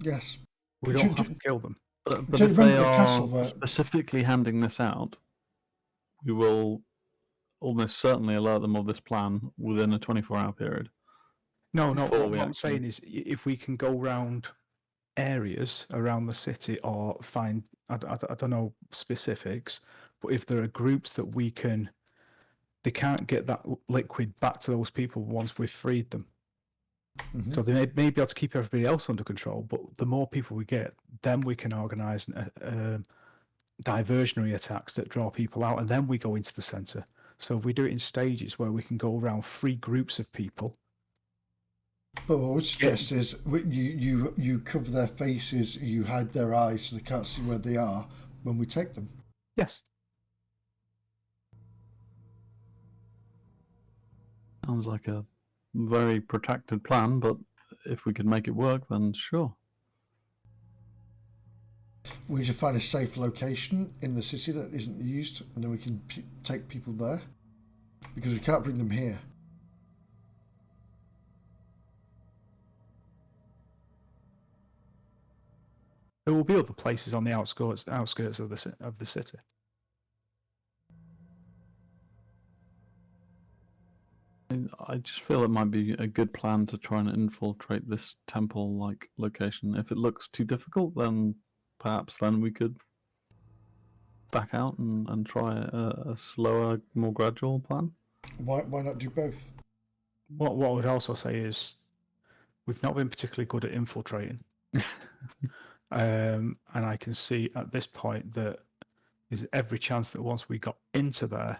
S1: Yes.
S7: We
S1: But
S7: don't
S1: you-
S7: have to kill them.
S3: But
S1: Do you
S3: if
S1: remember
S3: they
S1: the
S3: are
S1: castle where-
S3: specifically handing this out, we will almost certainly alert them of this plan within a 24-hour period.
S7: No,
S3: before
S7: what
S3: we
S7: I'm
S3: actually-
S7: saying is if we can go round areas around the city or find, I don't know specifics, but if there are groups that we can, they can't get that liquid back to those people once we've freed them.
S1: Mhm.
S7: So they may be able to keep everybody else under control, but the more people we get, then we can organise diversionary attacks that draw people out, and then we go into the centre. So if we do it in stages where we can go around 3 groups of people.
S1: But what I would suggest is you cover their faces, you hide their eyes so they can't see where they are when we take them.
S7: Yes.
S3: Sounds like a very protracted plan, but if we could make it work, then sure.
S1: We need to find a safe location in the city that isn't used, and then we can take people there. Because we can't bring them here.
S7: There will be other places on the outskirts of the city.
S3: I just feel it might be a good plan to try and infiltrate this temple-like location. If it looks too difficult, then perhaps then we could back out and try a slower, more gradual plan.
S1: Why not do both?
S7: What I would also say is we've not been particularly good at infiltrating. And I can see at this point that there's every chance that once we got into there,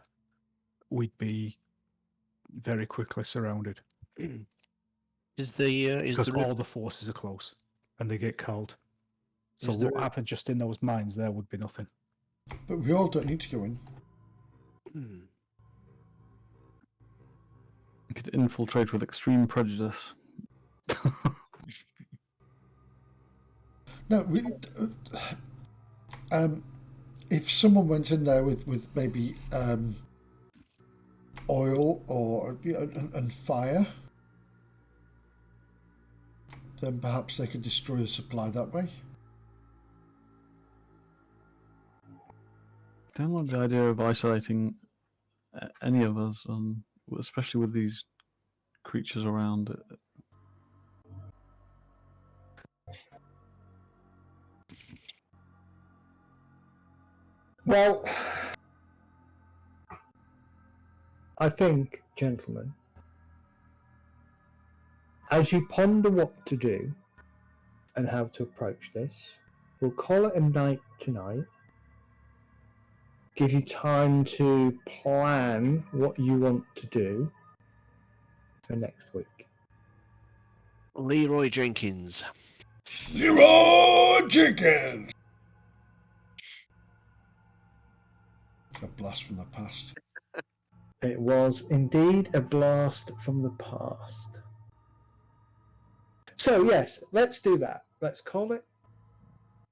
S7: we'd be very quickly surrounded. Because all the forces are close and they get cold. So what happened just in those mines there would be nothing.
S1: But we all don't need to go in.
S3: We could infiltrate with extreme prejudice.
S1: No, if someone went in there with maybe oil or and fire, then perhaps they could destroy the supply that way.
S3: I don't like the idea of isolating any of us, especially with these creatures around.
S5: Well, I think, gentlemen, as you ponder what to do and how to approach this, we'll call it a night tonight. Give you time to plan what you want to do for next week.
S8: Leroy Jenkins.
S1: Leroy Jenkins! A blast from the past.
S5: It was indeed a blast from the past. So yes, let's do that. Let's call it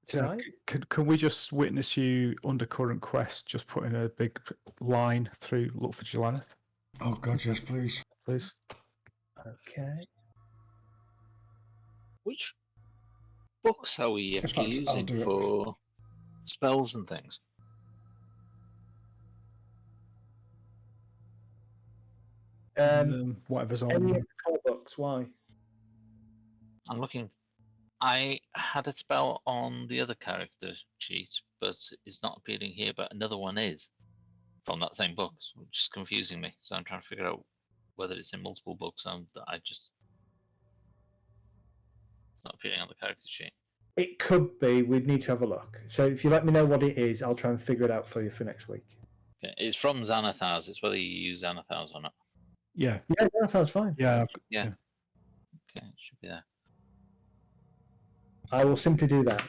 S5: tonight.
S7: Can we just witness you undercurrent quest, just putting a big line through look for Jelaneth?
S1: Oh God, yes, please.
S7: Please.
S5: Okay.
S9: Which books are we actually
S1: fact, I'll
S9: using
S1: do it.
S9: for spells and things?
S7: Whatever's
S5: Any
S7: on.
S5: of the core books? Why?
S9: I'm looking. I had a spell on the other character sheet, but it's not appearing here. But another one is from that same book, which is confusing me. So I'm trying to figure out whether it's in multiple books and that it's not appearing on the character sheet.
S5: It could be. We'd need to have a look. So if you let me know what it is, I'll try and figure it out for you for next week.
S9: Okay. It's from Xanathars. It's whether you use Xanathars or not.
S7: Yeah.
S5: Yeah, that sounds fine.
S7: Yeah.
S9: Yeah. Okay, it should be there.
S5: I will simply do that.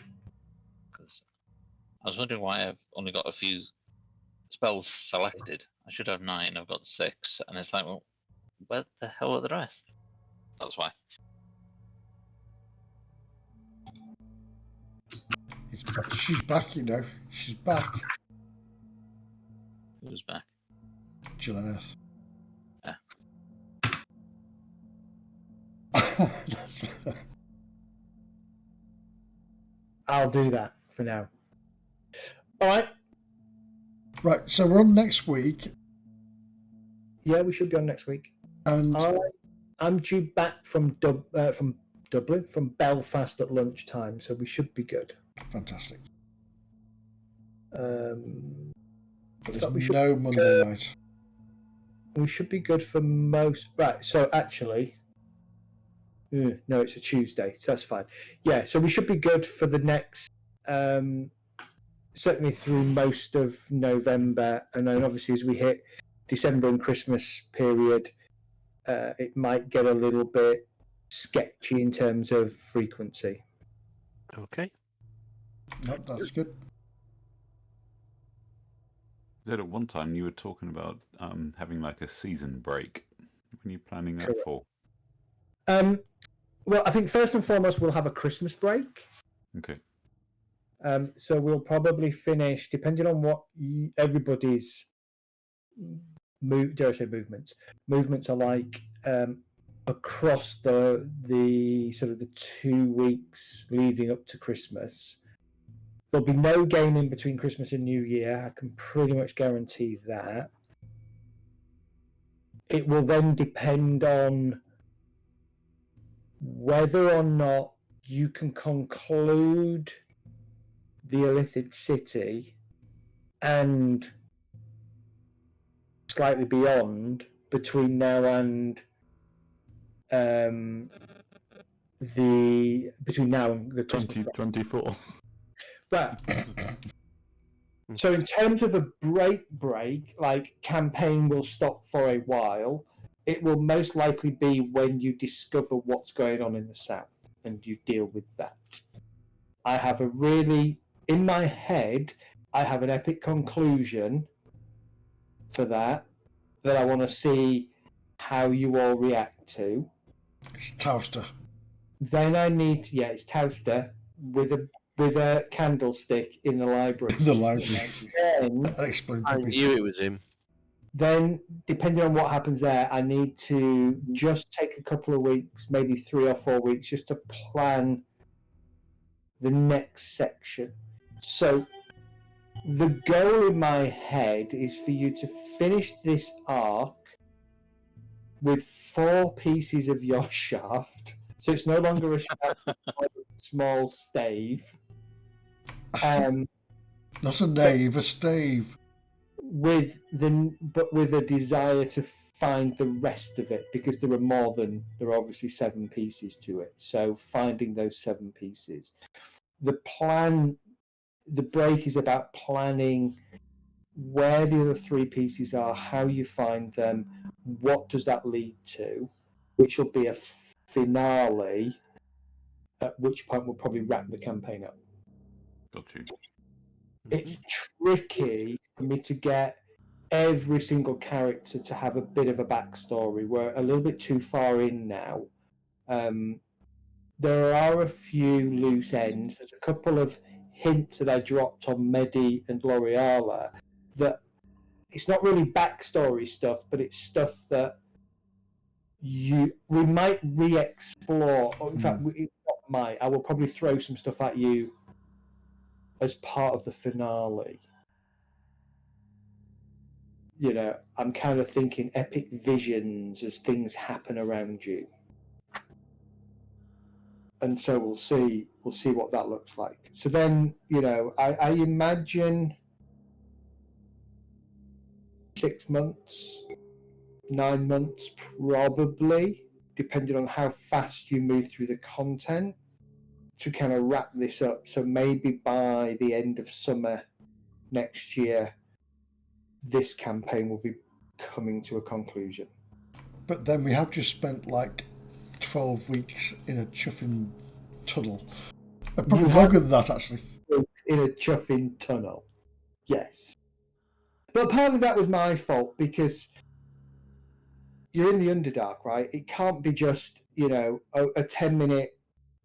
S9: Because I was wondering why I've only got a few spells selected. I should have 9. I've got 6, and it's like, well, where the hell are the rest? That's why.
S1: She's back, you know. She's back.
S9: Who's back?
S1: Jelaneth.
S9: Yeah.
S5: I'll do that for now. All right.
S1: Right, so we're on next week.
S5: Yeah, we should be on next week.
S1: And
S5: I'm due back from Dublin, from Belfast at lunchtime, so we should be good.
S1: Fantastic.
S5: But
S1: there's no Monday night.
S5: We should be good for most. Right, so actually, no, it's a Tuesday, so that's fine. Yeah, so we should be good for the next, certainly through most of November, and then obviously as we hit December and Christmas period, it might get a little bit sketchy in terms of frequency.
S8: Okay.
S1: No, that's good.
S2: At one time you were talking about having like a season break. When are you planning that for?
S5: Well, I think first and foremost we'll have a Christmas break.
S2: Okay.
S5: So we'll probably finish, depending on what everybody's movements are like across the sort of the 2 weeks leading up to Christmas. There'll be no game in between Christmas and New Year. I can pretty much guarantee that. It will then depend on whether or not you can conclude the Illithid City and slightly beyond between now and the Christmas
S3: 2024.
S5: But so in terms of a break, like campaign will stop for a while. It will most likely be when you discover what's going on in the south and you deal with that. I have in my head, I have an epic conclusion for that I want to see how you all react to.
S1: It's Towster.
S5: Then I need, it's Towster with a candlestick in the library.
S1: The library.
S5: Then,
S8: I knew it was him.
S5: Then, depending on what happens there, I need to just take a couple of weeks, maybe 3 or 4 weeks, just to plan the next section. So the goal in my head is for you to finish this arc with 4 pieces of your shaft. So it's no longer a shaft, it's a small stave.
S1: Not a knave, a stave.
S5: With a desire to find the rest of it, because there are obviously 7 pieces to it. So finding those 7 pieces. The break is about planning where the other 3 pieces are, how you find them, what does that lead to, which will be a finale, at which point we'll probably wrap the campaign up.
S2: Got you.
S5: It's tricky for me to get every single character to have a bit of a backstory. We're a little bit too far in now. There are a few loose ends. There's a couple of hints that I dropped on Medi and L'Oreala that it's not really backstory stuff, but it's stuff that we might re-explore. Or in fact, I will probably throw some stuff at you as part of the finale. You know, I'm kind of thinking epic visions as things happen around you. And so we'll see what that looks like. So then, you know, I imagine 6 months, 9 months, probably, depending on how fast you move through the content, to kind of wrap this up. So maybe by the end of summer next year, this campaign will be coming to a conclusion.
S1: But then we have just spent like 12 weeks in a chuffing tunnel. Probably longer than that, actually.
S5: In a chuffing tunnel, yes. But partly that was my fault, because you're in the Underdark, right? It can't be just, you know, a 10-minute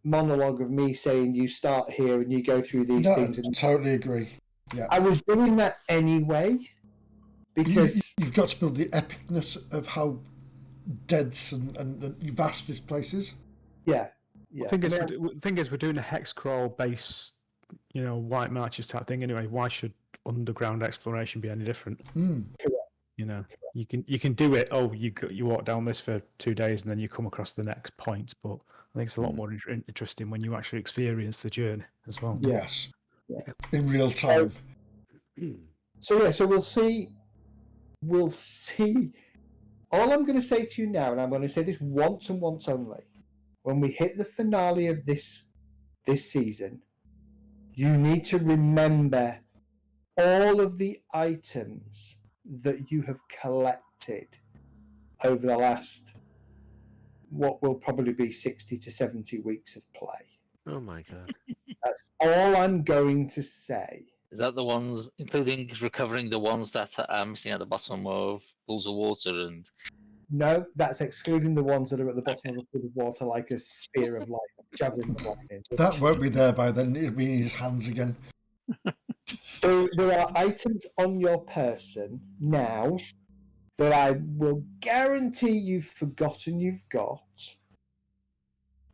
S5: monologue of me saying you start here and you go through these things.
S1: I totally agree. Yeah,
S5: I was doing that anyway, because
S1: you've got to build the epicness of how dense and vast this place is.
S5: Yeah.
S7: The thing is, we're doing a hex crawl base, White Marches type thing anyway. Why should underground exploration be any different?
S1: Mm.
S7: You know, you can do it. Oh, you walk down this for 2 days and then you come across the next point. But I think it's a lot more interesting when you actually experience the journey as well.
S1: Yes.
S5: Yeah.
S1: In real time.
S5: So we'll see. We'll see. All I'm going to say to you now, and I'm going to say this once and once only, when we hit the finale of this season, you need to remember all of the items that you have collected over the last, what will probably be 60 to 70 weeks of play.
S8: Oh my god.
S5: That's all I'm going to say.
S9: Is that the ones, including recovering the ones that are missing at the bottom of pools of water and...
S5: No, that's excluding the ones that are at the bottom of a pool of water, like a spear of light, javelin of lightning.
S1: That won't be there by then. It'll be in his hands again.
S5: There are items on your person now that I will guarantee you've forgotten you've got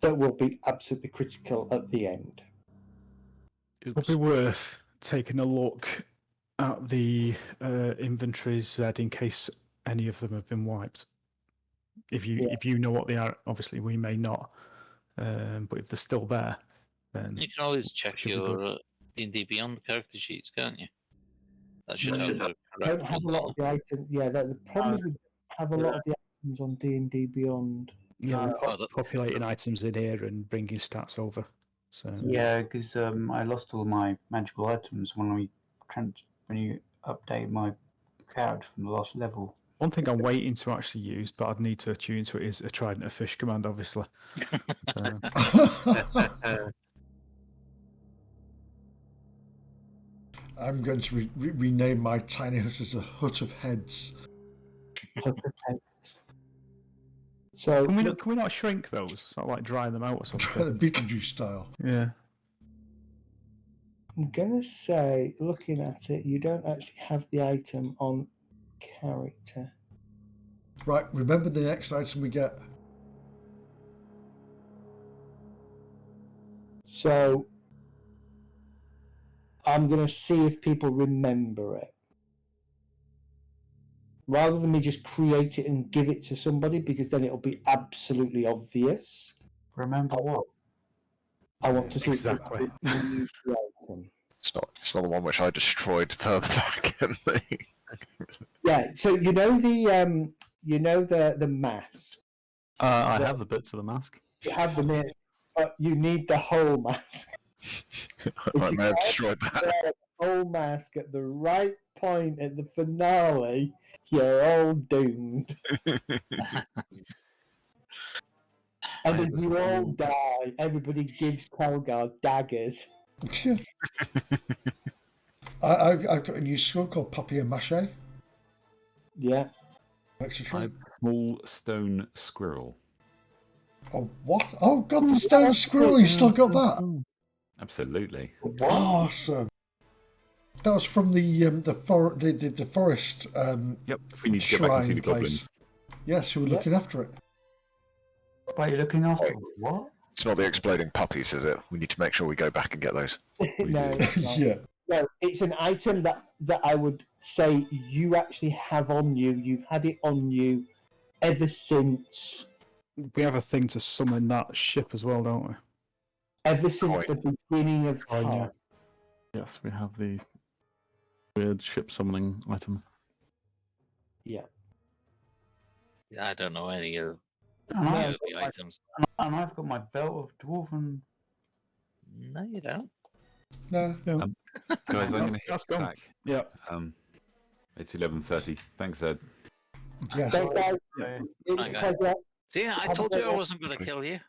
S5: that will be absolutely critical at the end.
S7: It'd be worth taking a look at the inventories in case any of them have been wiped. If you know what they are, obviously we may not, but if they're still there, then
S9: You can always check
S7: should be
S9: your D&D Beyond character sheets, can't you? That should have the
S5: Don't
S9: correct
S5: have a
S9: ones
S5: lot
S9: on
S5: of the items. Yeah, the problem is we don't have a lot of the items on D&D Beyond.
S7: yeah, populating items in here and bringing stats over. So
S4: Yeah, because I lost all my magical items when you update my character from the last level.
S7: one thing I'm waiting to actually use, but I'd need to attune to it, is a Trident of Fish command, obviously. So,
S1: I'm going to rename my tiny hut as a hut of heads.
S5: So
S7: can we not shrink those? Sort of like dry them out or something?
S1: Beetlejuice style.
S7: Yeah.
S5: I'm going to say, looking at it, you don't actually have the item on character.
S1: Right, remember the next item we get.
S5: So I'm going to see if people remember it. Rather than me just create it and give it to somebody, because then it'll be absolutely obvious.
S4: Remember what?
S5: I want to see
S7: Exactly.
S5: the item.
S6: It's not the one which I destroyed further back in the.
S5: Yeah, so you know the mask.
S3: I have the bits of the mask.
S5: You have the mask, but you need the whole mask.
S6: I may have destroyed that.
S5: The whole mask at the right point at the finale, you're all doomed. And if you all die, everybody gives Kelgar daggers.
S1: I've got a new skill called papier mâché.
S5: Yeah.
S2: Small stone squirrel.
S1: Oh, what? Oh, God, the stone squirrel, you still got that?
S2: Absolutely.
S1: Awesome. That was from the forest.
S2: Yep. If we need to get back and see the
S1: place.
S2: goblins.
S1: Yes, who were looking after it.
S4: Why are you looking after what?
S6: It's not the exploding puppies, is it? We need to make sure we go back and get those.
S5: No, it's not.
S1: Yeah.
S5: No, it's an item that I would say you actually have on you. You've had it on you ever since.
S7: We have a thing to summon that ship as well, don't we?
S5: Ever since the beginning of time.
S7: yeah. Yes, we have the weird ship summoning item.
S5: Yeah.
S9: I don't know any of
S4: And
S9: any
S4: I've
S9: of the items.
S4: I've got my belt of dwarven.
S9: No, you don't.
S1: No.
S2: Guys, I'm going to hit
S7: That's gone.
S2: sack.
S7: Yeah.
S2: It's 11:30. Thanks, Ed.
S1: Yes.
S5: So, guys,
S4: Yeah.
S5: it's
S9: Okay.
S5: a pleasure.
S9: See, I told you I wasn't going to kill you.